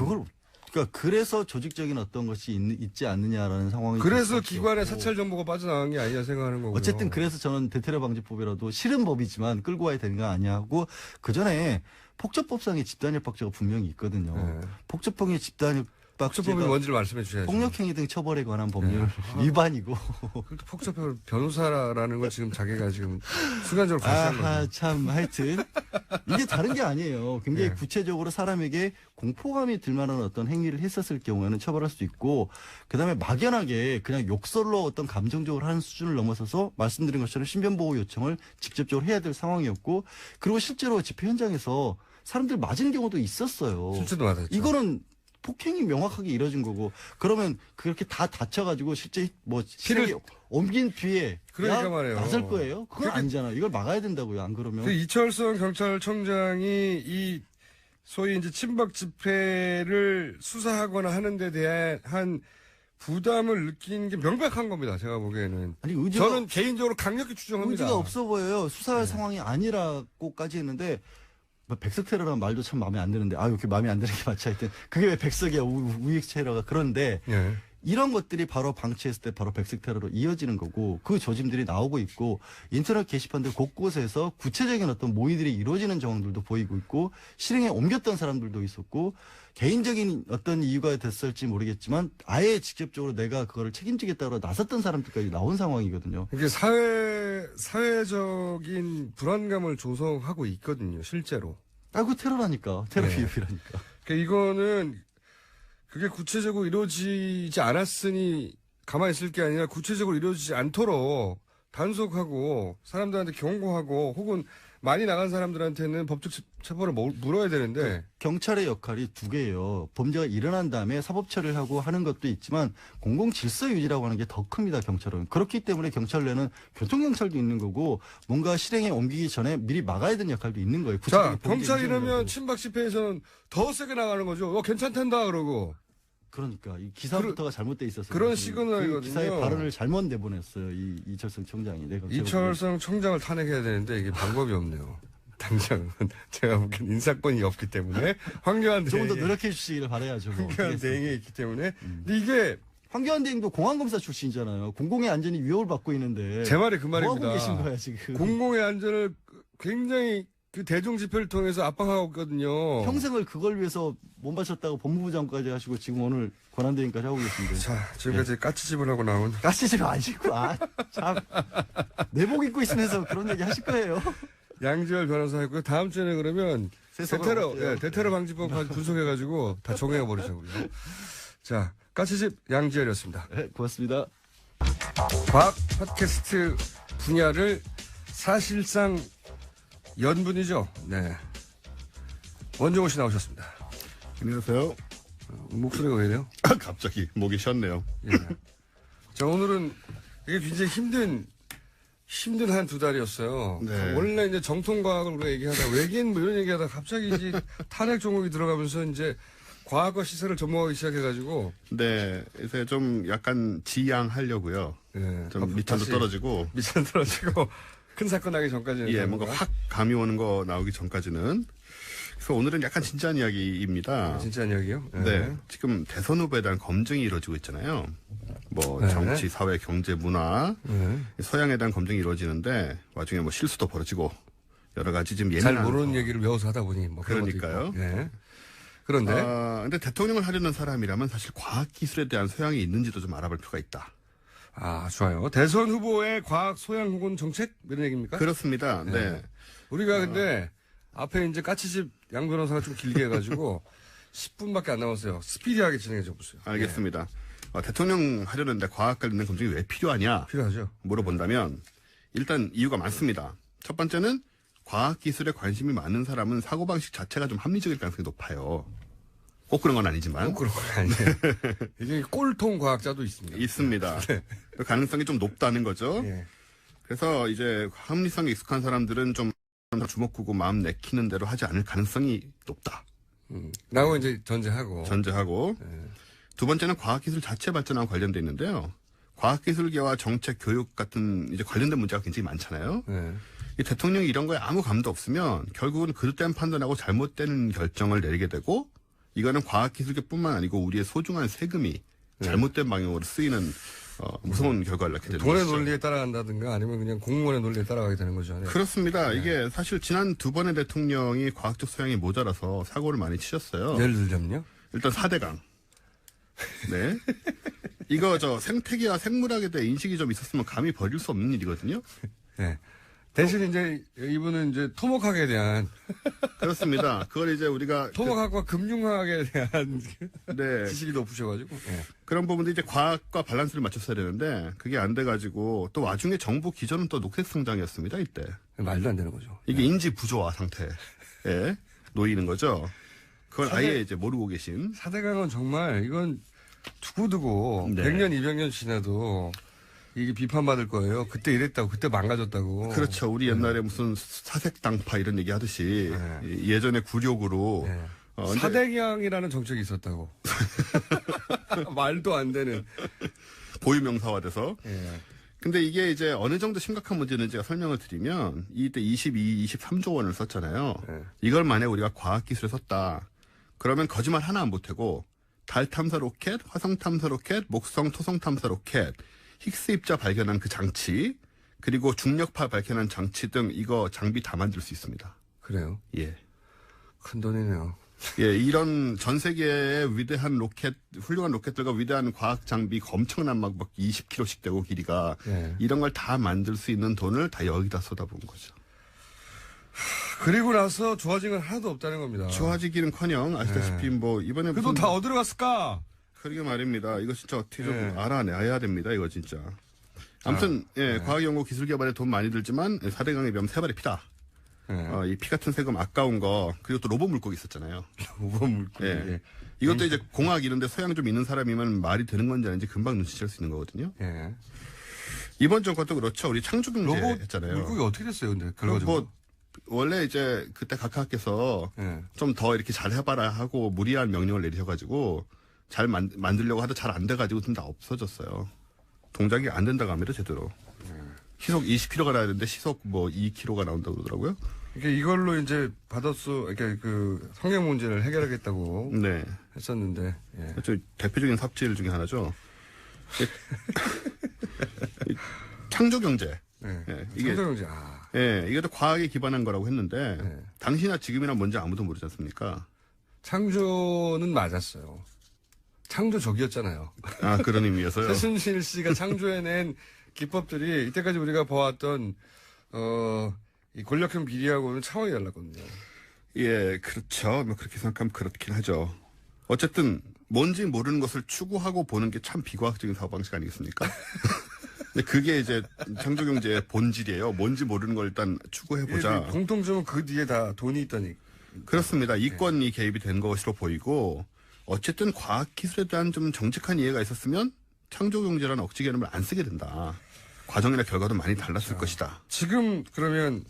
[SPEAKER 7] 그러니까 그래서 조직적인 어떤 것이 있지 않느냐라는 상황이.
[SPEAKER 1] 그래서
[SPEAKER 7] 될 수밖에
[SPEAKER 1] 기관의
[SPEAKER 7] 없고.
[SPEAKER 1] 사찰 정보가 빠져나간 게 아니냐 생각하는 거고요.
[SPEAKER 7] 어쨌든 그래서 저는 대테러 방지법이라도 싫은 법이지만 끌고 와야 되는 거 아니야 하고 그 전에 폭처법상의 집단협박죄가 분명히 있거든요.
[SPEAKER 1] 네.
[SPEAKER 7] 폭처법의
[SPEAKER 1] 폭처법이
[SPEAKER 7] 집단협박죄가
[SPEAKER 1] 뭔지를 말씀해 주셔야죠.
[SPEAKER 7] 폭력행위 등 처벌에 관한 법률 위반이고.
[SPEAKER 1] 그렇게 폭처법 변호사라는 걸 지금 자기가 지금 순간적으로 발생한 거죠.
[SPEAKER 7] 참 하여튼 이게 다른 게 아니에요. 굉장히
[SPEAKER 1] 네.
[SPEAKER 7] 구체적으로 사람에게 공포감이 들 만한 어떤 행위를 했었을 경우에는 처벌할 수 있고, 그다음에 막연하게 그냥 욕설로 어떤 감정적으로 하는 수준을 넘어서서 말씀드린 것처럼 신변보호 요청을 직접적으로 해야 될 상황이었고, 그리고 실제로 집회 현장에서 사람들 맞은 경우도 있었어요.
[SPEAKER 1] 실제도 맞았죠.
[SPEAKER 7] 이거는 폭행이 명확하게 이뤄진 거고, 그러면 그렇게 다 다쳐가지고 실제 뭐 피를 옮긴 뒤에
[SPEAKER 1] 그러니까
[SPEAKER 7] 야,
[SPEAKER 1] 말이에요.
[SPEAKER 7] 나설 거예요? 그건
[SPEAKER 1] 그렇게-
[SPEAKER 7] 아니잖아요. 이걸 막아야 된다고요. 안 그러면.
[SPEAKER 1] 그 이철성 경찰청장이 이 소위 이제 친박 집회를 수사하거나 하는 데 대한 부담을 느끼는 게 명백한 겁니다. 제가 보기에는.
[SPEAKER 7] 아니 의지가
[SPEAKER 1] 저는 개인적으로 강력히 추정합니다.
[SPEAKER 7] 의지가 없어 보여요. 수사할
[SPEAKER 1] 네.
[SPEAKER 7] 상황이 아니라고까지 했는데 뭐 백석 테러라는 말도 참 마음에 안 드는데 이렇게 마음에 안 드는 게 맞지 하여튼 그게 왜 백석이야 우익 테러가 그런데
[SPEAKER 1] 예.
[SPEAKER 7] 이런 것들이 바로 방치했을 때 바로 백석 테러로 이어지는 거고 그 조짐들이 나오고 있고 인터넷 게시판들 곳곳에서 구체적인 어떤 모의들이 이루어지는 정황들도 보이고 있고 실행에 옮겼던 사람들도 있었고 개인적인 어떤 이유가 됐을지 모르겠지만 아예 직접적으로 내가 그거를 책임지겠다고 나섰던 사람들까지 나온 상황이거든요.
[SPEAKER 1] 이게 사회적인 불안감을 조성하고 있거든요. 실제로.
[SPEAKER 7] 그 테러라니까. 테러
[SPEAKER 1] 네.
[SPEAKER 7] 비유라니까.
[SPEAKER 1] 그러니까 이거는 그게 구체적으로 이루어지지 않았으니 가만히 있을 게 아니라 구체적으로 이루어지지 않도록 단속하고 사람들한테 경고하고 혹은 많이 나간 사람들한테는 법적 처벌을 물어야 되는데
[SPEAKER 7] 경찰의 역할이 두 개예요. 범죄가 일어난 다음에 사법 처리를 하고 하는 것도 있지만 공공 질서 유지라고 하는 게 더 큽니다. 경찰은. 그렇기 때문에 경찰 내는 교통경찰도 있는 거고 뭔가 실행에 옮기기 전에 미리 막아야 되는 역할도 있는 거예요.
[SPEAKER 1] 자,
[SPEAKER 7] 구체적인 범죄
[SPEAKER 1] 경찰이라면
[SPEAKER 7] 인정이라고.
[SPEAKER 1] 친박 집회에서는 더 세게 나가는 거죠. 괜찮단다 그러고.
[SPEAKER 7] 그러니까 이 기사부터가 잘못돼 있었어요.
[SPEAKER 1] 그런 시그널이거든요.
[SPEAKER 7] 그 기사의 발언을 잘못 내보냈어요. 이철성 청장이.
[SPEAKER 1] 이철성 청장을 탄핵해야 되는데 이게 방법이 없네요. 당장은 제가 보기엔 인사권이 없기 때문에 황교안
[SPEAKER 7] 조금 더
[SPEAKER 1] 대행이
[SPEAKER 7] 노력해 주시기를 바라야죠. 뭐.
[SPEAKER 1] 황교안 대행이 있기 때문에 근데 이게
[SPEAKER 7] 황교안 대행도 공안검사 출신이잖아요. 공공의 안전이 위협을 받고 있는데
[SPEAKER 1] 제 말이 그
[SPEAKER 7] 뭐
[SPEAKER 1] 말입니다.
[SPEAKER 7] 하고 계신 거야 지금.
[SPEAKER 1] 공공의 안전을 굉장히 그 대중 집회를 통해서 압박하고 있거든요.
[SPEAKER 7] 평생을 그걸 위해서 몸 바쳤다고 법무부 장관까지 하시고 지금 오늘 권한대행까지 하고 계신데.
[SPEAKER 1] 자, 지금까지 까치집을 하고 나온
[SPEAKER 7] 가시지 마시고 참 내복 입고 있으면서 그런 얘기 하실 거예요.
[SPEAKER 1] 양지열 변호사였고요. 다음 주에는 그러면 대테러 방지법 분석해가지고 다 적용해 버리자고요. 자, 까치집 양지열이었습니다.
[SPEAKER 7] 네, 고맙습니다.
[SPEAKER 1] 과학 팟캐스트 분야를 사실상 연분이죠. 네. 원종호 씨 나오셨습니다.
[SPEAKER 8] 안녕하세요.
[SPEAKER 1] 목소리가 왜 이래요?
[SPEAKER 8] 갑자기 목이 쉬었네요.
[SPEAKER 1] 예. 자, 오늘은 이게 굉장히 힘든 한 두 달이었어요.
[SPEAKER 8] 네.
[SPEAKER 1] 원래 이제 정통과학을 우리가 얘기하다 외계인 뭐 이런 얘기하다 갑자기 이제 탄핵 종목이 들어가면서 이제 과학과 시설을 접목하기 시작해가지고
[SPEAKER 8] 네, 이제 좀 약간 지양하려고요.
[SPEAKER 1] 예,
[SPEAKER 8] 좀 밑천도 떨어지고,
[SPEAKER 1] 밑천 떨어지고 큰 사건 나기 전까지는
[SPEAKER 8] 예, 뭔가 확 감이 오는 거 나오기 전까지는. 그래서 오늘은 약간 진지한 이야기입니다.
[SPEAKER 1] 진짜 이야기요? 예.
[SPEAKER 8] 네, 지금 대선 후보에 대한 검증이 이루어지고 있잖아요. 뭐
[SPEAKER 1] 네.
[SPEAKER 8] 정치, 사회, 경제, 문화,
[SPEAKER 1] 예.
[SPEAKER 8] 소양에 대한 검증이 이루어지는데 와중에 뭐 실수도 벌어지고 여러 가지 지금
[SPEAKER 1] 잘
[SPEAKER 8] 예민한
[SPEAKER 1] 모르는 얘기를 외워서 하다 보니 뭐 그런 것도
[SPEAKER 8] 그러니까요.
[SPEAKER 1] 있고. 예. 그런데
[SPEAKER 8] 근데 대통령을 하려는 사람이라면 사실 과학 기술에 대한 소양이 있는지도 좀 알아볼 필요가 있다.
[SPEAKER 1] 좋아요. 대선 후보의 과학 소양 혹은 정책 이런 얘기입니까?
[SPEAKER 8] 그렇습니다. 네.
[SPEAKER 1] 우리가 근데 앞에 이제 까치집 양 변호사가 좀 길게 해가지고 10분밖에 안 남았어요. 스피디하게 진행해 줘 보세요.
[SPEAKER 8] 알겠습니다. 대통령 하려는데 과학 관련된 검증이 왜 필요하냐
[SPEAKER 1] 필요하죠.
[SPEAKER 8] 물어본다면 일단 이유가 많습니다. 첫 번째는 과학 기술에 관심이 많은 사람은 사고방식 자체가 좀 합리적일 가능성이 높아요. 꼭 그런 건 아니지만.
[SPEAKER 1] 꼭 그런 건 아니에요. 이게 꼴통 과학자도 있습니다.
[SPEAKER 8] 있습니다. 그 가능성이 좀 높다는 거죠.
[SPEAKER 1] 예.
[SPEAKER 8] 그래서 이제 합리성에 익숙한 사람들은 좀 주먹구고 마음 내키는 대로 하지 않을 가능성이 높다.
[SPEAKER 1] 라고 이제 전제하고.
[SPEAKER 8] 두 번째는 과학기술 자체 발전과 관련돼 있는데요. 과학기술계와 정책, 교육 같은 이제 관련된 문제가 굉장히 많잖아요.
[SPEAKER 1] 네.
[SPEAKER 8] 이 대통령이 이런 거에 아무 감도 없으면 결국은 그릇된 판단하고 잘못된 결정을 내리게 되고 이거는 과학기술계뿐만 아니고 우리의 소중한 세금이 잘못된 방향으로 쓰이는 무서운 결과를 낳게 되는
[SPEAKER 1] 돈의
[SPEAKER 8] 것이죠.
[SPEAKER 1] 논리에 따라간다든가 아니면 그냥 공무원의 논리에 따라가게 되는 거죠. 네.
[SPEAKER 8] 그렇습니다. 이게 사실 지난 두 번의 대통령이 과학적 소양이 모자라서 사고를 많이 치셨어요.
[SPEAKER 1] 예를 들자면요.
[SPEAKER 8] 일단 4대강. 네. 이거 생태계와 생물학에 대해 인식이 좀 있었으면 감히 버릴 수 없는 일이거든요.
[SPEAKER 1] 네. 대신 이제 이분은 이제 토목학에 대한
[SPEAKER 8] 그렇습니다. 그걸 이제 우리가
[SPEAKER 1] 토목학과 금융학에 대한
[SPEAKER 8] 네.
[SPEAKER 1] 지식이 높으셔가지고 네.
[SPEAKER 8] 그런 부분도 이제 과학과 밸런스를 맞췄어야 되는데 그게 안 돼가지고 또 와중에 정부 기조는 또 녹색 성장이었습니다 이때.
[SPEAKER 1] 말도 안 되는 거죠.
[SPEAKER 8] 이게 인지 부조화 상태에 놓이는 거죠. 그걸 아예 이제 모르고 계신.
[SPEAKER 1] 4대강은 정말 이건 두고두고
[SPEAKER 8] 네.
[SPEAKER 1] 100년, 200년 지나도 이게 비판받을 거예요. 그때 이랬다고, 그때 망가졌다고.
[SPEAKER 8] 그렇죠. 우리 옛날에 무슨 사색당파 이런 얘기 하듯이 예전에 굴욕으로.
[SPEAKER 1] 네.
[SPEAKER 8] 근데
[SPEAKER 1] 사대강이라는 정책이 있었다고. 말도 안 되는.
[SPEAKER 8] 고유명사화돼서.
[SPEAKER 1] 예.
[SPEAKER 8] 근데 이게 이제 어느 정도 심각한 문제는 제가 설명을 드리면 이때 23조 원을 썼잖아요.
[SPEAKER 1] 네.
[SPEAKER 8] 이걸 만약 우리가 과학기술에 썼다. 그러면 거짓말 하나 안 보태고 달 탐사 로켓, 화성 탐사 로켓, 목성 토성 탐사 로켓, 힉스 입자 발견한 그 장치, 그리고 중력파 발견한 장치 등 이거 장비 다 만들 수 있습니다.
[SPEAKER 1] 그래요.
[SPEAKER 8] 예.
[SPEAKER 1] 큰 돈이네요.
[SPEAKER 8] 예, 이런 전 세계의 위대한 로켓, 훌륭한 로켓들과 위대한 과학 장비 엄청난 막 20km씩 되고 길이가
[SPEAKER 1] 예.
[SPEAKER 8] 이런 걸 다 만들 수 있는 돈을 다 여기다 쏟아부은 거죠.
[SPEAKER 1] 그리고 나서 좋아진 건 하나도 없다는 겁니다.
[SPEAKER 8] 좋아지기는커녕 아시다시피 뭐 이번에
[SPEAKER 1] 그 돈 다 어디로 갔을까?
[SPEAKER 8] 그러게 말입니다. 이거 진짜 어떻게 좀
[SPEAKER 1] 예.
[SPEAKER 8] 알아내야 됩니다. 이거 진짜. 아무튼 과학연구기술개발에 돈 많이 들지만 4대강에 비하면 3발의 피다.
[SPEAKER 1] 예.
[SPEAKER 8] 이 피 같은 세금 아까운 거 그리고 또 로봇 물고기 있었잖아요.
[SPEAKER 1] 로봇 물고기.
[SPEAKER 8] 예. 이것도 이제 공학 이런데 소양 좀 있는 사람이면 말이 되는 건지 아닌지 금방 눈치챌 수 있는 거거든요.
[SPEAKER 1] 예.
[SPEAKER 8] 이번 정권도 그렇죠. 우리 창조경제
[SPEAKER 1] 로봇
[SPEAKER 8] 했잖아요.
[SPEAKER 1] 물고기 어떻게 됐어요, 근데?
[SPEAKER 8] 그럼
[SPEAKER 1] 결과적으로.
[SPEAKER 8] 뭐 원래 이제 그때 각하께서
[SPEAKER 1] 예.
[SPEAKER 8] 좀 더 이렇게 잘 해봐라 하고 무리한 명령을 내리셔가지고 잘 만들려고 하다 잘 안 돼가지고 좀 다 없어졌어요. 동작이 안 된다고 합니다, 제대로. 시속 20km가 나야 되는데 시속 뭐 2km가 나온다고 그러더라고요.
[SPEAKER 1] 이게 이걸로 이제 그러니까 그 성형 문제를 해결하겠다고
[SPEAKER 8] 네.
[SPEAKER 1] 했었는데. 예.
[SPEAKER 8] 그렇죠. 대표적인 삽질 중에 하나죠. 창조경제.
[SPEAKER 1] 예.
[SPEAKER 8] 예, 이게
[SPEAKER 1] 창조경제.
[SPEAKER 8] 예, 이것도 과학에 기반한 거라고 했는데
[SPEAKER 1] 네.
[SPEAKER 8] 당시나 지금이나 뭔지 아무도 모르지 않습니까?
[SPEAKER 1] 창조는 맞았어요. 창조적이었잖아요.
[SPEAKER 8] 아, 그런 의미에서요.
[SPEAKER 1] 최순실 씨가 창조해낸 기법들이 이때까지 우리가 보았던 이 권력형 비리하고는 차원이 달랐거든요.
[SPEAKER 8] 예, 그렇죠. 뭐 그렇게 생각하면 그렇긴 하죠. 어쨌든 뭔지 모르는 것을 추구하고 보는 게 참 비과학적인 사고방식 아니겠습니까? 근데 그게 이제 창조경제의 본질이에요. 뭔지 모르는 걸 일단 추구해보자.
[SPEAKER 1] 공통점은 그 뒤에 다 돈이 있다니.
[SPEAKER 8] 그렇습니다. 이권이 개입이 된 것으로 보이고 어쨌든 과학기술에 대한 좀 정직한 이해가 있었으면 창조경제라는 억지 개념을 안 쓰게 된다. 과정이나 결과도 많이 달랐을 것이다.
[SPEAKER 1] 지금 그러면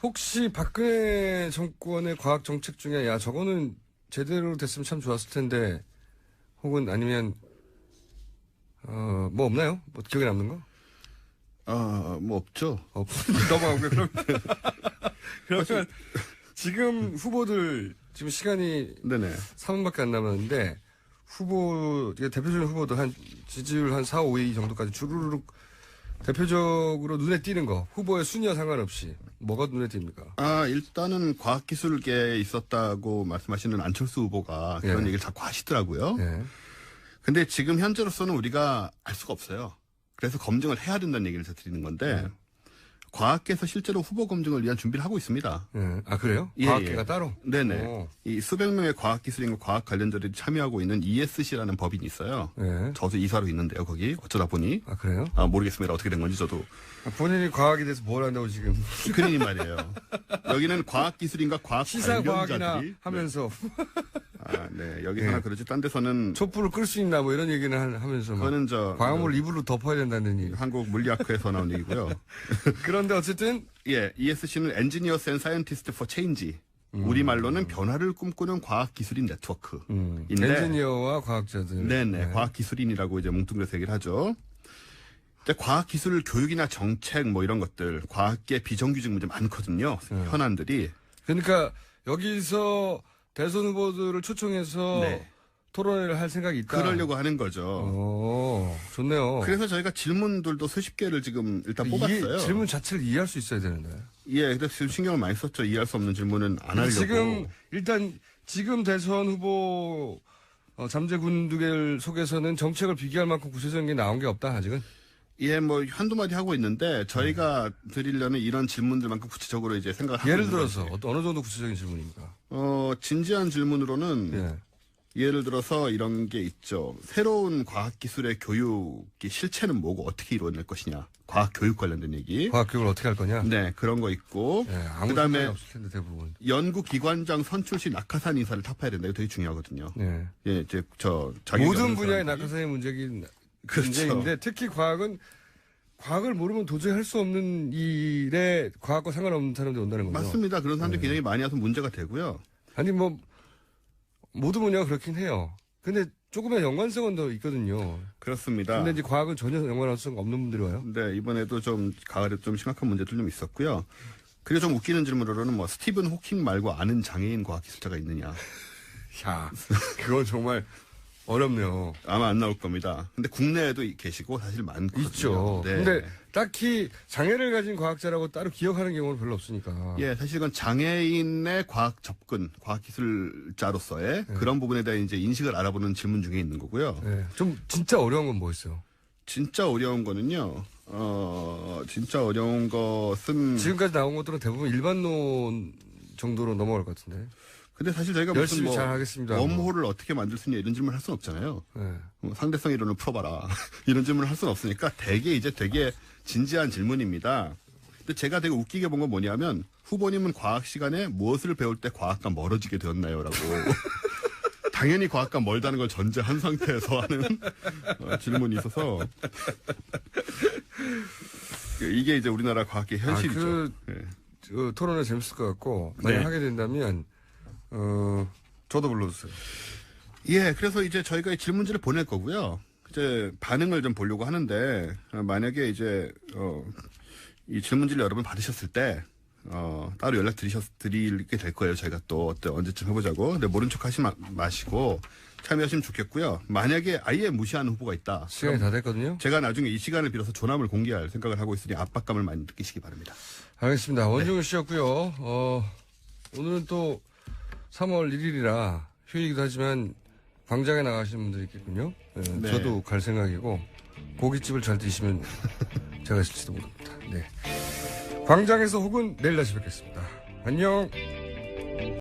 [SPEAKER 1] 혹시 박근혜 정권의 과학 정책 중에 야 저거는 제대로 됐으면 참 좋았을 텐데 혹은 아니면 뭐 없나요? 뭐 기억에 남는 거?
[SPEAKER 8] 뭐 없죠.
[SPEAKER 1] 넘어가고요. 그러면 지금 후보들 지금 시간이
[SPEAKER 8] 네네.
[SPEAKER 1] 3분밖에 안 남았는데 대표적인 후보들 한 지지율 한 4, 5위 정도까지 주르륵 대표적으로 눈에 띄는 거 후보의 순위와 상관없이 뭐가 눈에 띕니까?
[SPEAKER 8] 일단은 과학기술계에 있었다고 말씀하시는 안철수 후보가 그런
[SPEAKER 1] 예.
[SPEAKER 8] 얘기를 자꾸 하시더라고요.
[SPEAKER 1] 예.
[SPEAKER 8] 근데 지금 현재로서는 우리가 알 수가 없어요. 그래서 검증을 해야 된다는 얘기를 제가 드리는 건데 과학계에서 실제로 후보 검증을 위한 준비를 하고 있습니다.
[SPEAKER 1] 아 그래요?
[SPEAKER 8] 예,
[SPEAKER 1] 과학계가
[SPEAKER 8] 예.
[SPEAKER 1] 따로?
[SPEAKER 8] 네네.
[SPEAKER 1] 오.
[SPEAKER 8] 이 수백 명의 과학기술인과 과학 관련자들이 참여하고 있는 ESC라는 법인이 있어요.
[SPEAKER 1] 예.
[SPEAKER 8] 저도 이사로 있는데요, 거기. 어쩌다 보니.
[SPEAKER 1] 아 그래요?
[SPEAKER 8] 모르겠습니다. 어떻게 된 건지 저도.
[SPEAKER 1] 본인이 과학에 대해서 뭘 한다고 지금
[SPEAKER 8] 그러니 말이에요. 여기는 과학기술인과 과학
[SPEAKER 1] 시사 과학이나
[SPEAKER 8] 관련자들이.
[SPEAKER 1] 하면서
[SPEAKER 8] 네. 여기
[SPEAKER 1] 예.
[SPEAKER 8] 하나 그러지. 딴 데서는
[SPEAKER 1] 촛불을 끌 수 있나 뭐 이런 얘기는 하면서 막
[SPEAKER 8] 그거는
[SPEAKER 1] 광화문을 이불로 덮어야 된다는 얘기.
[SPEAKER 8] 한국 물리학회에서 나온 얘기고요.
[SPEAKER 1] 그런데 어쨌든
[SPEAKER 8] 예, ESC는 Engineers and Scientists for Change. 우리말로는 변화를 꿈꾸는 과학기술인 네트워크인데
[SPEAKER 1] 엔지니어와 과학자들.
[SPEAKER 8] 네네, 과학기술인이라고 이제 뭉뚱그려서 얘기를 하죠. 이제 과학기술 교육이나 정책 뭐 이런 것들, 과학계 비정규직 문제 많거든요. 현안들이.
[SPEAKER 1] 그러니까 여기서 대선 후보들을 초청해서
[SPEAKER 8] 네.
[SPEAKER 1] 토론회를 할 생각이 있다.
[SPEAKER 8] 그러려고 하는 거죠.
[SPEAKER 1] 좋네요.
[SPEAKER 8] 그래서 저희가 질문들도 수십 개를 지금 일단 뽑았어요.
[SPEAKER 1] 질문 자체를 이해할 수 있어야 되는데.
[SPEAKER 8] 예, 그래서 지금 신경을 많이 썼죠. 이해할 수 없는 질문은 안 하려고.
[SPEAKER 1] 지금 대선 후보 잠재 군두개를 속에서는 정책을 비교할 만큼 구체적인 게 나온 게 없다, 아직은?
[SPEAKER 8] 예, 뭐 한두 마디 하고 있는데 저희가 드리려는 이런 질문들만큼 구체적으로 이제 생각을 하고
[SPEAKER 1] 예를
[SPEAKER 8] 있는
[SPEAKER 1] 들어서
[SPEAKER 8] 거지.
[SPEAKER 1] 어느 정도 구체적인 질문입니까?
[SPEAKER 8] 진지한 질문으로는
[SPEAKER 1] 예.
[SPEAKER 8] 예를 들어서 이런 게 있죠. 새로운 과학기술의 교육이 실체는 뭐고 어떻게 이루어낼 것이냐. 과학교육 관련된 얘기.
[SPEAKER 1] 과학교육을 어떻게 할 거냐?
[SPEAKER 8] 네, 그런 거 있고.
[SPEAKER 1] 예, 아무
[SPEAKER 8] 그다음에
[SPEAKER 1] 생각이 없을 텐데 대부분.
[SPEAKER 8] 연구기관장 선출 시 낙하산 인사를 타파해야 된다. 이거 되게 중요하거든요.
[SPEAKER 1] 예.
[SPEAKER 8] 예, 이제 자기
[SPEAKER 1] 모든 분야의 낙하산의 문제인데 특히 과학을 모르면 도저히 할 수 없는 일에 과학과 상관없는 사람들이 온다는 거죠.
[SPEAKER 8] 맞습니다. 그런 사람들이 굉장히 많이 와서 문제가 되고요.
[SPEAKER 1] 아니 뭐 모든 분야가 그렇긴 해요. 근데 조금의 연관성은 더 있거든요.
[SPEAKER 8] 그렇습니다.
[SPEAKER 1] 근데 이제 과학은 전혀 연관성 없는 분들이 와요.
[SPEAKER 8] 네, 이번에도 좀 가을에 좀 심각한 문제들 좀 있었고요. 그리고 좀 웃기는 질문으로는 뭐 스티븐 호킹 말고 아는 장애인 과학기술자가 있느냐.
[SPEAKER 1] 야, 그건 정말 어렵네요.
[SPEAKER 8] 아마 안 나올 겁니다. 근데 국내에도 계시고 사실 많거든요.
[SPEAKER 1] 있죠.
[SPEAKER 8] 네.
[SPEAKER 1] 근데 딱히 장애를 가진 과학자라고 따로 기억하는 경우는 별로 없으니까.
[SPEAKER 8] 예, 사실 이건 장애인의 과학 접근, 과학기술자로서의 그런 부분에 대한 이제 인식을 알아보는 질문 중에 있는 거고요.
[SPEAKER 1] 네. 좀 진짜 어려운 건 뭐였어요?
[SPEAKER 8] 진짜 어려운 거는요. 진짜 어려운 것은
[SPEAKER 1] 지금까지 나온 것들은 대부분 일반론 정도로 넘어갈 것 같은데.
[SPEAKER 8] 근데 사실 저희가 무슨
[SPEAKER 1] 열심히
[SPEAKER 8] 뭐
[SPEAKER 1] 잘 하겠습니다.
[SPEAKER 8] 웜홀을 어떻게 만들 수 있냐 이런 질문을 할 수는 없잖아요.
[SPEAKER 1] 네.
[SPEAKER 8] 상대성 이론을 풀어봐라 이런 질문을 할 수는 없으니까 되게 진지한 질문입니다. 근데 제가 되게 웃기게 본 건 뭐냐면 후보님은 과학 시간에 무엇을 배울 때 과학과 멀어지게 되었나요?라고 당연히 과학과 멀다는 걸 전제한 상태에서 하는 질문이 있어서 이게 이제 우리나라 과학의 현실이죠.
[SPEAKER 1] 그 토론회 재밌을 것 같고 만약
[SPEAKER 8] 네.
[SPEAKER 1] 하게 된다면 저도 불러주세요.
[SPEAKER 8] 예, 그래서 이제 저희가 이 질문지를 보낼 거고요. 이제 반응을 좀 보려고 하는데 만약에 이제 이 질문지를 여러분 받으셨을 때 따로 연락 드리게 될 거예요. 저희가 또 언제쯤 해보자고. 근데 모른 척 하지 마시고 참여하시면 좋겠고요. 만약에 아예 무시하는 후보가 있다.
[SPEAKER 1] 시간이 다 됐거든요.
[SPEAKER 8] 제가 나중에 이 시간을 빌어서 조남을 공개할 생각을 하고 있으니 압박감을 많이 느끼시기 바랍니다.
[SPEAKER 1] 알겠습니다. 원종우 씨였고요. 오늘은 또 3월 1일이라 휴일이기도 하지만 광장에 나가시는 분들이 있겠군요.
[SPEAKER 8] 네.
[SPEAKER 1] 저도 갈 생각이고 고깃집을 잘 드시면 제가 있을지도 모릅니다. 네. 광장에서 혹은 내일 다시 뵙겠습니다. 안녕.